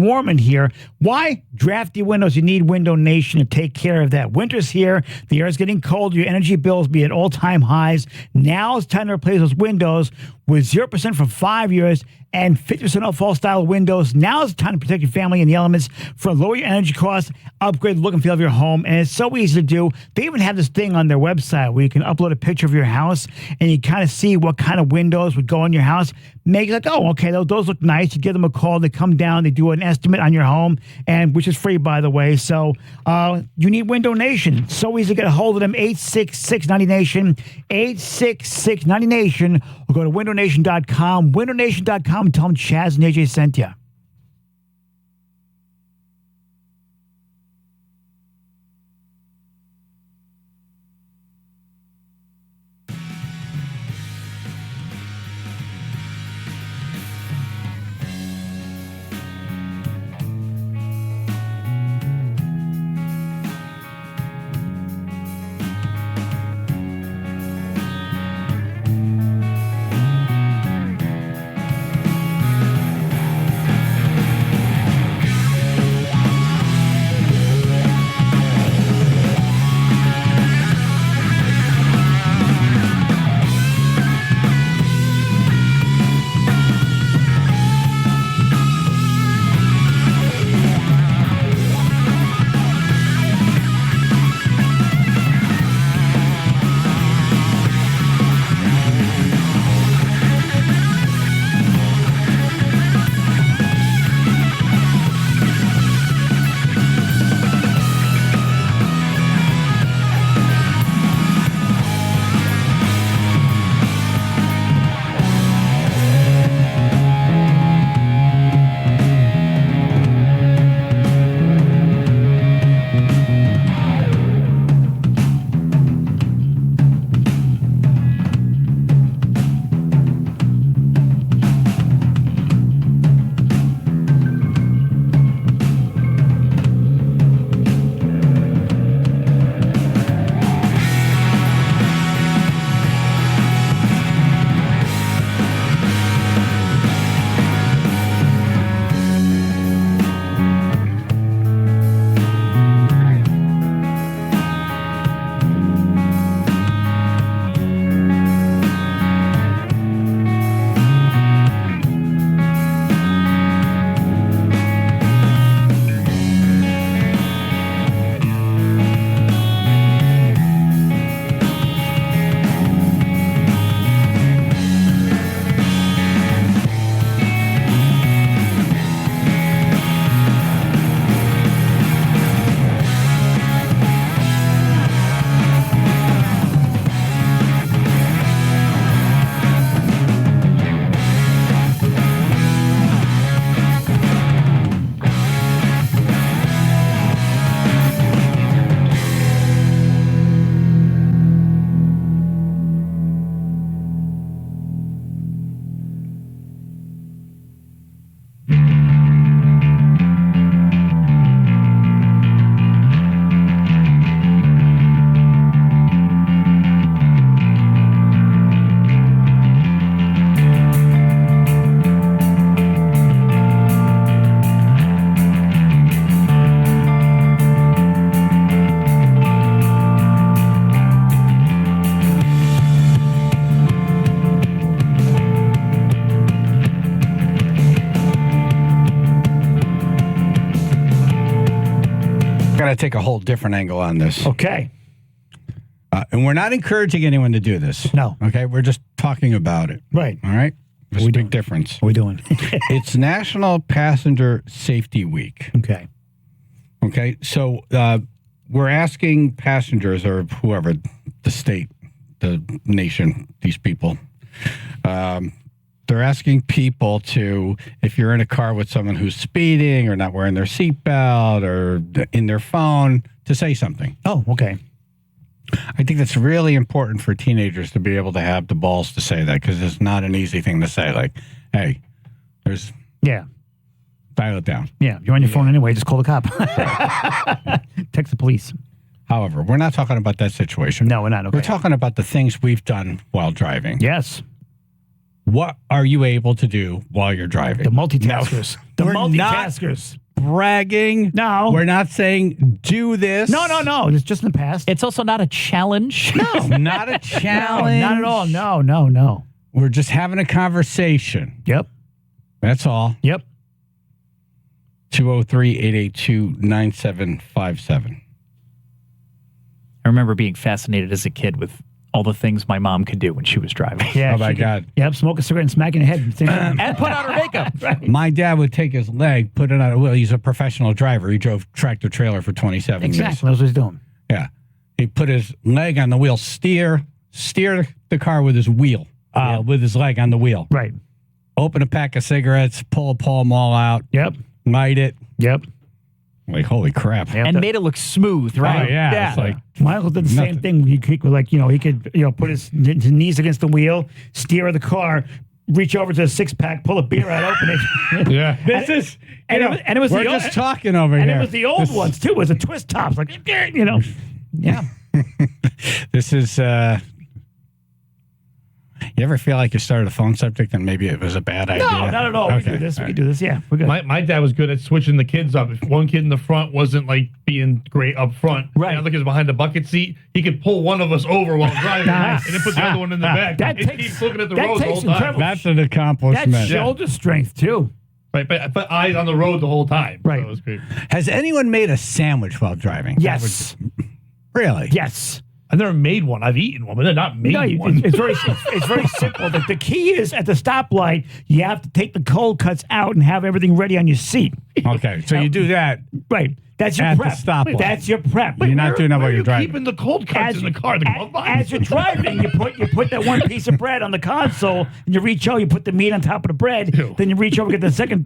warm in here. Why? Drafty windows. You need Window Nation to take care of that. Winter's here. The air is getting cold. Your energy bills be at all-time highs. Now it's time to replace those windows with 0% for 5 years and 50% off all style windows. Now is the time to protect your family and the elements from lower your energy costs, upgrade the look and feel of your home, and it's so easy to do. They even have this thing on their website where you can upload a picture of your house and you kind of see what kind of windows would go in your house. Make it like, oh, okay, those look nice. You give them a call, they come down, they do an estimate on your home, and which is free, by the way. So you need Window Nation. So easy to get a hold of them. 866-90-NATION, 866-90-NATION, or go to windownation.com, windownation.com, and tell them Chaz and AJ sent you. got to take a whole different angle on this. Okay. And we're not encouraging anyone to do this. No. Okay? We're just talking about it. Right. All right? There's a big difference. What are we doing? It's National Passenger Safety Week. Okay. Okay? So we're asking passengers or whoever, the state, the nation, these people, they're asking people to, if you're in a car with someone who's speeding or not wearing their seatbelt or in their phone, to say something. Oh, okay. I think that's really important for teenagers to be able to have the balls to say that, because it's not an easy thing to say. Like, hey, there's... Yeah. Dial it down. Yeah. You're on your phone anyway. Just call the cop. Text the police. However, we're not talking about that situation. No, we're not. Okay. We're talking about the things we've done while driving. Yes. What are you able to do while you're driving? The multitaskers. No, the we're multitaskers. Not bragging. No. We're not saying do this. No. It's just in the past. It's also not a challenge. No, not a challenge. No, not at all. No. We're just having a conversation. Yep. That's all. Yep. 203-882-9757. I remember being fascinated as a kid with all the things my mom could do when she was driving. Yeah. Oh, my God. Yep. Smoke a cigarette and smack in the head. And put on her makeup. Right. My dad would take his leg, put it on a wheel. He's a professional driver. He drove tractor trailer for 27 years. Exactly. That's what he's doing. Yeah. He put his leg on the wheel, steer the car with his wheel, with his leg on the wheel. Right. Open a pack of cigarettes, pull a Pall Mall out. Yep. Light it. Yep. Like, holy crap. And made it look smooth, right? Oh, yeah. It's like my uncle did the same thing. He could, he could put his knees against the wheel, steer the car, reach over to a 6-pack, pull a beer out, open it. Yeah. This is, and it was we're the just talking over here. And it was the old ones, too. It was a twist tops, like, Yeah. This is, you ever feel like you started a phone subject and maybe it was a bad idea? No, not at all. Okay. We can do this. We can do this. Yeah, we're good. My dad was good at switching the kids up. If one kid in the front wasn't like being great up front, right? The other kid's behind the bucket seat. He could pull one of us over while driving, Nice. and then put the other one in the back. That and takes- keep looking at the that road the takes whole time. incredible- That's an accomplishment. That's shoulder strength, too. Right, but eyes on the road the whole time. Right. So it was great. Has anyone made a sandwich while driving? Yes. Really? Yes. I've never made one. I've eaten one, but they're not made one. It's very simple. The key is at the stoplight, you have to take the cold cuts out and have everything ready on your seat. Okay, so you do that. Right. That's your At prep. the stoplight. That's your prep. You're not doing that while you're driving. Keeping the cold cuts in the car. As you're driving, you put that one piece of bread on the console, and you reach over, you put the meat on top of the bread. Then you reach over, get the second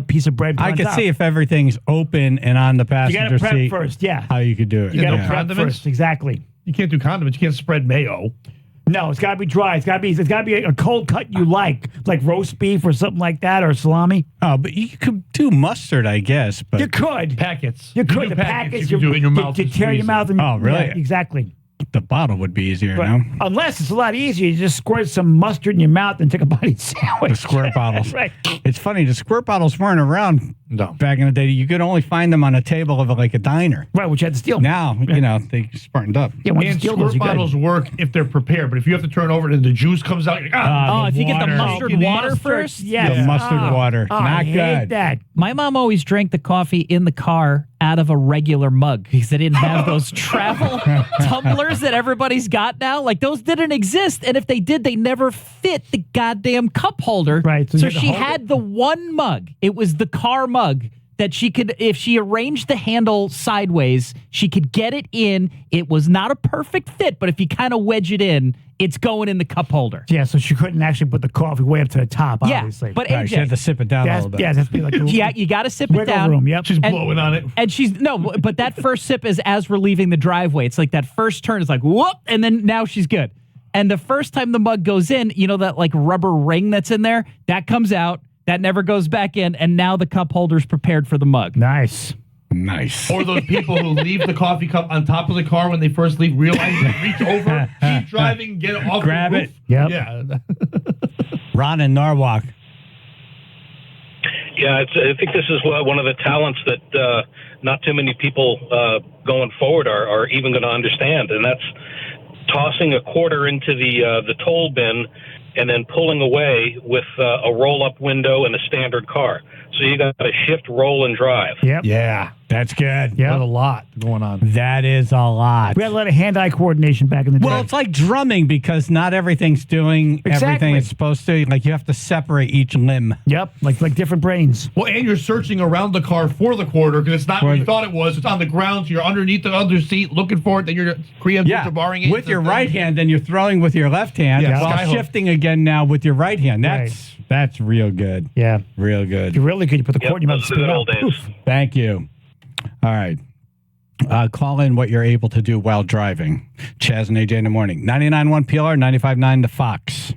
piece of bread. I could see if everything's open and on the you passenger got to prep seat first. Yeah. how you could do it. You got to Yeah. prep Condiments? first. Exactly. You can't do condiments. You can't spread mayo. No, it's got to be dry. It's got to be a cold cut you like roast beef or something like that, or salami. Oh, but you could do mustard, I guess. But You could. Packets. You could. do The packets. You can do it in your mouth. You and tear your squeeze it. mouth. And, Oh, really? Yeah, exactly. the bottle would be easier But now. unless it's a lot easier, you just squirt some mustard in your mouth and take a bite sandwich. The squirt bottles. Right. It's funny. The squirt bottles weren't around back in the day. You could only find them on a table of like a diner. Right, which you had to steal. Now, they smartened up. Yeah, once you And steal those, squirt you got bottles work if they're prepared, but if you have to turn over and the juice comes out, you're like, if you get the mustard water Mustard, first, yes. The mustard water. Oh, Not I hate good. that. my mom always drank the coffee in the car out of a regular mug because they didn't have those travel tumblers that everybody's got now. Like those didn't exist, and if they did, they never fit the goddamn cup holder. Right, so you So had to she hold had the one mug. It was the car mug that she could, if she arranged the handle sideways, she could get it in. It was not a perfect fit, but if you kind of wedge it in, it's going in the cup holder. Yeah, so she couldn't actually put the coffee way up to the top, Yeah, obviously. but Right, she had to sip it down a little bit. Yeah, that's be like a Yeah, you got to sip it wiggle down. room. Yep. she's blowing on it. And but that first sip is as we're leaving the driveway. It's like that first turn is like, whoop, and then now she's good. And the first time the mug goes in, that like rubber ring that's in there, that comes out, that never goes back in, and now the cup holder's prepared for the mug. Nice. Nice. Or those people who leave the coffee cup on top of the car when they first leave, realize to reach over, keep driving, get it off Grab the it. roof. Yep. Yeah. Ron in Norwalk. Yeah, I think this is one of the talents that not too many people going forward are even going to understand, and that's tossing a quarter into the toll bin and then pulling away with a roll-up window and a standard car. So you got to shift, roll, and drive. Yep. Yeah. That's good. Yeah. There's a lot going on. That is a lot. We had a lot of hand-eye coordination back in the day. Well, it's like drumming because not everything's doing everything it's supposed to. Like you have to separate each limb. Yep, like different brains. Well, and you're searching around the car for the quarter because it's not where you thought it was. It's on the ground, so you're underneath the other seat looking for it. Then you're barring it with your right hand. Then you're throwing with your left hand. Yeah, while skyhook. shifting again now with your right hand. That's real good. Yeah, real good. You're really good. You put the cord in your mouth. Those are the old days. Thank you. All right. Call in what you're able to do while driving. Chaz and AJ in the morning. 99.1 PLR, 95.9 The Fox.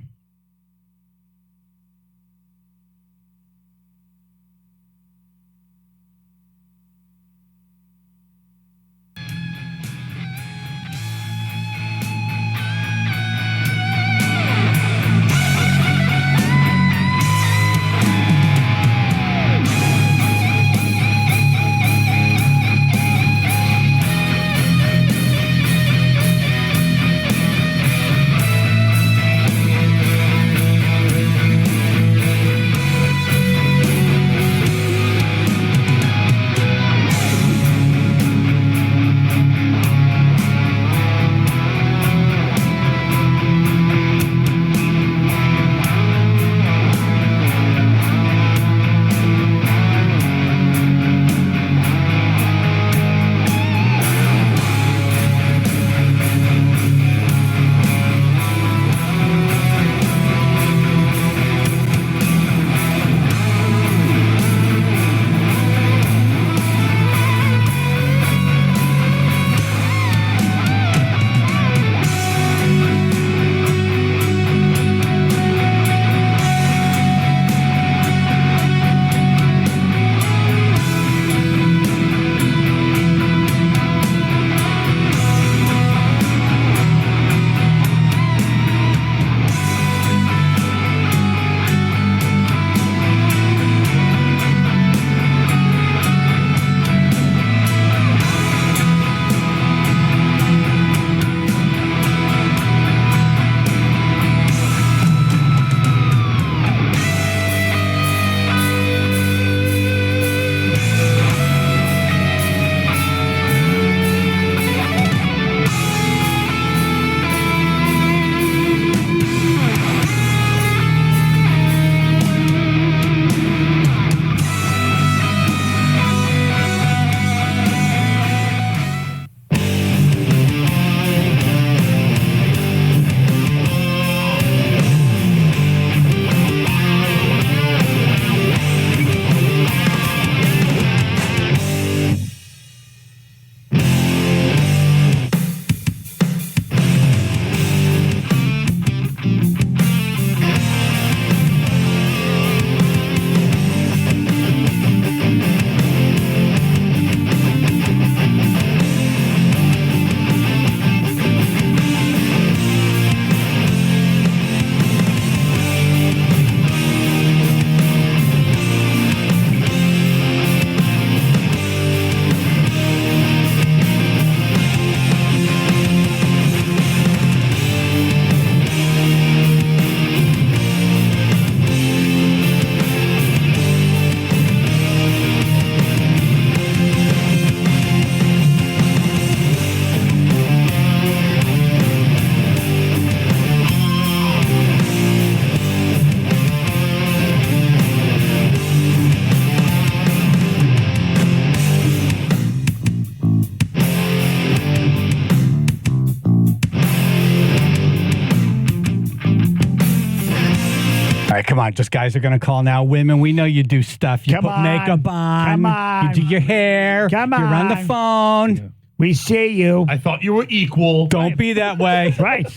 All right, come on. Just guys are going to call now. Women, we know you do stuff. You put makeup on. Come on. You do your hair. Come on. You're on the phone. We see you. I thought you were equal. Don't be that way. Right.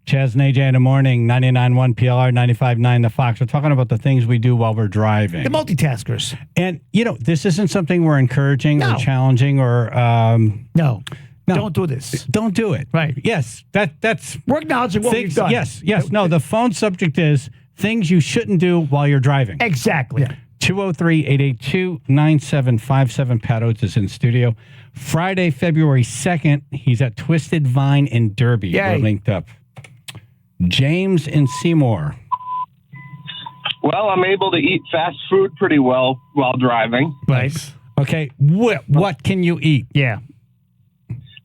Chaz and AJ in the morning, 99.1 PLR, 95.9 The Fox. We're talking about the things we do while we're driving. The multitaskers. And, you know, this isn't something we're encouraging or challenging or... No. Don't do this. Don't do it. Right. Yes. That's... We're acknowledging what we've done. Yes. No, the phone subject is things you shouldn't do while you're driving. Exactly. Yeah. 203-882-9757. Pat Oates is in studio. Friday, February 2nd, he's at Twisted Vine in Derby. Yay. We're linked up. James in Seymour. Well, I'm able to eat fast food pretty well while driving. Nice. Okay, what can you eat? Yeah.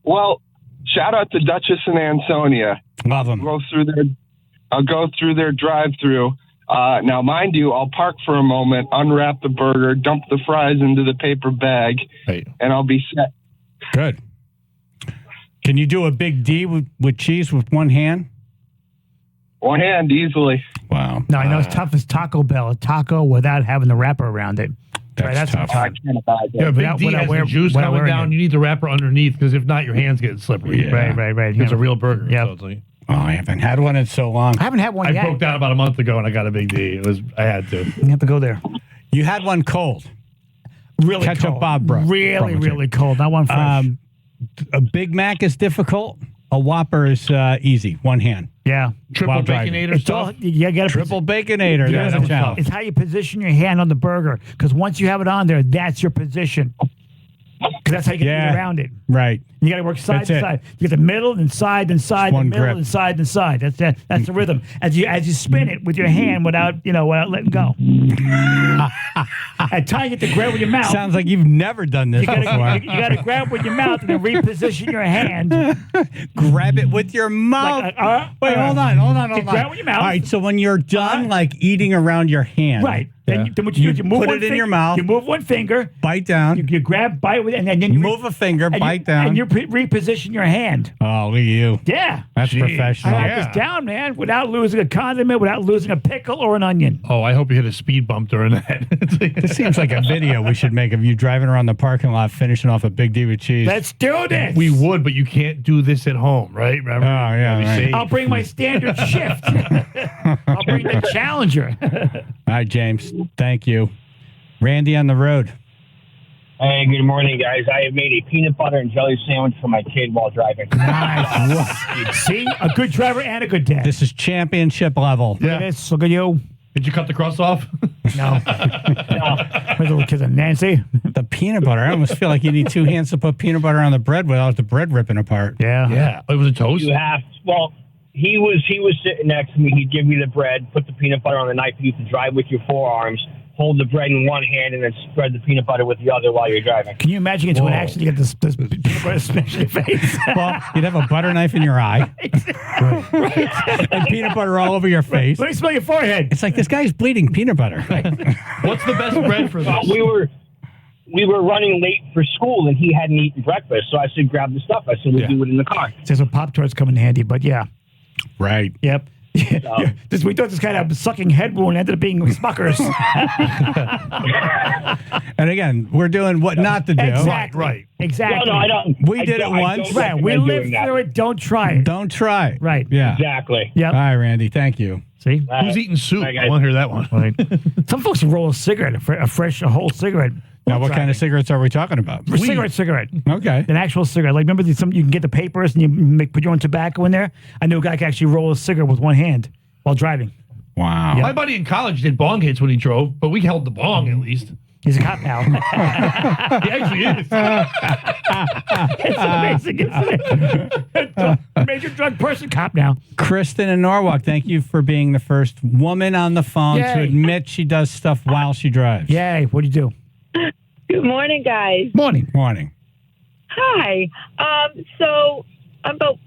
Well, shout out to Duchess and Ansonia. Love them. I'll go through their drive-through. Now, mind you, I'll park for a moment, unwrap the burger, dump the fries into the paper bag, and I'll be set. Good. Can you do a big D with cheese with one hand? One hand, easily. Wow. No, I know it's tough as Taco Bell. A taco without having the wrapper around it. That's tough. I can't imagine. Yeah, Big D has the juice coming down. You need the wrapper underneath because if not, your hands get slippery. Yeah. Right. It's a real burger. Yeah. So it's like, Oh, I haven't had one in so long. I haven't had one yet. I broke down about a month ago and I got a Big D. I had to. You have to go there. You had one cold. Really Ketchup cold. Bob bro. Really cold. Not one fresh. A Big Mac is difficult. A Whopper is easy. One hand. Yeah. Triple Baconator It's stuff. all, you got Triple Baconator. Yeah, That's that a was challenge. It's how you position your hand on the burger. Because once you have it on there, that's your position. Because that's how you get Yeah. around it. Right. You got to work side That's to it. side. You get the middle and side, then side, one then middle grip. and side, then side. That's the rhythm. As you spin it with your hand without letting go. At times you have to grab with your mouth. Sounds like you've never done this You before. got to grab with your mouth and then reposition your hand. Grab it with your mouth. Wait, hold on. You grab with your mouth. All right, so when you're done, like eating around your hand, Right. Then what you do is you move put one it in finger, your mouth. You move one finger. Bite down. You grab, bite with it, and then you move a finger, and bite you, down. and you reposition your hand. Oh, look at you. Yeah. That's I professional. got this down, man, without losing a condiment, without losing a pickle or an onion. Oh, I hope you hit a speed bump during that. This seems like a video we should make of you driving around the parking lot finishing off a Big D with cheese. Let's do this. We would, but you can't do this at home, right? Remember? Oh, yeah, right. I'll bring my standard shift. I'll bring the Challenger. All right, James. Thank you. Randy on the road. Hey, good morning, guys. I have made a peanut butter and jelly sandwich for my kid while driving. Nice. See, a good driver and a good dad. This is championship level. Look at this. Look at you. Did you cut the crust off? No. My little kid, Nancy. The peanut butter. I almost feel like you need two hands to put peanut butter on the bread without the bread ripping apart. Yeah. Yeah. It was a toast? You have, well, he was sitting next to me. He'd give me the bread, put the peanut butter on the knife. You can drive with your forearms. Hold the bread in one hand and then spread the peanut butter with the other while you're driving. Can you imagine into an accident you get this peanut butter smashed in your face? Well, you'd have a butter knife in your eye. And peanut butter all over your face. Let me smell your forehead. It's like this guy's bleeding peanut butter. What's the best bread for this? We were running late for school and he hadn't eaten breakfast. So I said, grab the stuff. I said, we'll do it in the car. There's some Pop-Tarts come in handy, but yeah. Right. Yep. Yeah. We thought this kind of sucking head wound ended up being Smuckers. And again, we're doing what not to do. Exactly. Right. Exactly. No, I don't. We did it once. Right. We lived through it. Don't try it. Don't try it. Right. Yeah. Exactly. Yep. All right, Randy. Thank you. See? Who's eating soup? Right, I want to hear that one. Right. Some folks roll a cigarette, a whole cigarette. Now, what kind of cigarettes are we talking about? Cigarette. Okay. An actual cigarette. Like, remember, you can get the papers and you put your own tobacco in there? I knew a guy could actually roll a cigarette with one hand while driving. Wow. My buddy in college did bong hits when he drove, but we held the bong at least. He's a cop now. He actually is. It's amazing, isn't it? Major drug person cop now. Kristen in Norwalk, thank you for being the first woman on the phone to Yay. admit she does stuff while she drives. Yay. What do you do? Good morning, guys. Morning. Morning. Hi. So I'm about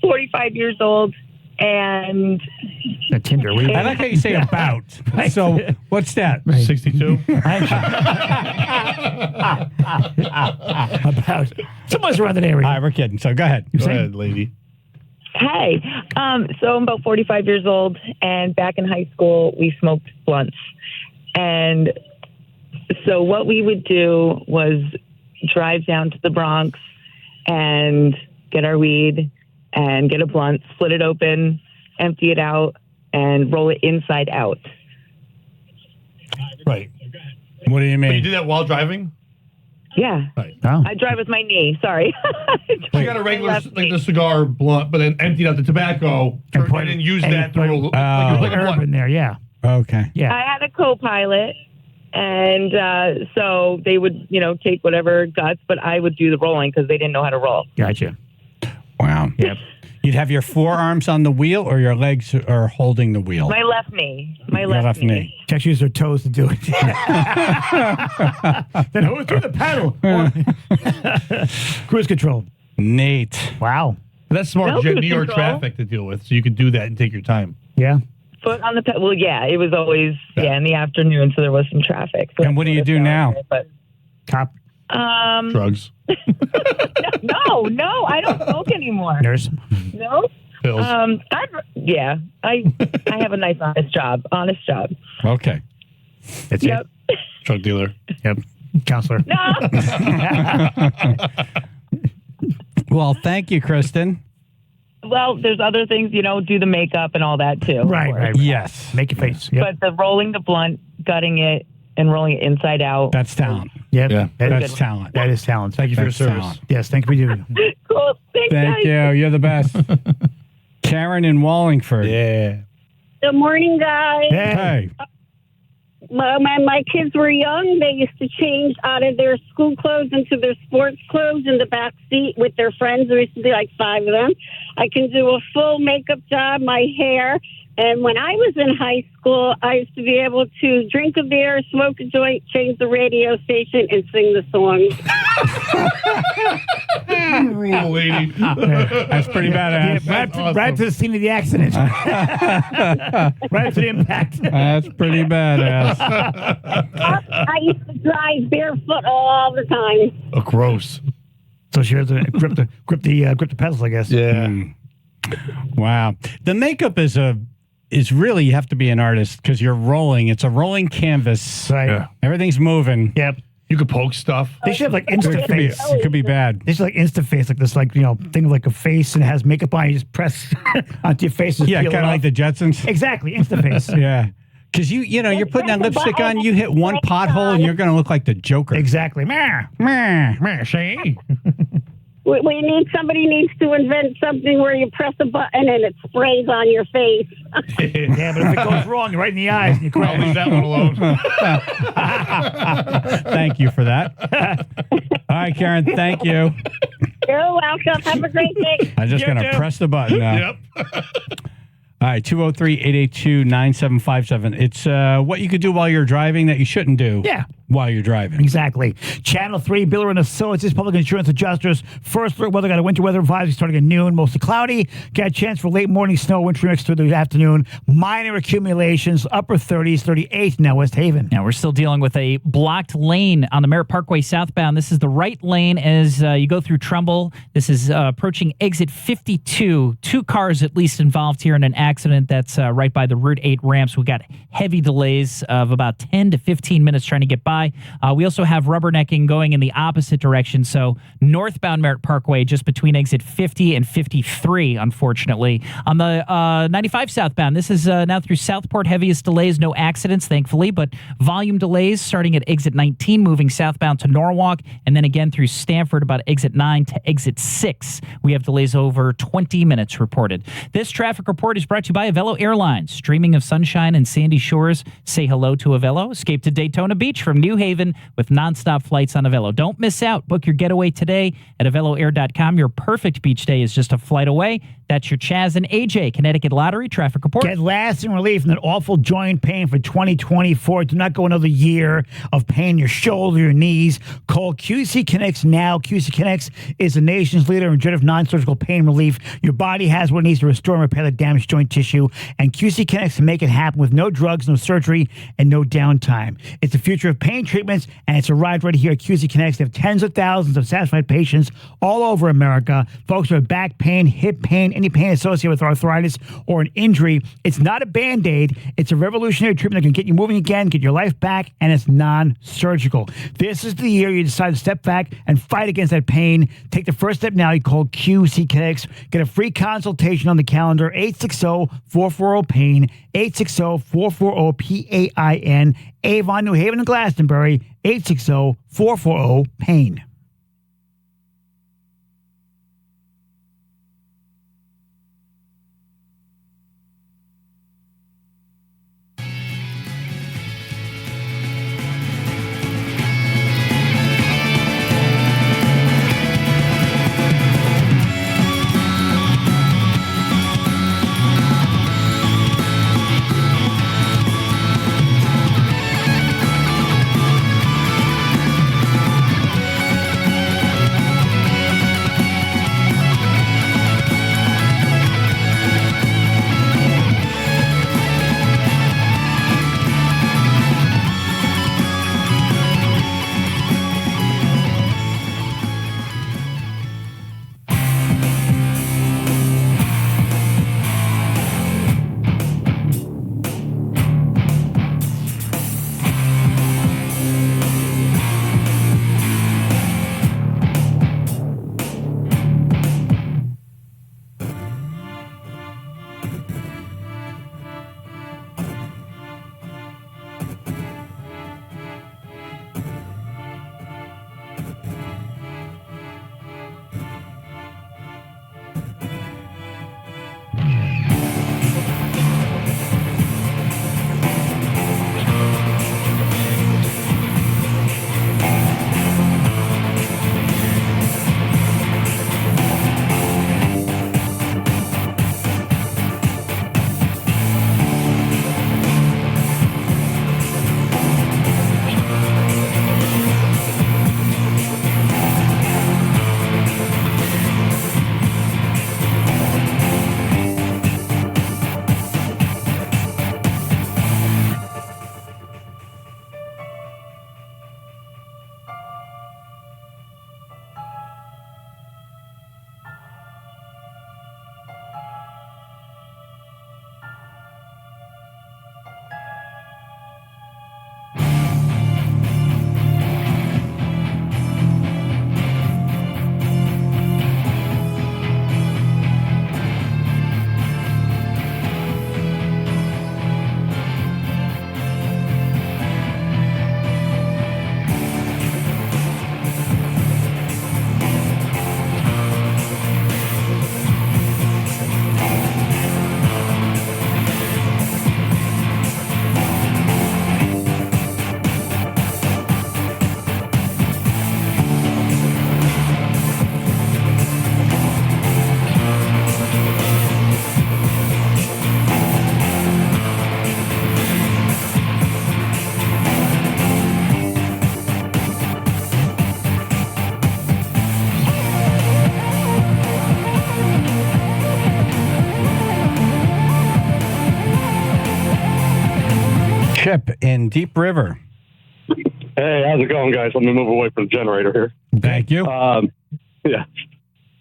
45 years old, and Tinder. I like how you say about. So what's that? 62? About. Someone's around that area. All right, we're kidding. So go ahead. Go ahead, lady. hey, so I'm about 45 years old, and back in high school, we smoked blunts. And so what we would do was drive down to the Bronx and get our weed and get a blunt, split it open, empty it out, and roll it inside out. Right. What do you mean? But you did that while driving? Yeah. Right. Oh. I drive with my knee. Sorry. You got a regular, like the cigar blunt, but then emptied out the tobacco and then use that to roll. Put herb in there, yeah. Okay. Yeah. I had a co-pilot, and so they would, take whatever guts, but I would do the rolling because they didn't know how to roll. Gotcha. Wow. Yep. You'd have your forearms on the wheel, or your legs are holding the wheel? My left knee. My Your left knee. Just use their toes to do it. Then who threw the pedal? Cruise control. Nate. Wow. That's smart. No You have New cruise York control. traffic to deal with, so you can do that and take your time. Yeah. Foot on the pedal. Well, yeah, it was always in the afternoon, so there was some traffic. So And what do you do now? But Cop. Drugs. No, I don't smoke anymore. Nurse. No. Pills. I have a nice honest job. Okay. That's Yep. Drug dealer. Yep. Counselor. No. Well, thank you, Kristen. Well, there's other things, do the makeup and all that too. of Right, course. right. Yes. Make your face. Yep. But the rolling the blunt, gutting it, and rolling it inside out. That's talent. Yep. Yeah. That's talent. That is talent. Thank you for your That's service. talent. Yes, thank you for doing it. Cool. Thanks, Thank guys. you. You're the best. Karen in Wallingford. Yeah. Good morning, guys. Hey. When my kids were young, they used to change out of their school clothes into their sports clothes in the back seat with their friends. There used to be like 5 of them. I can do a full makeup job, my hair. And when I was in high school, I used to be able to drink a beer, smoke a joint, change the radio station, and sing the songs. Rule lady. That's pretty badass. Yeah, right to the scene of the accident. Right to the impact. That's pretty badass. I used to drive barefoot all the time. Oh, gross. So she has to grip the pedals, I guess. Yeah. Wow. The makeup is really, you have to be an artist because you're rolling. It's a rolling canvas. Right. Yeah. Everything's moving. Yep. You could poke stuff. They should have like It Insta could be, face. it could be bad. They should like Insta face, like this, like thing like a face and it has makeup on. You just press onto your face. And Yeah, kind of like the Jetsons. Exactly, Insta face. Yeah. Because you're putting that lipstick on, you hit one pothole and you're going to look like the Joker. Exactly. Meh. See? Somebody needs to invent something where you press a button and it sprays on your face. Yeah, but if it goes wrong, you're right in the eyes and you cry. I'll leave that one alone. Thank you for that. All right, Karen, thank you. You're welcome. Have a great day. I'm just going to press the button now. Yep. All right, 203-882-9757. It's what you could do while you're driving that you shouldn't do while you're driving. Exactly. Channel 3, Biller and Associates, public insurance adjusters. First alert weather, got a winter weather advisory starting at noon, mostly cloudy. Got a chance for late morning snow, winter mix through the afternoon. Minor accumulations, upper 30s, 38 now West Haven. Now, we're still dealing with a blocked lane on the Merritt Parkway southbound. This is the right lane as you go through Trumbull. This is approaching exit 52. 2 cars at least involved here in an accident that's right by the Route 8 ramps. We got heavy delays of about 10 to 15 minutes trying to get by. We also have rubbernecking going in the opposite direction. So northbound Merritt Parkway, just between exit 50 and 53, unfortunately. On the 95 southbound, this is now through Southport, heaviest delays, no accidents, thankfully, but volume delays starting at exit 19, moving southbound to Norwalk, and then again through Stamford, about exit 9 to exit 6. We have delays over 20 minutes reported. This traffic report is brought to you by Avello Airlines. Dreaming of sunshine and sandy shores? Say hello to Avello. Escape to Daytona Beach from New Haven with nonstop flights on Avello. Don't miss out. Book your getaway today at AvelloAir.com. Your perfect beach day is just a flight away. That's your Chaz and AJ Connecticut Lottery traffic report. Get lasting relief from that awful joint pain for 2024. Do not go another year of pain in your shoulder, your knees. Call QC Connects now. QC Connects is the nation's leader in regenerative non-surgical pain relief. Your body has what it needs to restore and repair the damaged joint tissue, and QC Connects can make it happen with no drugs, no surgery, and no downtime. It's the future of pain treatments, and it's arrived right here at QC Connects. They have tens of thousands of satisfied patients all over America. Folks who have back pain, hip pain, any pain associated with arthritis or an injury. It's not a Band-Aid. It's a revolutionary treatment that can get you moving again, get your life back, and it's non-surgical. This is the year you decide to step back and fight against that pain. Take the first step now. You call QC Connects. Get a free consultation on the calendar, 860-440-PAIN, 860-440-PAIN, Avon, New Haven, and Glastonbury, 860-440-PAIN. in Deep River. Hey, how's it going, guys? Let me move away from the generator here. Thank you. Yeah.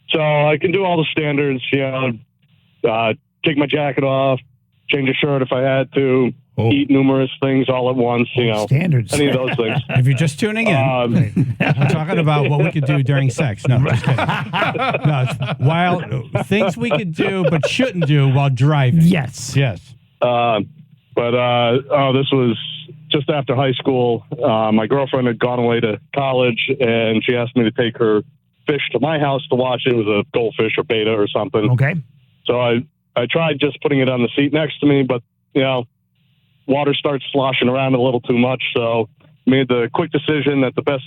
So I can do all the standards, take my jacket off, change a shirt if I had to, eat numerous things all at once, standards. Any of those things. If you're just tuning in, we're talking about what we could do during sex. No, just kidding. No, it's things we could do but shouldn't do while driving. Yes. Yes. This was just after high school. My girlfriend had gone away to college, and she asked me to take her fish to my house to watch. It was a goldfish or beta or something. Okay. So I tried just putting it on the seat next to me, but, water starts sloshing around a little too much. So made the quick decision that the best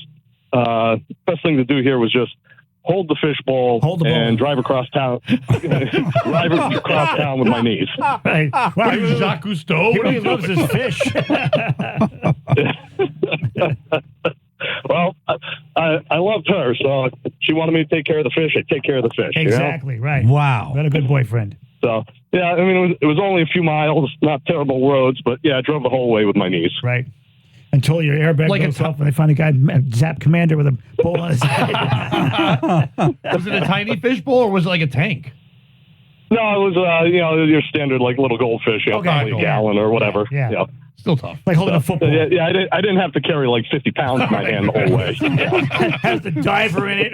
thing to do here was just hold the fish bowl and drive across town. Drive across town with my knees. Right. Wow, Jacques Cousteau. He really loves his fish. Well, I loved her, so she wanted me to take care of the fish. I take care of the fish. Exactly, right. Wow. What a good boyfriend. So, yeah, I mean, it was only a few miles, not terrible roads, but, yeah, I drove the whole way with my knees. Right. Until your airbag goes off and they find a guy, Zap Commander, with a bowl on his head. Was it a tiny fish bowl or was it like a tank? No, it was, your standard, like, little goldfish, probably a gallon or whatever. Yeah. Still tough. Like holding a football. Yeah, I didn't have to carry like 50 pounds in my hand the whole way. Has the diver in it.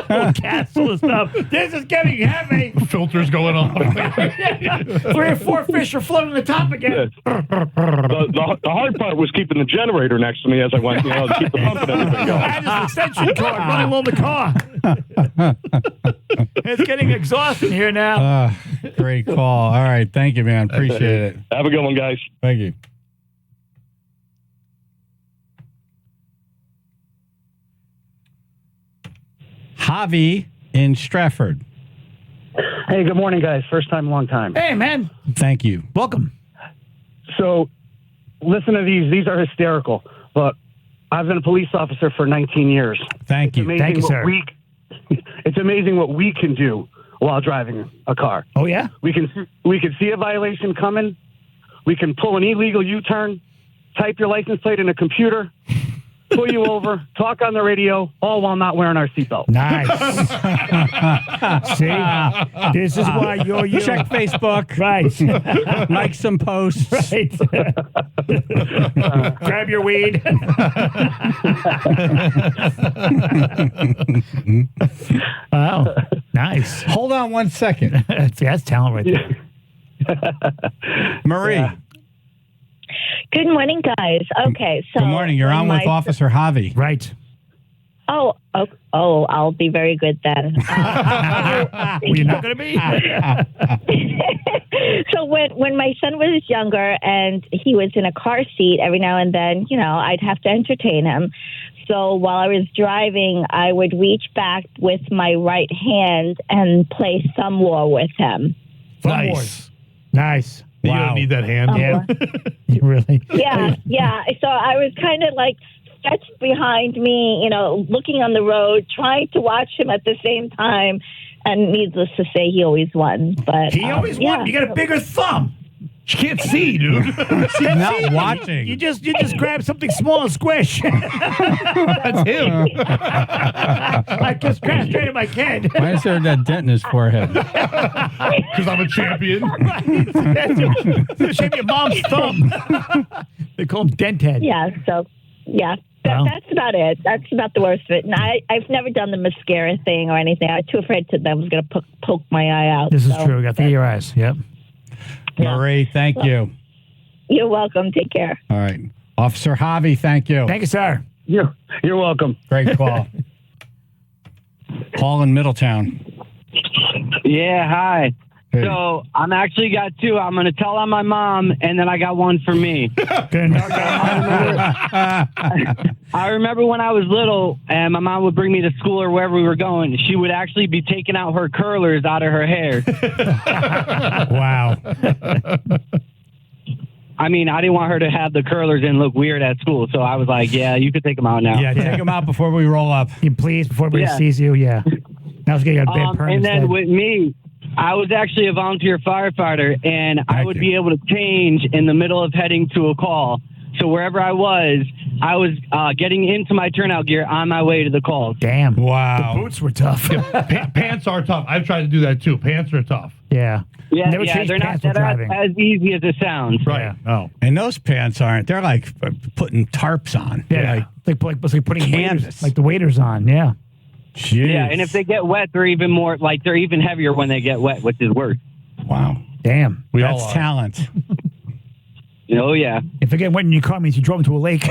Whole castle and stuff. This is getting heavy. Filters going on. 3 or 4 fish are floating on the top again. The hard part was keeping the generator next to me as I went, to keep the pump and everything going. I had his extension cord running along the car. It's getting exhausting here now. Great call. All right. Thank you, man. Appreciate it. Have a good one, guys. Thank you. Javi in Stratford. Hey, good morning, guys. First time, long time. Hey, man. Thank you. Welcome. So, listen to these. These are hysterical. But I've been a police officer for 19 years. Thank you. Thank you, sir. It's amazing what we can do while driving a car. Oh, yeah? We can see a violation coming. We can pull an illegal U-turn, type your license plate in a computer, pull you over, talk on the radio, all while not wearing our seatbelt. Nice. See? This is why you're you. Check Facebook. Right. Like some posts. Right. Grab your weed. Wow. Nice. Hold on one second. That's talent right there. Marie. Yeah. Good morning, guys. Okay, so good morning. You're on with Officer Javi. Right. Oh, I'll be very good then. You're not going to be. So when my son was younger and he was in a car seat, every now and then, I'd have to entertain him. So while I was driving, I would reach back with my right hand and play Thumb War with him. Nice. You don't need that hand. Yeah. You really? Yeah. So I was kind of like stretched behind me, looking on the road, trying to watch him at the same time. And needless to say, he always won. But he always won. You got a bigger thumb. She can't see, dude. She's not watching. You just grab something small and squish. That's him. I just castrated my kid. Why is there that dent in his forehead? Because I'm a champion. Right. Shape your mom's thumb. They call him dent head. Yeah. So, yeah. That's about it. That's about the worst of it. And I've never done the mascara thing or anything. I was too afraid that I was going to poke my eye out. This is true. Got your eyes. Yep. Marie, thank you. You're welcome. Take care. All right. Officer Javi, thank you. Thank you, sir. You're welcome. Great call. Paul in Middletown. Yeah, hi. Hey. So I'm actually got 2. I'm going to tell on my mom, and then I got one for me. I remember when I was little, and my mom would bring me to school or wherever we were going. She would actually be taking out her curlers out of her hair. Wow. I mean, I didn't want her to have the curlers and look weird at school, so I was like, yeah, you could take them out now. Yeah, take them out before we roll up. Please, before everybody sees you, yeah. Now it's getting a bad perm and then instead. with me, I was actually a volunteer firefighter, and I would be able to change in the middle of heading to a call. So wherever I was getting into my turnout gear on my way to the call. Damn. Wow. The boots were tough. Pants are tough. I've tried to do that too. Pants are tough. Yeah. Yeah, Never yeah, changed they're not pants while driving. as easy as it sounds. Right. Oh. And those pants aren't. They're like putting tarps on. Yeah. Like putting canvas. waders, like the waders on. Yeah. Jeez. Yeah, and if they get wet, they're even more they're even heavier when they get wet, which is worse. Wow. Damn. That's talent. Oh yeah. If they get wet in your car, means you drove into a lake.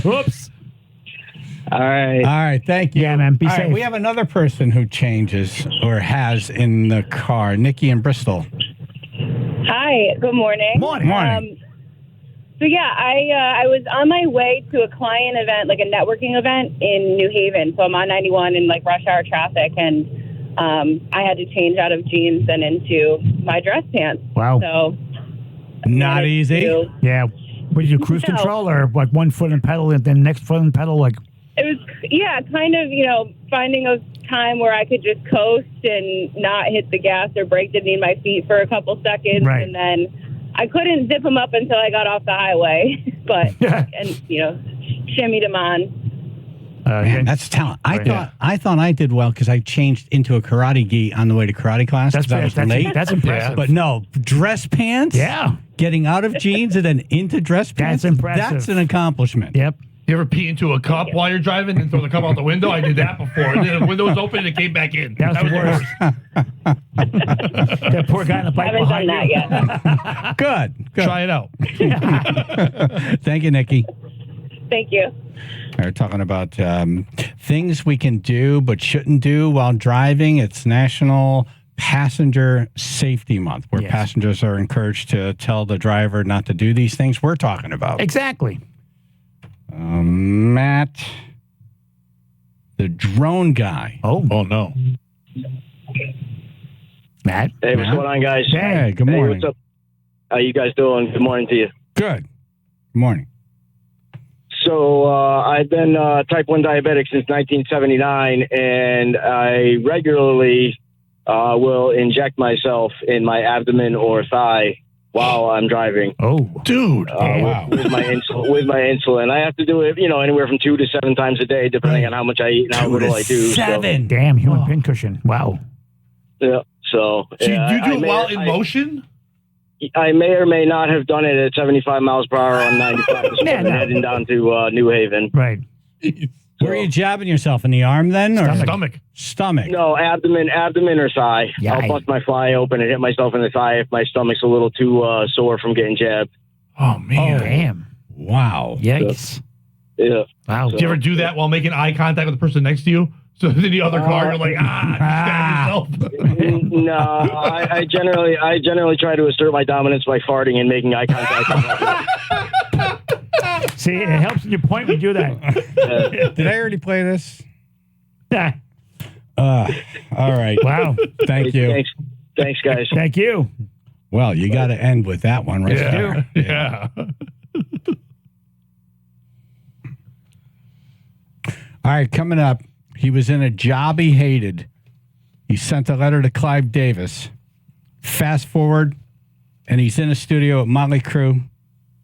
Whoops. All right. All right. Thank you. Yeah, man. Be All right, safe. we have another person who changes or has in the car. Nikki in Bristol. Hi, good morning. Morning. So yeah, I was on my way to a client event, like a networking event in New Haven. So I'm on 91 in like rush hour traffic, and I had to change out of jeans and into my dress pants. Wow. So not easy. Yeah. What did you do, cruise No. control or like one foot in pedal and then next foot in pedal? Like, it was, yeah, kind of, finding a time where I could just coast and not hit the gas or brake, didn't need my feet for a couple seconds. Right. And then I couldn't zip them up until I got off the highway, but, shimmied them on. Man, that's talent. I thought I did well because I changed into a karate gi on the way to karate class. That's I was that's- late. that's impressive. But no, dress pants. Yeah. Getting out of jeans and then into dress pants. That's impressive. That's an accomplishment. Yep. You ever pee into a cup while you're driving and throw the cup out the window? I did that before. The window was open and it came back in. That was the worst. That poor guy in the bike Haven't behind done you. that yet. Good. Try it out. Thank you, Nikki. Thank you. We're talking about things we can do but shouldn't do while driving. It's National Passenger Safety Month, where passengers are encouraged to tell the driver not to do these things we're talking about. Exactly. Matt, the drone guy. Oh no. Matt. Hey, what's going on, guys? Hey, good morning. Hey, what's up? How you guys doing? Good morning to you. Good. Good morning. So I've been type 1 diabetic since 1979, and I regularly will inject myself in my abdomen or thigh while I'm driving. Oh, dude! Wow. With my insulin, I have to do it, anywhere from 2 to 7 times a day, depending on how much I eat and how little I do. Seven. Damn, human pincushion. Wow. So, So you do it while in motion? I may or may not have done it at 75 miles per hour on 95 this morning, heading down to New Haven. Right. Where are you jabbing yourself? In the arm then? Or Stomach. No, abdomen or thigh. I'll bust my thigh open and hit myself in the thigh if my stomach's a little too sore from getting jabbed. Oh, man. Oh, damn. Wow. Yikes. Yeah. Wow. Do you ever do that while making eye contact with the person next to you? So in the other car, you're like, stab yourself. No, I generally try to assert my dominance by farting and making eye contact. See, it helps in your point when you do that. Did I already play this? Yeah. All right. Wow. Thank you. Thanks, guys. Thank you. Well, you got to end with that one right there. Yeah. All right, coming up, he was in a job he hated. He sent a letter to Clive Davis. Fast forward, and he's in a studio at Motley Crue,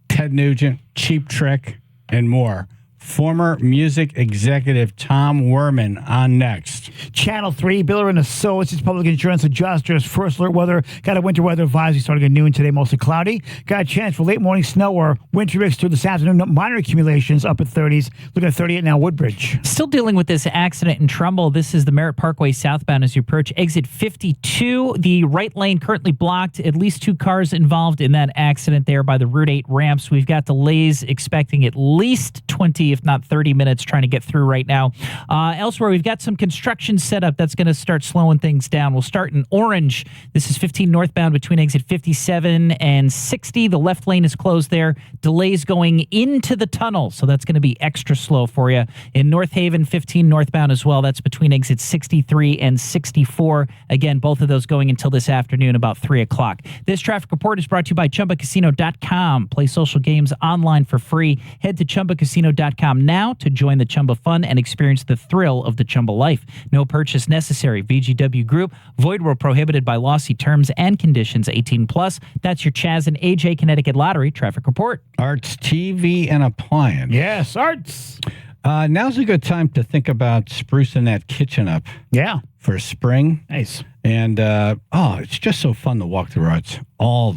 Ted Nugent, Cheap Trick, and more. Former music executive Tom Werman on next. Channel 3, Biller and Associates Public Insurance Adjusters. First alert weather. Got a winter weather advisory starting at noon today, mostly cloudy. Got a chance for late morning snow or winter mix through this afternoon. Minor accumulations up at 30s. Looking at 38 now, Woodbridge. Still dealing with this accident in Trumbull. This is the Merritt Parkway southbound as you approach exit 52. The right lane currently blocked. At least 2 cars involved in that accident there by the Route 8 ramps. We've got delays expecting at least 20, if not 30 minutes trying to get through right now. Elsewhere, we've got some construction set up that's going to start slowing things down. We'll start in Orange. This is 15 northbound between exit 57 and 60. The left lane is closed there. Delays going into the tunnel, so that's going to be extra slow for you. In North Haven, 15 northbound as well. That's between exit 63 and 64. Again, both of those going until this afternoon about 3 o'clock. This traffic report is brought to you by ChumbaCasino.com. Play social games online for free. Head to ChumbaCasino.com ChumbaCasino.com now to join the Chumba fun and experience the thrill of the Chumba life. No purchase necessary. VGW Group. Void where prohibited by law. See terms and conditions. 18 plus. That's your Chaz and AJ Connecticut Lottery traffic report. Arts TV and Appliance. Yes, Arts. Now's a good time to think about sprucing that kitchen up. Yeah. For spring. Nice. And, it's just so fun to walk through Arts. All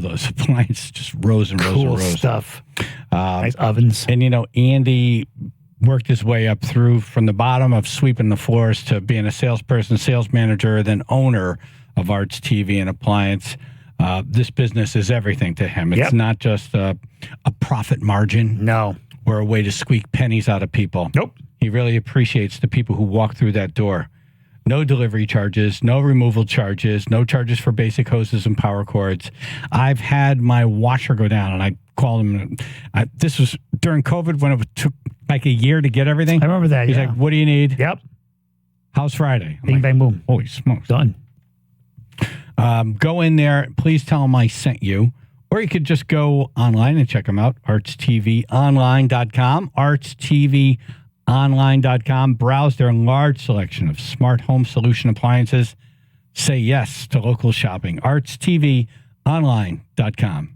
those appliances, just rows and rows cool and rows. Stuff. Nice ovens. And, Andy worked his way up through from the bottom of sweeping the floors to being a salesperson, sales manager, then owner of Arts TV and Appliance. This business is everything to him. It's not just a profit margin. No. Or a way to squeak pennies out of people. Nope. He really appreciates the people who walk through that door. No delivery charges, no removal charges, no charges for basic hoses and power cords. I've had my washer go down, and I called him. This was during COVID when it took like a year to get everything. I remember that. He's like, "What do you need?" Yep. How's Friday? I'm Bing, like, bang, boom. Holy smokes. Done. Go in there. Please tell him I sent you. Or you could just go online and check them out. artstvonline.com. artstvonline.com. Browse their large selection of smart home solution appliances. Say yes to local shopping. artstvonline.com.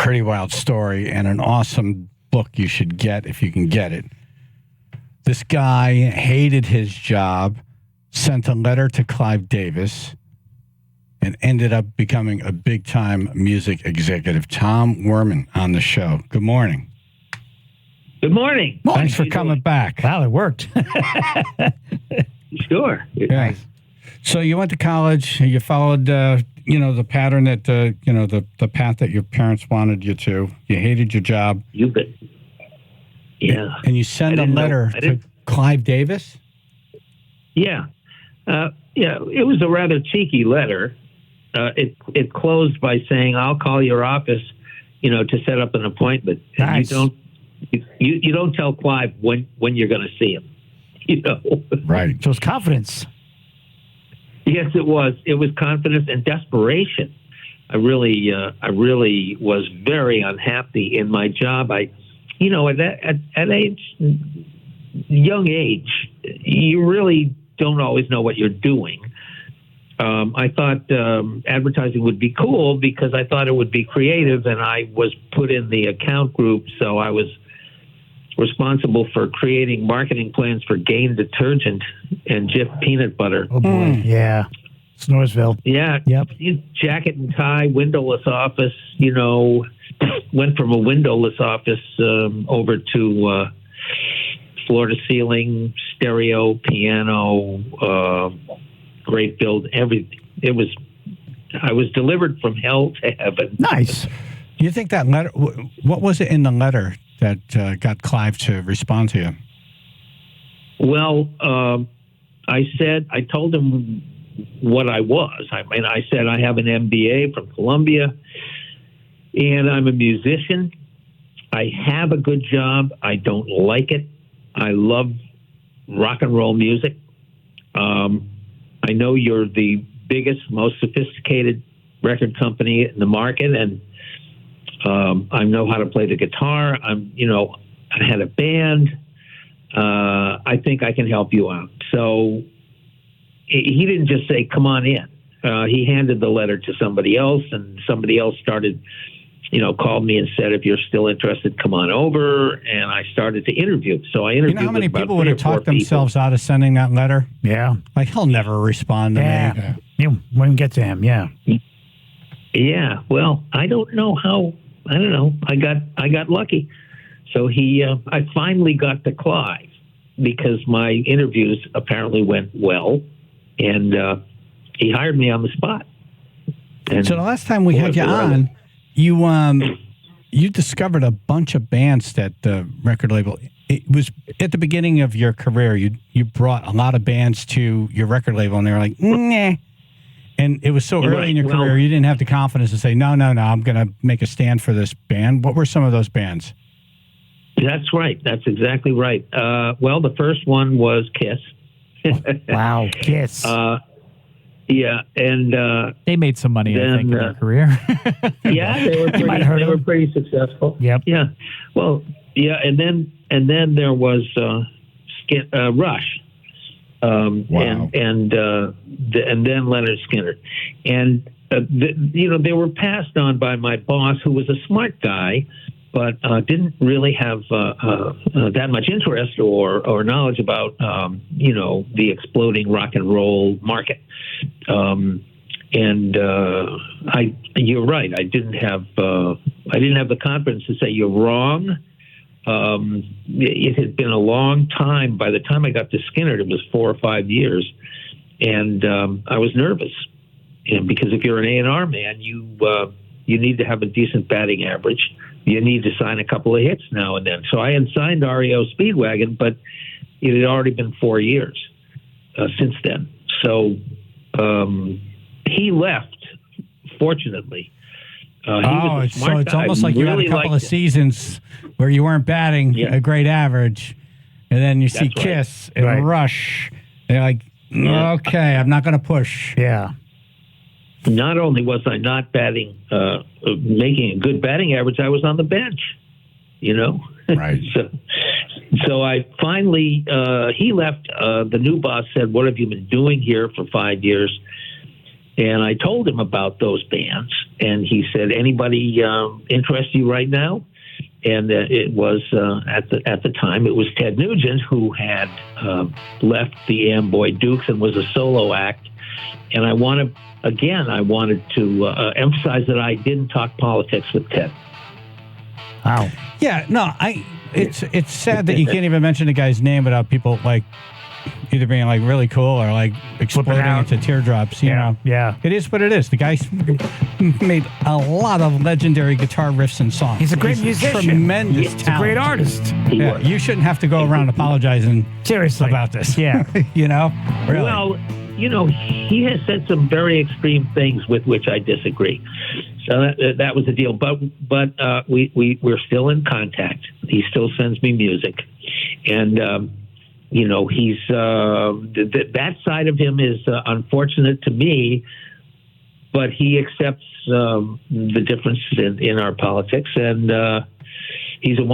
pretty wild story and an awesome book you should get if you can get it. This guy hated his job, sent a letter to Clive Davis, and ended up becoming a big-time music executive. Tom Werman on the show. Good morning. Good morning. Thanks for coming back. Wow, it worked. Sure. Yeah. So you went to college. You followed, the pattern that, the path that your parents wanted you to. You hated your job. You bet. Yeah. And you send a letter to Clive Davis? Yeah. It was a rather cheeky letter. It closed by saying, "I'll call your office, to set up an appointment." Nice. And you don't tell Clive when you're going to see him. Right. So it's confidence. Yes, it was. It was confidence and desperation. I really was very unhappy in my job. At young age, you really don't always know what you're doing. I thought advertising would be cool because I thought it would be creative, and I was put in the account group, so I was responsible for creating marketing plans for Gain detergent and Jif peanut butter. Oh boy, yeah, Snoresville. Yeah, yep. Jacket and tie, windowless office. Went from a windowless office over to floor to ceiling, stereo, piano, great build, everything. I was delivered from hell to heaven. Nice. You think that letter? What was it in the letter that got Clive to respond to you? Well, I told him what I was. I said I have an MBA from Columbia, and I'm a musician. I have a good job. I don't like it. I love rock and roll music. I know you're the biggest, most sophisticated record company in the market, and I know how to play the guitar. I had a band. I think I can help you out. So he didn't just say, "Come on in." He handed the letter to somebody else, and somebody else started, called me and said, "If you're still interested, come on over." And I started to interview. So I interviewed. You know how many with people would have talked themselves out of sending that letter? Yeah. Like, he'll never respond to me. You wouldn't get to him, yeah. Yeah. Well, I don't know. I got lucky. So I finally got to Clive because my interviews apparently went well, and he hired me on the spot. And so the last time we had you on, you discovered a bunch of bands that the record label. It was at the beginning of your career. You brought a lot of bands to your record label, and they were like, "Nah." And it was so early in your career, you didn't have the confidence to say, no, I'm going to make a stand for this band. What were some of those bands? That's right. That's exactly right. Well, the first one was Kiss. Wow, Kiss. Yeah, and they made some money, I think, in their career. Yeah, they were pretty successful. Yep. Yeah. Well, yeah, and then there was Rush. Wow. And then Leonard Skinner, and they were passed on by my boss, who was a smart guy, but didn't really have that much interest or knowledge about the exploding rock and roll market. You're right. I didn't have the confidence to say you're wrong. It had been a long time. By the time I got to Skinner, it was 4 or 5 years, and I was nervous. And because if you're an A&R man, you need to have a decent batting average. You need to sign a couple of hits now and then. So I had signed REO Speedwagon, but it had already been 4 years since then. So he left, fortunately. So it's almost like you had a couple of seasons where you weren't batting a great average, and then you see Kiss and Rush, and you're like, okay, I'm not going to push. Yeah. Not only was I not batting, making a good batting average, I was on the bench, Right. So I finally, he left. The new boss said, "What have you been doing here for 5 years?" And I told him about those bands, and he said, "Anybody interest you right now?" And it was at the time it was Ted Nugent, who had left the Amboy Dukes and was a solo act. And I wanted to emphasize that I didn't talk politics with Ted. Wow. Yeah, no, it's sad that you can't even mention the guy's name without people like either being like really cool or like exploding into teardrops. You know, it is what it is. The guy made a lot of legendary guitar riffs and songs. He's a great musician. Tremendous He's talent. a great artist. Yeah, you shouldn't have to go around apologizing seriously about this. Yeah, you know, really. Well, he has said some very extreme things with which I disagree. So that was the deal. But we're still in contact. He still sends me music, and he's that side of him is unfortunate to me, but he accepts the difference in our politics, and he's a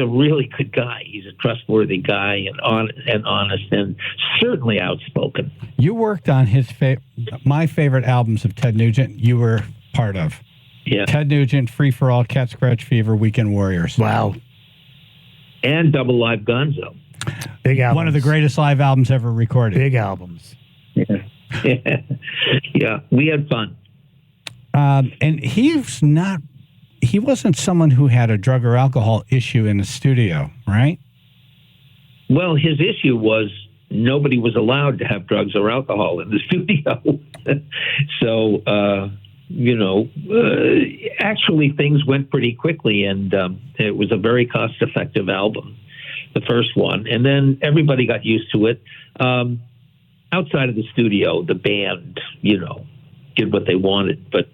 really good guy. He's a trustworthy guy and honest and certainly outspoken. You worked on my favorite albums of Ted Nugent. You were part of. Yeah. Ted Nugent, Free for All, Cat Scratch Fever, Weekend Warriors. Wow. And Double Live Gonzo. Big albums. One of the greatest live albums ever recorded. Big albums. Yeah, we had fun. And he wasn't someone who had a drug or alcohol issue in the studio, right? Well, his issue was nobody was allowed to have drugs or alcohol in the studio. So, actually things went pretty quickly, and it was a very cost-effective album, the first one. And then everybody got used to it. Outside of the studio, the band, did what they wanted, but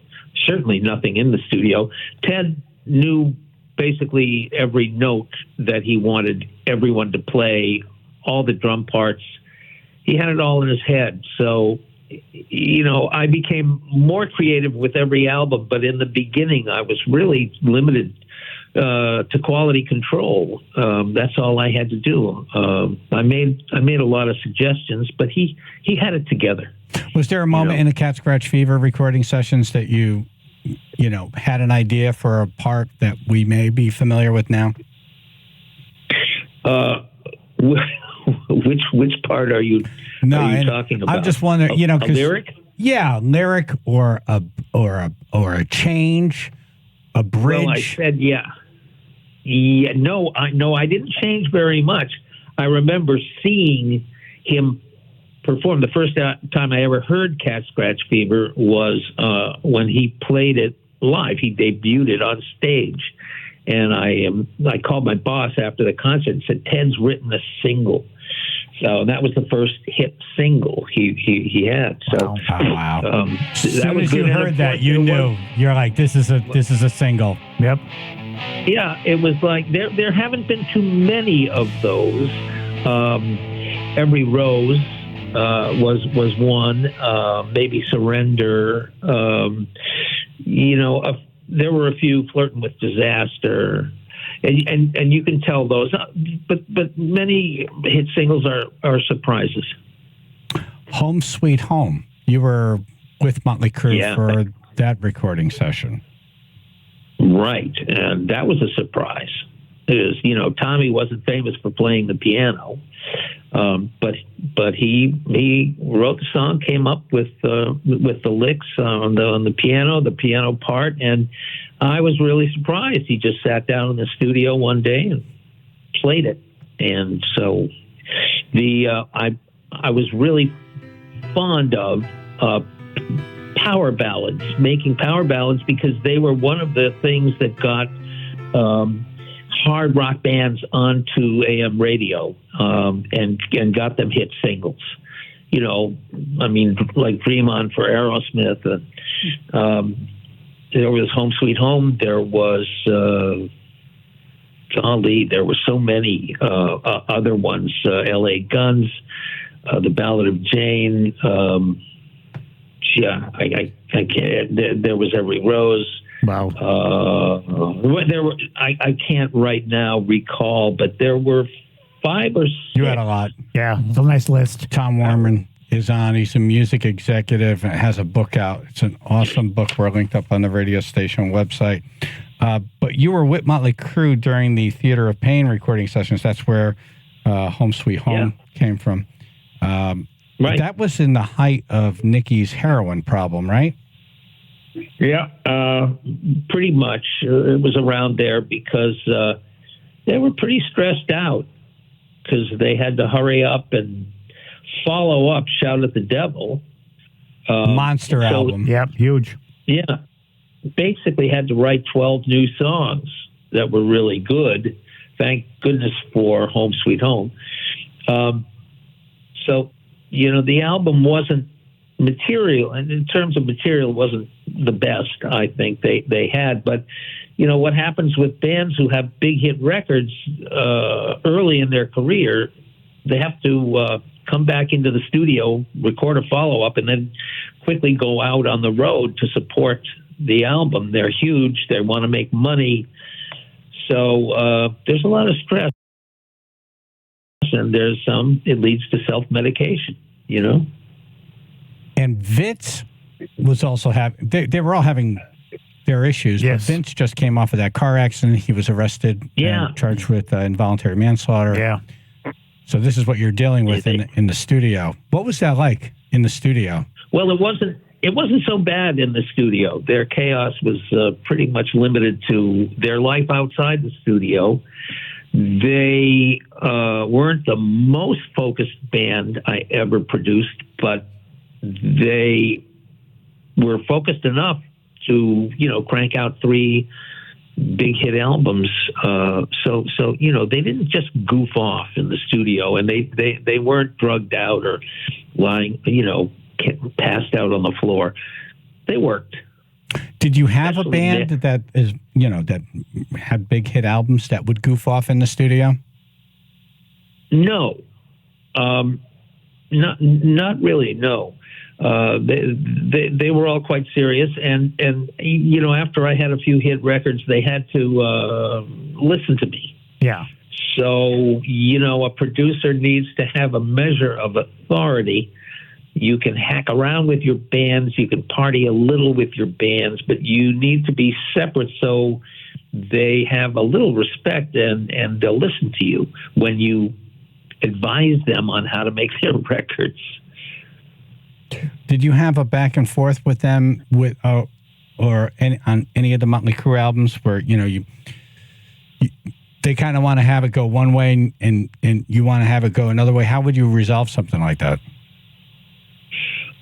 certainly nothing in the studio. Ted knew basically every note that he wanted everyone to play, all the drum parts. He had it all in his head. So, I became more creative with every album, but in the beginning I was really limited to quality control. That's all I had to do. I made a lot of suggestions, but he had it together. Was there a moment in the Cat Scratch Fever recording sessions that you had an idea for a part that we may be familiar with now? Which part are you talking about? I'm just wondering, a lyric? Yeah, lyric or a change, a bridge. Well, I said yeah. Yeah, no, I didn't change very much. I remember seeing him perform. The first time I ever heard Cat Scratch Fever was when he played it live. He debuted it on stage, and I called my boss after the concert and said, "Ted's written a single." So that was the first hit single he had. So wow. As soon as you heard that, you knew. You're like, this is a single. Yep. Yeah, it was like there haven't been too many of those. Every Rose was one. Maybe Surrender. There were a few, Flirting with Disaster. And you can tell those, but many hit singles are surprises. Home Sweet Home. You were with Motley Crue for that recording session, right? And that was a surprise. It was, Tommy wasn't famous for playing the piano, but he wrote the song, came up with the licks on the piano part, and I was really surprised. He just sat down in the studio one day and played it, and so I was really fond of power ballads, making power ballads, because they were one of the things that got hard rock bands onto AM radio and got them hit singles. Like Dream On for Aerosmith, and there was Home Sweet Home. There was there were so many other ones. L.A. Guns, The Ballad of Jane. I can't. There was Every Rose. Wow. There were. I can't right now recall, but there were 5 or 6. You had a lot. Yeah, it's a nice list. Tom Warman is on. He's a music executive and has a book out. It's an awesome book. We're linked up on the radio station website. But you were with Motley Crue during the Theater of Pain recording sessions. That's where Home Sweet Home came from. Right. That was in the height of Nicky's heroin problem, right? Yeah, pretty much. It was around there because they were pretty stressed out because they had to hurry up and follow up Shout at the Devil. Monster album. Yep, huge. Yeah. Basically had to write 12 new songs that were really good. Thank goodness for Home Sweet Home. So, the album wasn't material, and in terms of material, wasn't the best, I think, they had. But, what happens with bands who have big hit records early in their career, they have to come back into the studio, record a follow-up, and then quickly go out on the road to support the album. They're huge. They want to make money. So there's a lot of stress. And there's it leads to self-medication, And Vince was also having, they were all having their issues. Yes. But Vince just came off of that car accident. He was arrested and charged with involuntary manslaughter. Yeah. So this is what you're dealing with in the studio. What was that like in the studio? Well, it wasn't so bad in the studio. Their chaos was pretty much limited to their life outside the studio. They weren't the most focused band I ever produced, but they were focused enough to, crank out 3 big hit albums. So they didn't just goof off in the studio, and they weren't drugged out or lying, passed out on the floor. They worked. Did you have a band that is, that had big hit albums that would goof off in the studio? No, not really. No, they were all quite serious, and after I had a few hit records, they had to listen to me. Yeah. So a producer needs to have a measure of authority. You can hack around with your bands, you can party a little with your bands, but you need to be separate so they have a little respect and they'll listen to you when you advise them on how to make their records. Did you have a back and forth with them on any of the Motley Crue albums where they kind of want to have it go one way and you want to have it go another way? How would you resolve something like that?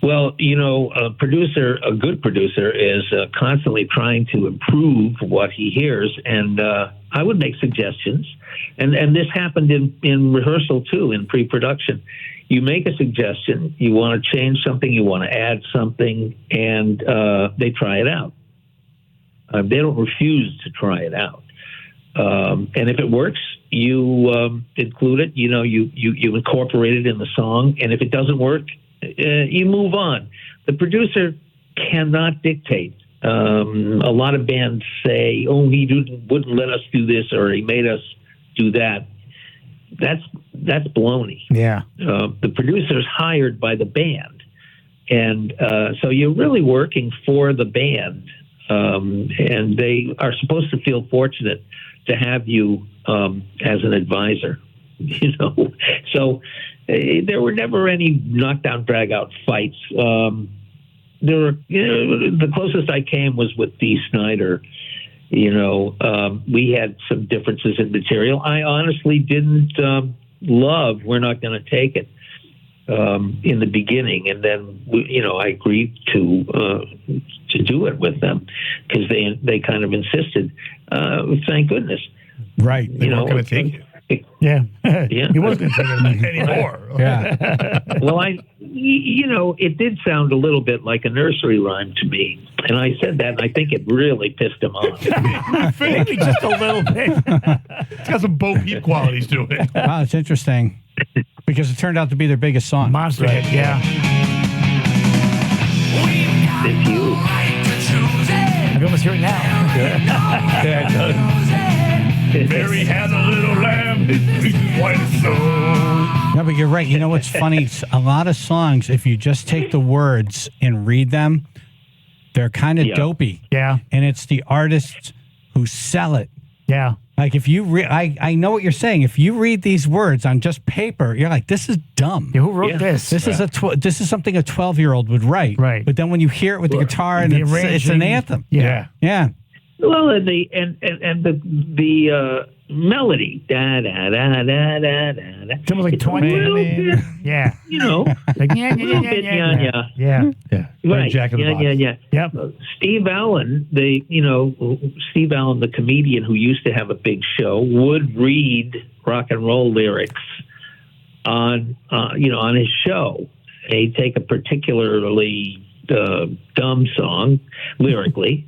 Well, a good producer is constantly trying to improve what he hears, and I would make suggestions. And this happened in rehearsal, too, in pre-production. You make a suggestion, you want to change something, you want to add something, and they try it out. They don't refuse to try it out. And if it works, you include it, you incorporate it in the song, and if it doesn't work, you move on. The producer cannot dictate. A lot of bands say, "Oh, he wouldn't let us do this," or "He made us do that." That's baloney. Yeah. The producer's hired by the band, and so you're really working for the band, and they are supposed to feel fortunate to have you as an advisor. So. There were never any knockdown, drag-out fights. There were, the closest I came was with Dee Snider. We had some differences in material. I honestly didn't love "We're Not Gonna Take It" in the beginning, and then I agreed to do it with them because they kind of insisted. Thank goodness. Right. They weren't going to take it. Yeah. He wasn't going to take it anymore. Yeah. Well, it did sound a little bit like a nursery rhyme to me. And I said that, and I think it really pissed him off. Maybe just a little bit. It's got some Bo Peep qualities to it. Wow, it's interesting because it turned out to be their biggest song. Monster hit, yeah. It's you. I can almost hear it now. Yeah, it does. Mary had a little lamb, his fleece is white as snow. No, but you're right. You know what's funny? A lot of songs, if you just take the words and read them, they're kind of dopey. Yeah. And it's the artists who sell it. Yeah. Like if you I know what you're saying. If you read these words on just paper, you're like, this is dumb. Yeah, who wrote this? This is this is something a 12-year-old would write. Right. But then when you hear it with the guitar and it's an anthem. Yeah. Yeah. Well, and the melody. Da da da da da da. It's almost like It's a little bit, Yeah. you know, Like, a little bit, yeah. Yeah. Right. Jack in the Box. Yeah. Yep. Steve Allen, Steve Allen, the comedian who used to have a big show, would read rock and roll lyrics on his show. He'd take a particularly dumb song lyrically,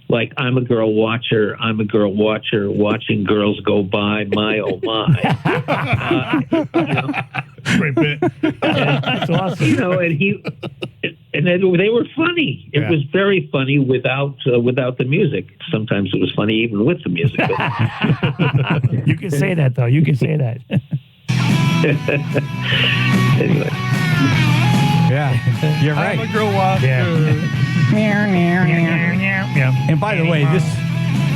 like "I'm a girl watcher, watching girls go by, my oh my." Great bit. That's awesome. And they were funny. It was very funny without the music. Sometimes it was funny even with the music. You can say that, though. You can say that. Anyway. Yeah, you're right. I'm a girl watcher. And by the way,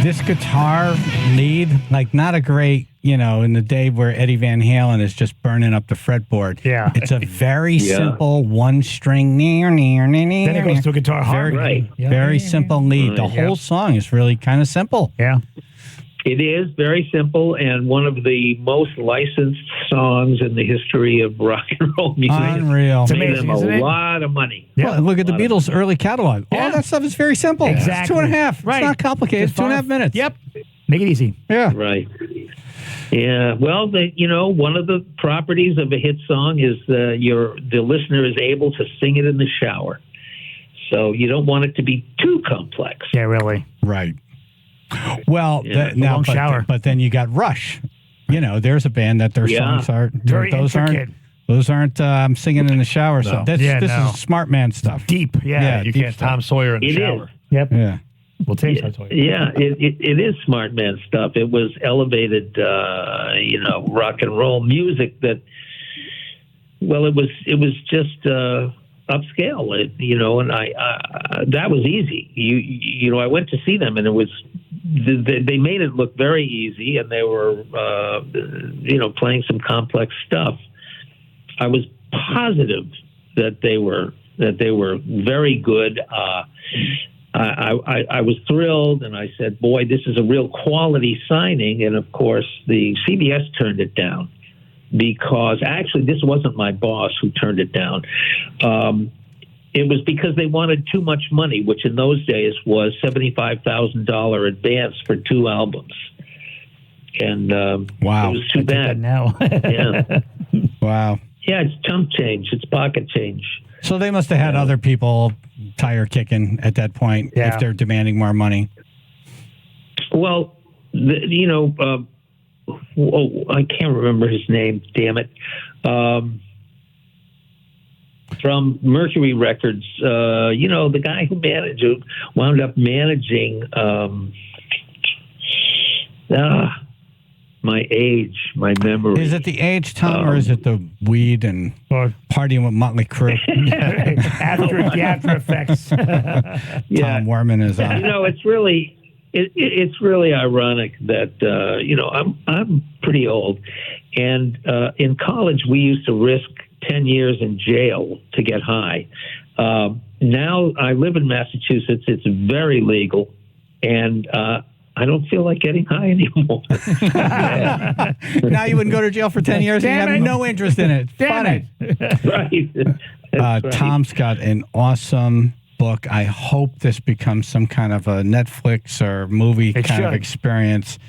this guitar lead, like not a great, in the day where Eddie Van Halen is just burning up the fretboard. Yeah. It's a very simple one string. Then it goes to a guitar hard. Right. Very simple lead. The whole song is really kind of simple. Yeah. It is very simple and one of the most licensed songs in the history of rock and roll music. Unreal. It's amazing, made them isn't a it? lot of money. Well, look at the Beatles' early catalog. Yeah. All that stuff is very simple. Exactly. It's 2.5. Right. It's not complicated. Just 2.5 minutes. Yep. Make it easy. Yeah. Right. Yeah. Well, one of the properties of a hit song is the listener is able to sing it in the shower. So you don't want it to be too complex. Yeah, really. Right. Well, now, long shower. but then you got Rush. There's a band that their songs are Very those intricate. aren't I'm singing in the shower. So this is smart man stuff. Deep. Yeah. You deep can't stuff. Tom Sawyer in the It shower. is. Yep. Yeah. We'll take that to you. Yeah, it is smart man stuff. It was elevated, rock and roll music that. Well, it was just upscale, and I that was easy. I went to see them, and it was they made it look very easy, and they were playing some complex stuff. I was positive that they were very good. I was thrilled, and I said, "Boy, this is a real quality signing." And of course, the CBS turned it down because actually, this wasn't my boss who turned it down. It was because they wanted too much money, which in those days was $75,000 advance for 2 albums. And wow, it was too bad. Now, yeah, wow. Yeah, it's chump change. It's pocket change. So they must have had other people tire kicking at that point if they're demanding more money. Well, I can't remember his name. Damn it. From Mercury Records, the guy who wound up managing my age, my memory. Is it the age, Tom, or is it the weed and partying with Motley Crue? the after effects. Tom Werman is on. It's really it's really ironic that I'm pretty old, and in college we used to risk 10 years in jail to get high. Now I live in Massachusetts. It's very legal, and I don't feel like getting high anymore. Now you wouldn't go to jail for 10 years and you have no interest in it. Funny. Right. Tom's got an awesome book. I hope this becomes some kind of a Netflix or movie kind of experience.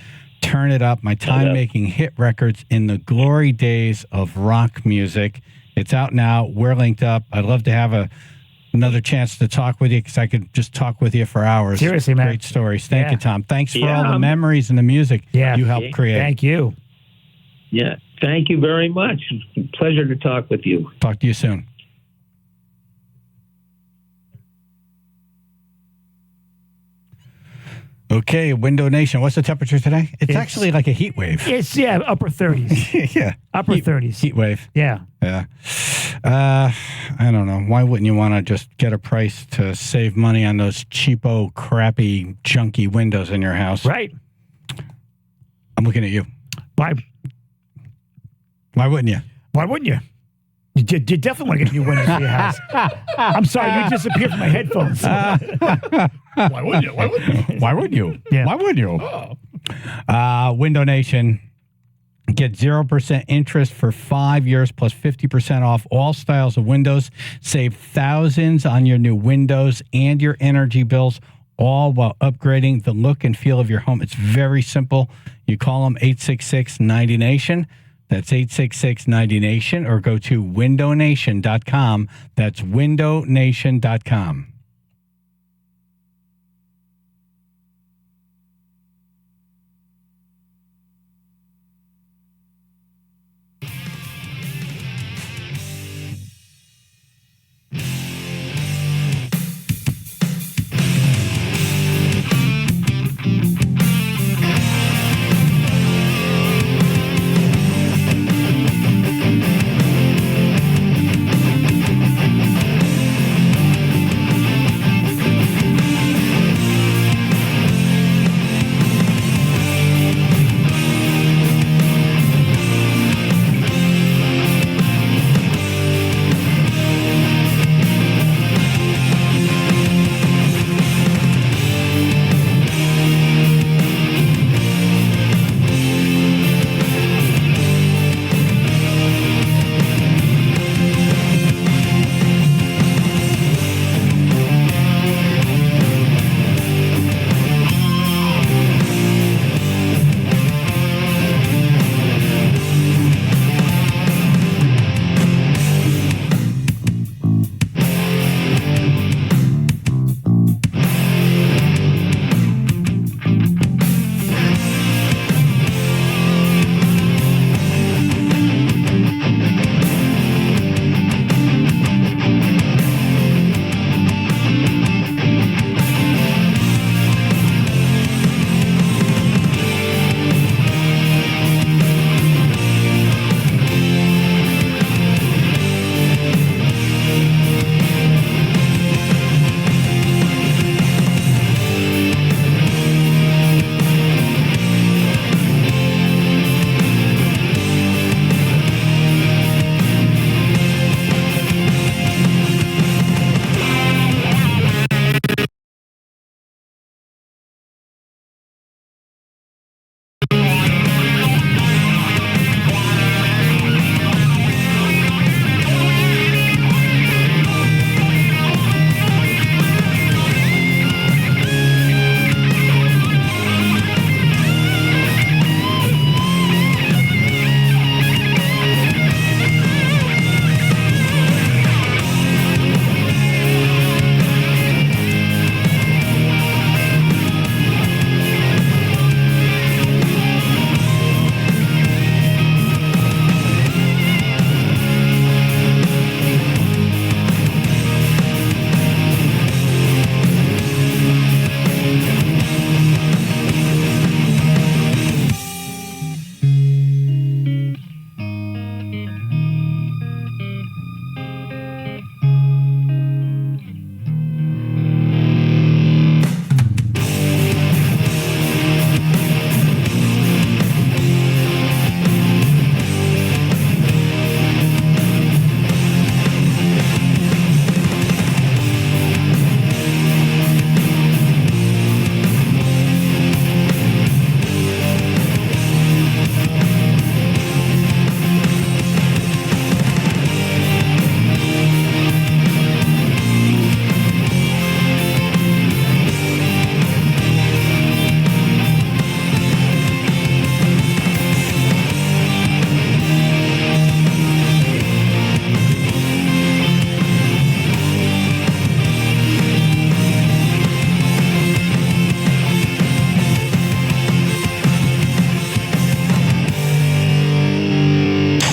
Turn It Up, My Time Making Hit Records in the Glory Days of Rock Music. It's out now. We're linked up. I'd love to have another chance to talk with you because I could just talk with you for hours. Seriously, man. Great stories. Thank you, Tom. Thanks for all the memories and the music you helped create. Thank you. Yeah. Thank you very much. Pleasure to talk with you. Talk to you soon. Okay, Window Nation. What's the temperature today? It's actually like a heat wave. It's upper 30s. Yeah, upper 30s. Heat wave. Yeah. Yeah. I don't know. Why wouldn't you want to just get a price to save money on those cheapo, crappy, junky windows in your house? Right. I'm looking at you. Why wouldn't you? Why wouldn't you? You definitely want to get new windows for your house. I'm sorry, you disappeared from my headphones. Why wouldn't you? Why wouldn't you? Why wouldn't you? Yeah. Why wouldn't you? Oh. Window Nation. Get 0% interest for 5 years plus 50% off all styles of windows. Save thousands on your new windows and your energy bills, all while upgrading the look and feel of your home. It's very simple. You call them 866-90-NATION. That's 866-90-NATION, or go to windownation.com. That's windownation.com.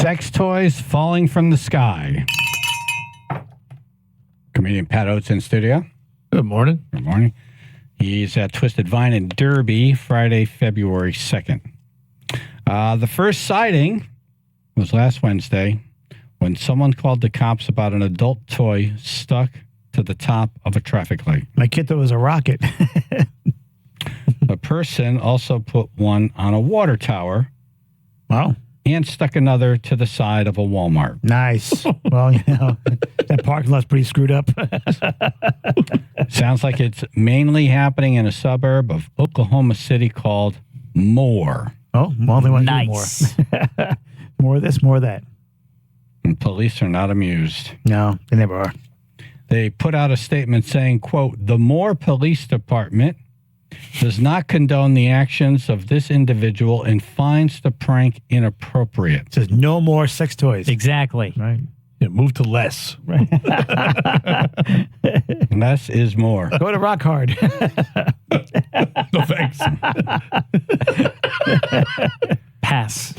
Sex toys falling from the sky. Comedian Pat Oates in studio. Good morning. Good morning. He's at Twisted Vine in Derby, Friday, February 2nd. The first sighting was last Wednesday when someone called the cops about an adult toy stuck to the top of a traffic light. My kid thought it was a rocket. A person also put one on a water tower. Wow. And stuck another to the side of a Walmart. Nice. Well, you know, that parking lot's pretty screwed up. Sounds like it's mainly happening in a suburb of Oklahoma City called more. Oh, well, they want to do Nice. more. More of this, more of that. And police are not amused. No, they never are. They put out a statement saying, quote, the Moore Police Department does not condone the actions of this individual and finds the prank inappropriate. It says no more sex toys. Exactly. Right. Yeah, move to less. Right. Less is more. Go to Rock Hard. No thanks. Pass.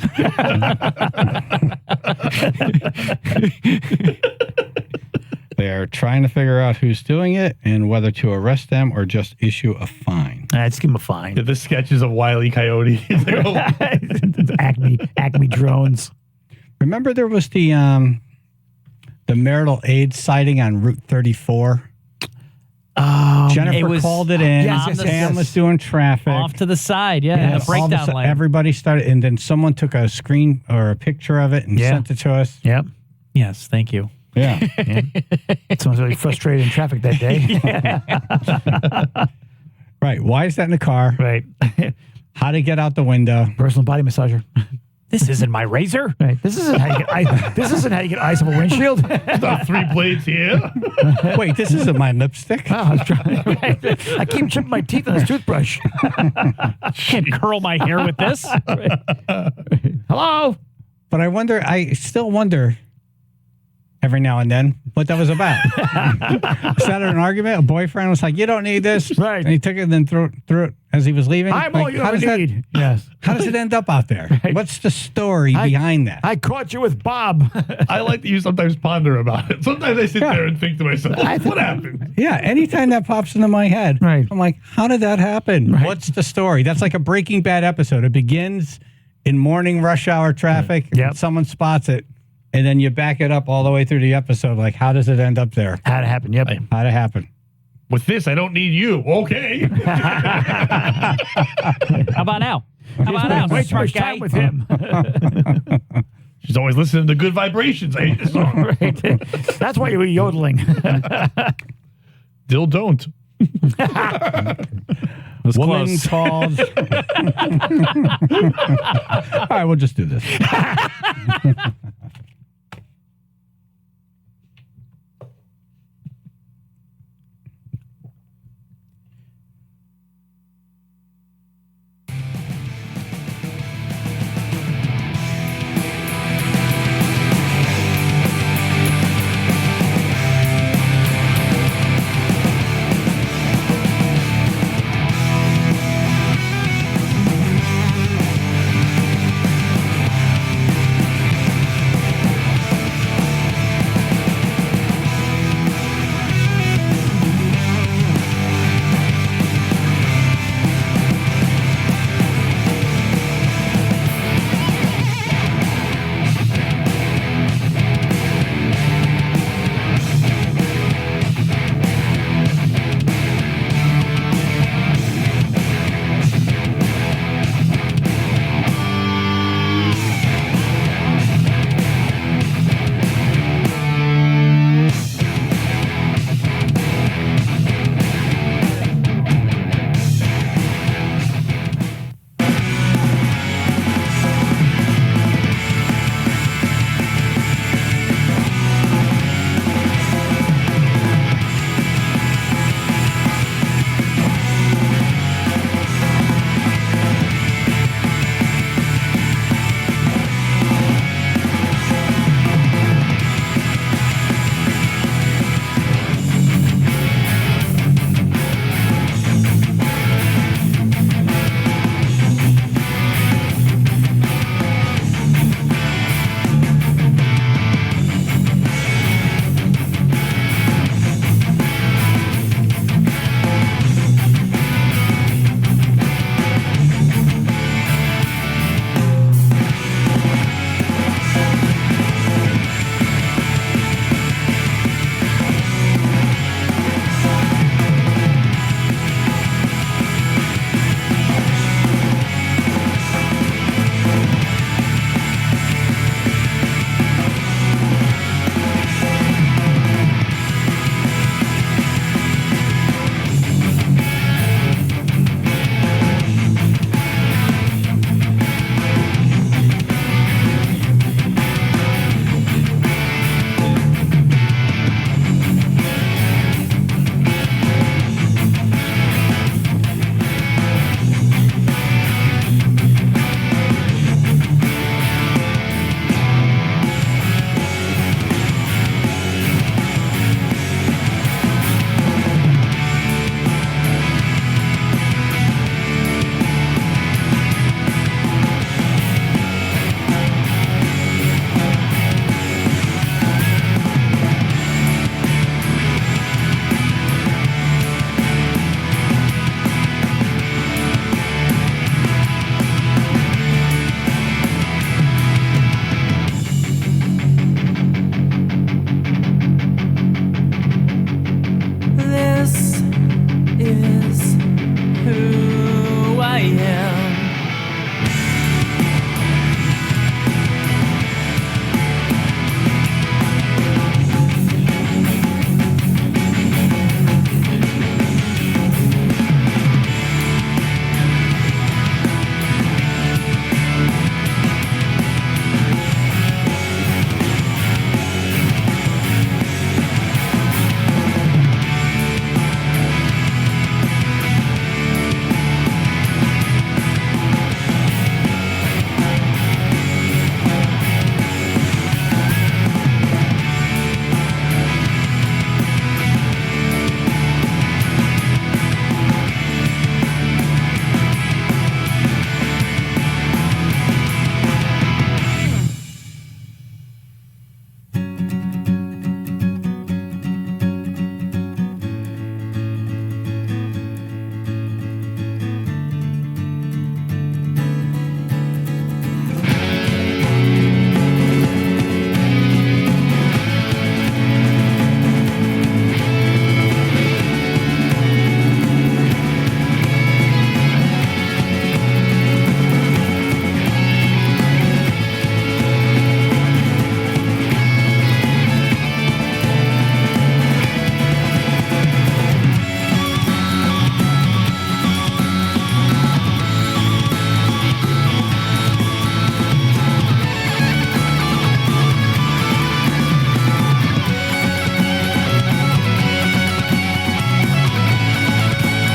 They are trying to figure out who's doing it and whether to arrest them or just issue a fine. Let's give him a fine. The sketches of Wile E. Coyote. Acme drones. Remember there was the marital aid sighting on Route 34? Jennifer called it in. Pam was doing traffic. Off to the side, yeah. The breakdown lane. Everybody started, and then someone took a screen or a picture of it and sent it to us. Yep. Yes, thank you. Yeah. Someone's really frustrated in traffic that day. Right. Why is that in the car? Right. How to get out the window. Personal body massager. This isn't my razor. Right. This isn't how you get ice. This isn't how you get ice off a windshield. Got 3 blades here. Wait, this isn't my lipstick. Oh, I was trying. Right. I keep chipping my teeth on this toothbrush. Can't curl my hair with this. Hello. But I still wonder every now and then what that was about. Was that an argument? A boyfriend was like, you don't need this. Right. And he took it and then threw it as he was leaving. I'm all you ever need. Yes. How does it end up out there? Right. What's the story behind that? I caught you with Bob. I like that you sometimes ponder about it. Sometimes I sit there and think to myself, what happened? Yeah, anytime that pops into my head, right. I'm like, how did that happen? Right. What's the story? That's like a Breaking Bad episode. It begins in morning rush hour traffic. Yep. Someone spots it. And then you back it up all the way through the episode. Like, how does it end up there? How'd it happen? Yep. How'd it happen? With this, I don't need you. Okay. How about now? How about now? Wait too much time with him. She's always listening to Good Vibrations. I hate this song. Right. That's why you were yodeling. Still don't. Was Woman close. called. All right, we'll just do this.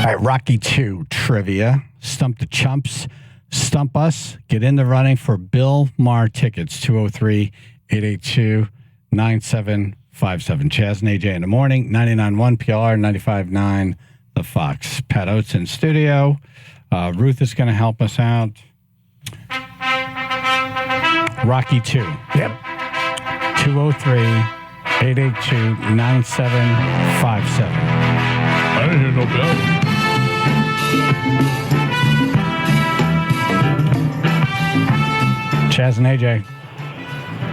All right, Rocky 2 trivia. Stump the Chumps. Stump us. Get in the running for Bill Maher tickets. 203-882-9757. Chaz and AJ in the morning. 99.1 PLR, 95.9 The Fox. Pat Oates in studio. Ruth is going to help us out. Rocky 2. Yep. 203-882-9757. I didn't hear no bell. Chaz and AJ.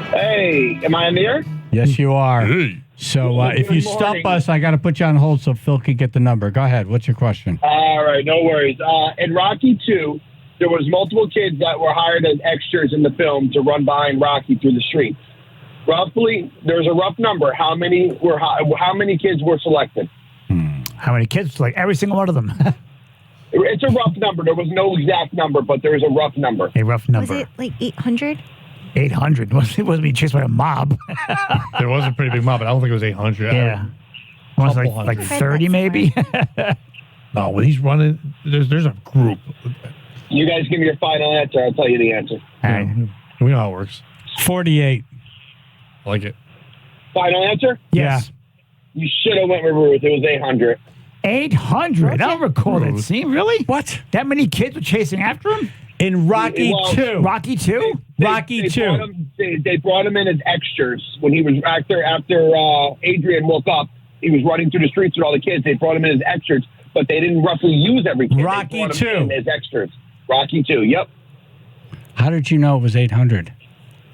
Hey, am I in the air? Yes, you are. Hey. So if you Good stump morning. us, I got to put you on hold so Phil can get the number. Go ahead. What's your question? All right, no worries. In Rocky 2, there was multiple kids that were hired as extras in the film to run behind Rocky through the streets. Roughly, there's a rough number. How many kids were selected? How many kids? Like every single one of them. It's a rough number. There was no exact number, but there's a rough number. A rough number. Was it like 800? 800. It wasn't being chased by a mob. There was a pretty big mob, but I don't think it was 800. Yeah. Was Couple like hundred. 30 maybe? No, when he's running, there's a group. You guys give me your final answer. I'll tell you the answer. All right. We know how it works. 48. I like it. Final answer? Yes. You should have went with Ruth. It was 800. 800? I don't recall that scene. Really? What? That many kids were chasing after him? In Rocky Well, 2. Rocky 2? Rocky They 2. brought him in as extras when he was after Adrian woke up. He was running through the streets with all the kids. They brought him in as extras, but they didn't roughly use every kid. Rocky They brought 2. him in as extras. Rocky 2. Yep. How did you know it was 800?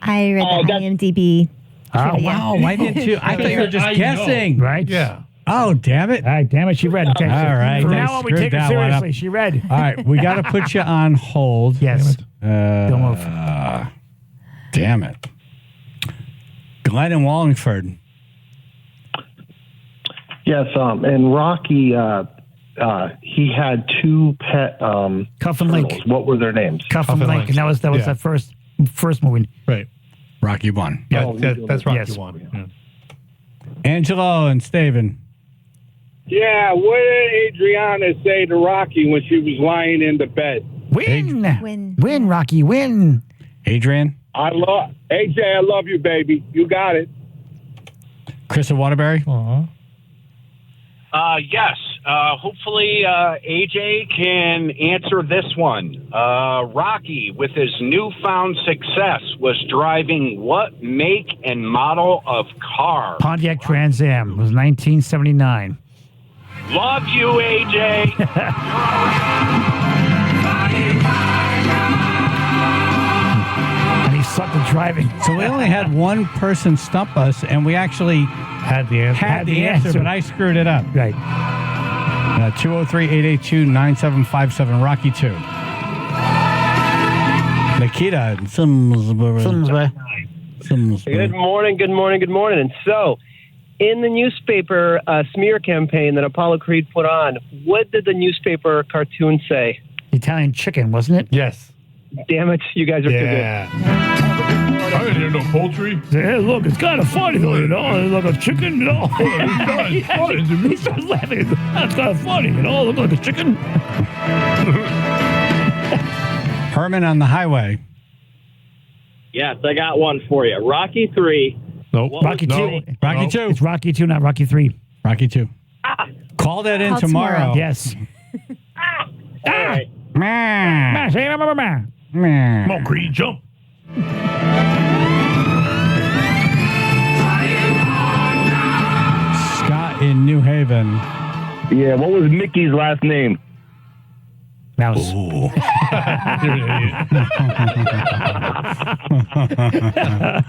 I read the IMDb. Oh, trivia. wow. Why didn't you? I thought you were just guessing. Right? Yeah. Oh, damn it. All right, damn it. She read. Okay. All right. From they now on, we screwed take her that one up. seriously. She read. All right. We got to put you on hold. Yes. Don't move. Damn it. Glenn in Wallingford. Yes, in Rocky, he had two pet Cuff and Link. turtles. What were their names? Cuff and Link. And that was Yeah. that first movie. Right. Rocky 1. Yeah, Oh, that's Rocky yes. 1. Yeah. Angelo and Staven. Yeah, what did Adriana say to Rocky when she was lying in the bed? Win, Rocky, win. Adrian. AJ, I love you, baby. You got it. Chris of Waterbury. Yes. Hopefully, AJ can answer this one. Rocky, with his newfound success, was driving what make and model of car? Pontiac Trans Am. It was 1979. Love you, AJ. And he sucked at driving. So we only had one person stump us, and we actually had the answer. Had the answer, but I screwed it up. Right. 203-882-9757, Rocky 2. Nikita and Simsbury. Good morning. And so, in the newspaper smear campaign that Apollo Creed put on, what did the newspaper cartoon say? Italian chicken, wasn't it? Yes. Damn it, you guys are too good. I didn't hear no poultry. Hey, look, it's kind of funny, though, you know. Look, a chicken, you know. He starts laughing. That's kind of funny, you know. Look like a chicken. Herman on the highway. Yes, I got one for you. Rocky 3. Nope. Rocky 2. Rocky 2. It's Rocky 2, not Rocky 3. Rocky 2. Call that in Call tomorrow. Yes. All right. Come on, Creed, jump. Scott in New Haven. Yeah, what was Mickey's last name? Mouse.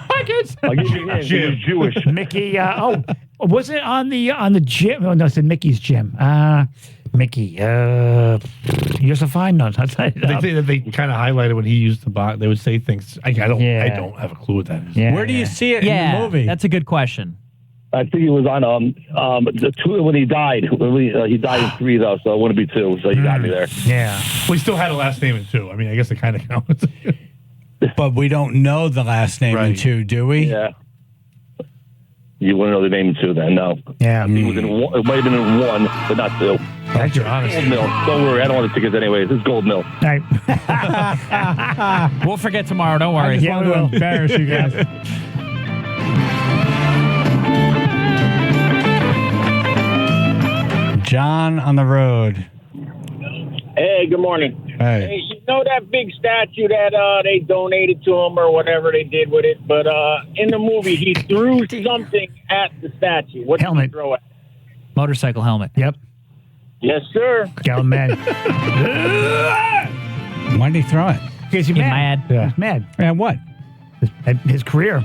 Hi, kids. I'll give you a hint. He was Jewish. Mickey. Was it on the gym? Oh, no, it's Mickey's gym. Mickey. Josephine? No, that's They kind of highlighted when he used the bot. They would say things. I don't have a clue what that is. Where do you see it in the movie? That's a good question. I think he was on the 2 when he died. He died in 3 though, so it wouldn't be 2. So you got me there. Yeah. Well, he still had a last name in 2. I mean, I guess it kind of counts. But we don't know the last name in 2, do we? Yeah. You wouldn't know the name in 2 then, no. Yeah. He was in 1, it might have been in 1, but not 2. That's your honest. Gold Mill. Don't worry, I don't want the tickets anyways. It's Gold Mill. All right. We'll forget tomorrow. Don't worry. I just wanted to embarrass you guys. John on the road. Hey, good morning. Hey. You know that big statue that they donated to him or whatever they did with it? But in the movie, he threw something at the statue. What did he throw at? Motorcycle helmet. Yep. Yes, sir. Gallup man. Why did he throw it? Because he's mad. Yeah. He's mad. And what? His career.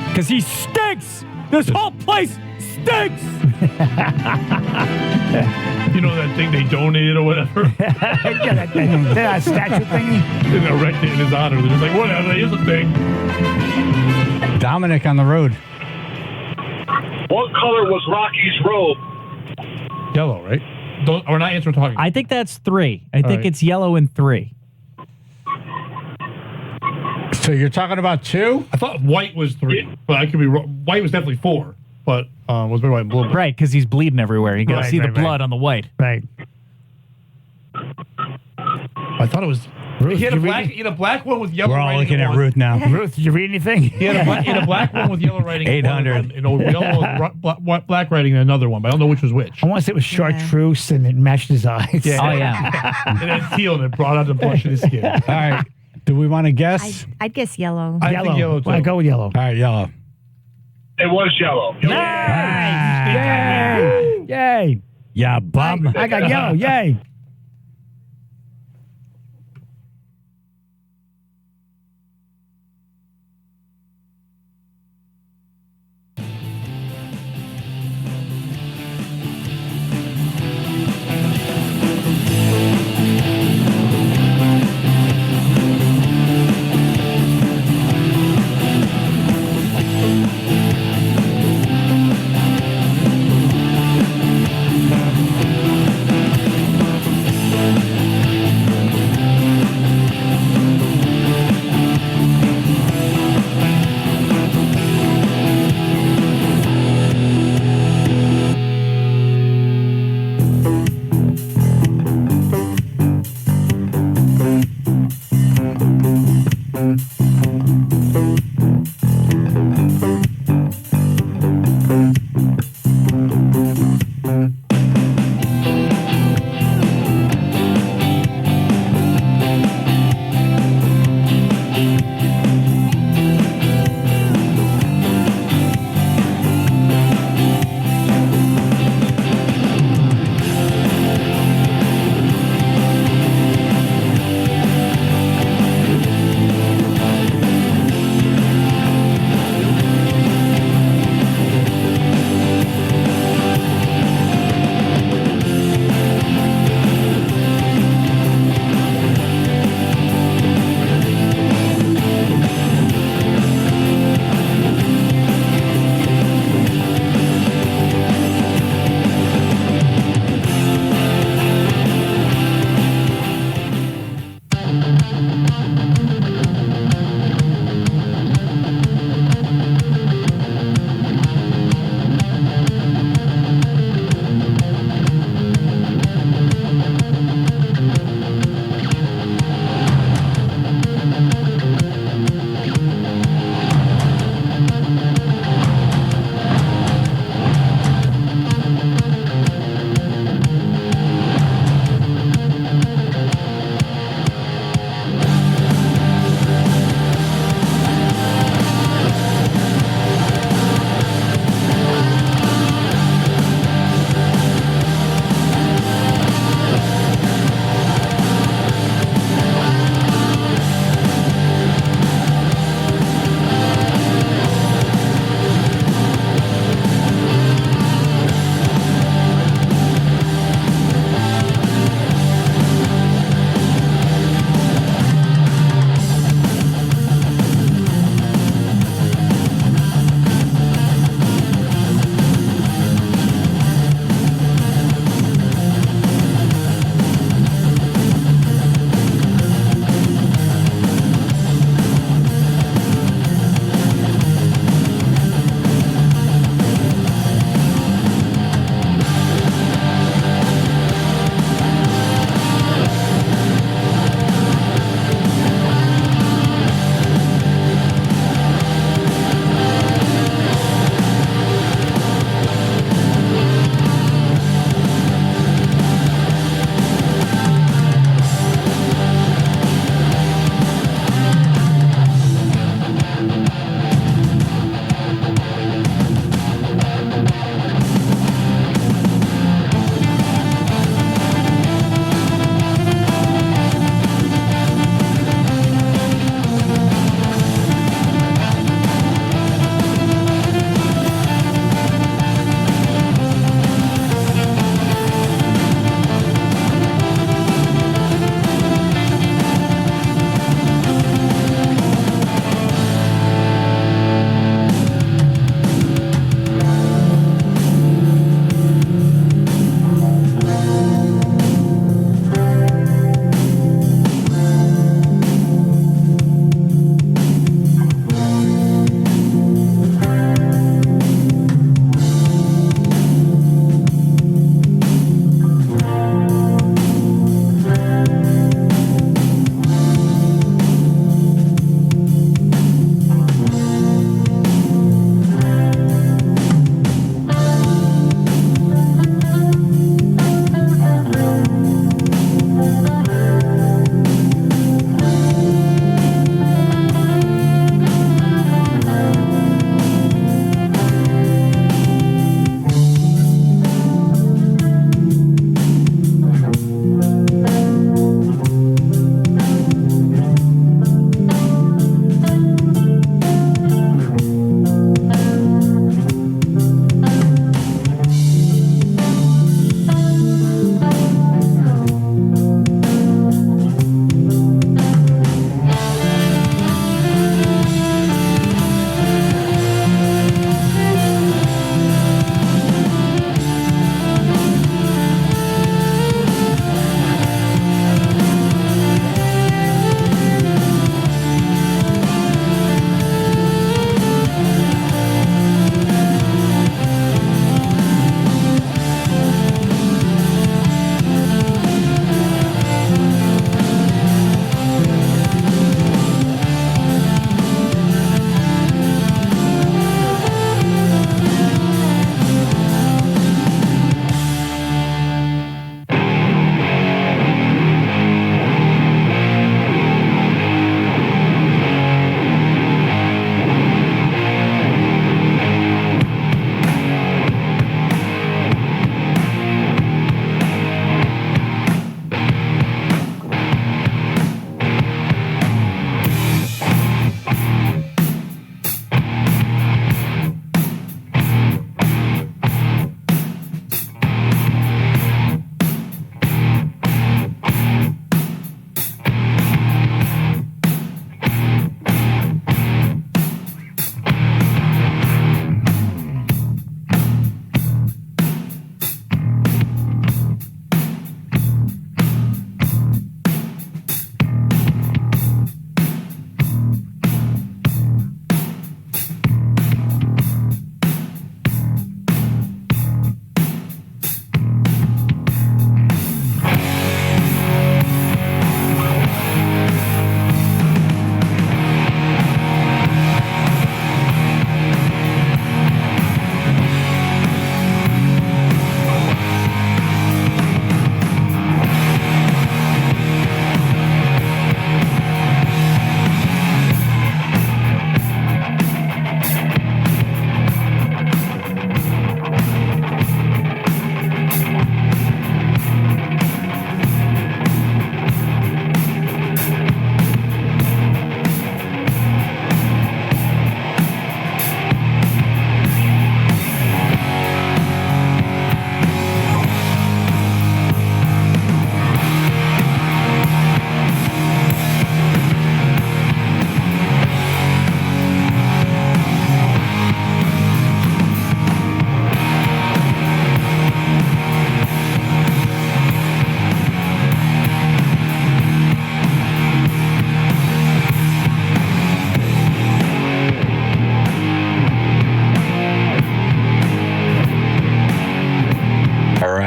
Because he stinks. This whole place stinks. You know that thing they donated or whatever? Yeah, that statue thingy. They erected in his honor. They're just like, whatever, here's a thing. Dominic on the road. What color was Rocky's robe? Yellow, right? We're not answering talking. I think that's 3. I think right. it's yellow in 3. So you're talking about 2? I thought white was 3, but I could be wrong. White was definitely 4, but was maybe white and blue. Right, because he's bleeding everywhere. You got to see the blood on the white. Right. I thought it was. Ruth, he had you a black one with yellow We're all writing. looking at on. Ruth now. Ruth, did you read anything? He had a black one with yellow writing. 800. And a yellow with black writing and another one, but I don't know which was which. I want to say it was chartreuse and it matched his eyes. Yeah. Oh, yeah. And then teal, and it brought out the blush in his skin. All right. Do we want to guess? I'd guess yellow. I think yellow, too. Well, I go with yellow. All right, yellow. It was yellow. Yay! Yay! Yeah, bum. I got yellow. Yay!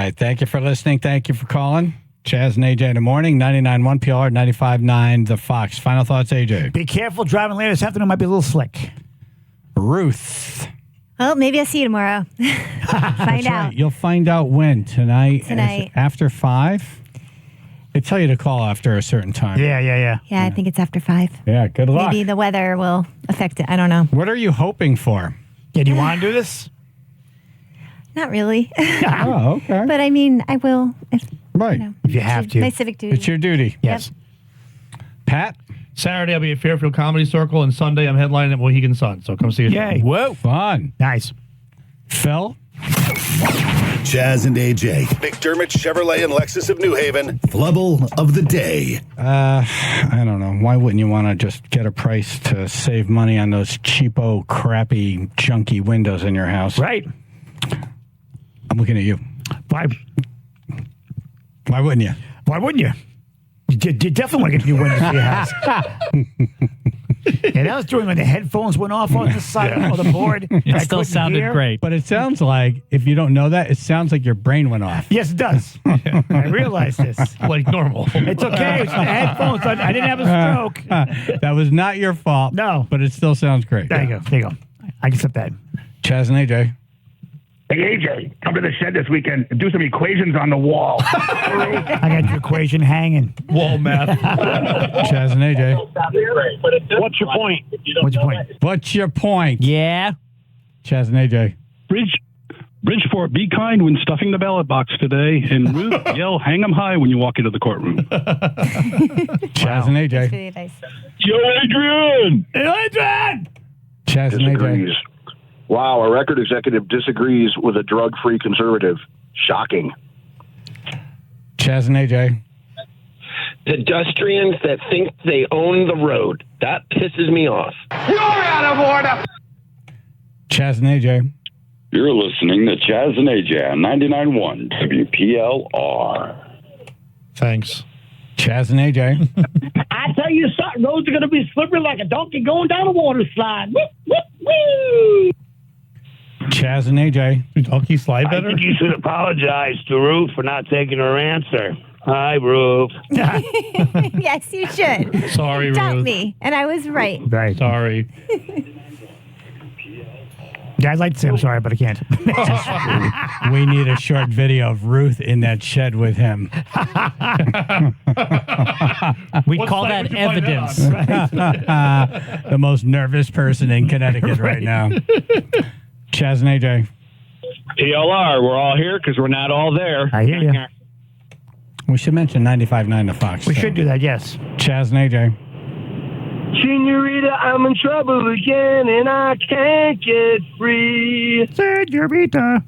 right. Thank you for listening. Thank you for calling. Chaz and AJ in the morning, 99.1 PR, 95.9 The Fox. Final thoughts, AJ. Be careful driving later this afternoon. Might be a little slick. Ruth. Well, maybe I'll see you tomorrow. Find out. Right. You'll find out when. Tonight. After 5? They tell you to call after a certain time. Yeah. Yeah, I think it's after 5. Yeah, good luck. Maybe the weather will affect it. I don't know. What are you hoping for? Yeah, do you want to do this? Not really. Oh, okay. But I mean, I will. If you have to. My civic duty. It's your duty. Yes. Pat? Saturday, I'll be at Fairfield Comedy Circle, and Sunday, I'm headlining at Mohegan Sun. So come see us. Yay. Whoa. Fun. Nice. Phil? Chaz and AJ, McDermott Chevrolet and Lexus of New Haven, flubble of the day. I don't know. Why wouldn't you want to just get a price to save money on those cheapo, crappy, junky windows in your house? Right. I'm looking at you. Why wouldn't you? Why wouldn't you? You definitely want to get new windows for your house. Yeah, that was during when the headphones went off on the side of the board. It still sounded great. But it sounds like, if you don't know that, it sounds like your brain went off. Yes, it does. I realized this. Like normal. It's okay. It's the headphones. I didn't have a stroke. That was not your fault. No. But it still sounds great. There you go. I can accept that. Chaz and AJ. Hey, AJ, come to the shed this weekend and do some equations on the wall. I got your equation hanging. Wall math. Chaz and AJ. What's your point? What's your point? Yeah. Chaz and AJ. Bridgeport, be kind when stuffing the ballot box today. And Ruth, yell, hang 'em high when you walk into the courtroom. Chaz and AJ. That's really nice. Yo, Adrian! Chaz and AJ. Disagrees. Wow, a record executive disagrees with a drug-free conservative. Shocking. Chaz and AJ. Pedestrians that think they own the road. That pisses me off. You're out of order! Chaz and AJ. You're listening to Chaz and AJ on 99.1 WPLR. Thanks. Chaz and AJ. I tell you something, roads are going to be slippery like a donkey going down a water slide. Whoop, whoop, woo! Chaz and AJ. Do donkey slide better? I think you should apologize to Ruth for not taking her answer. Hi, Ruth. Yes, you should. Sorry, You dumped Ruth. me, and I was right. Right. Sorry. Yeah, I'd like to say I'm sorry, but I can't. We need a short video of Ruth in that shed with him. We What call site that would you find evidence. The most nervous person in Connecticut right now. Chaz and AJ. PLR, we're all here because we're not all there. I hear you. We should mention 95.9 The Fox. We should do that, yes. Chaz and AJ. Senorita, I'm in trouble again, and I can't get free. Senorita.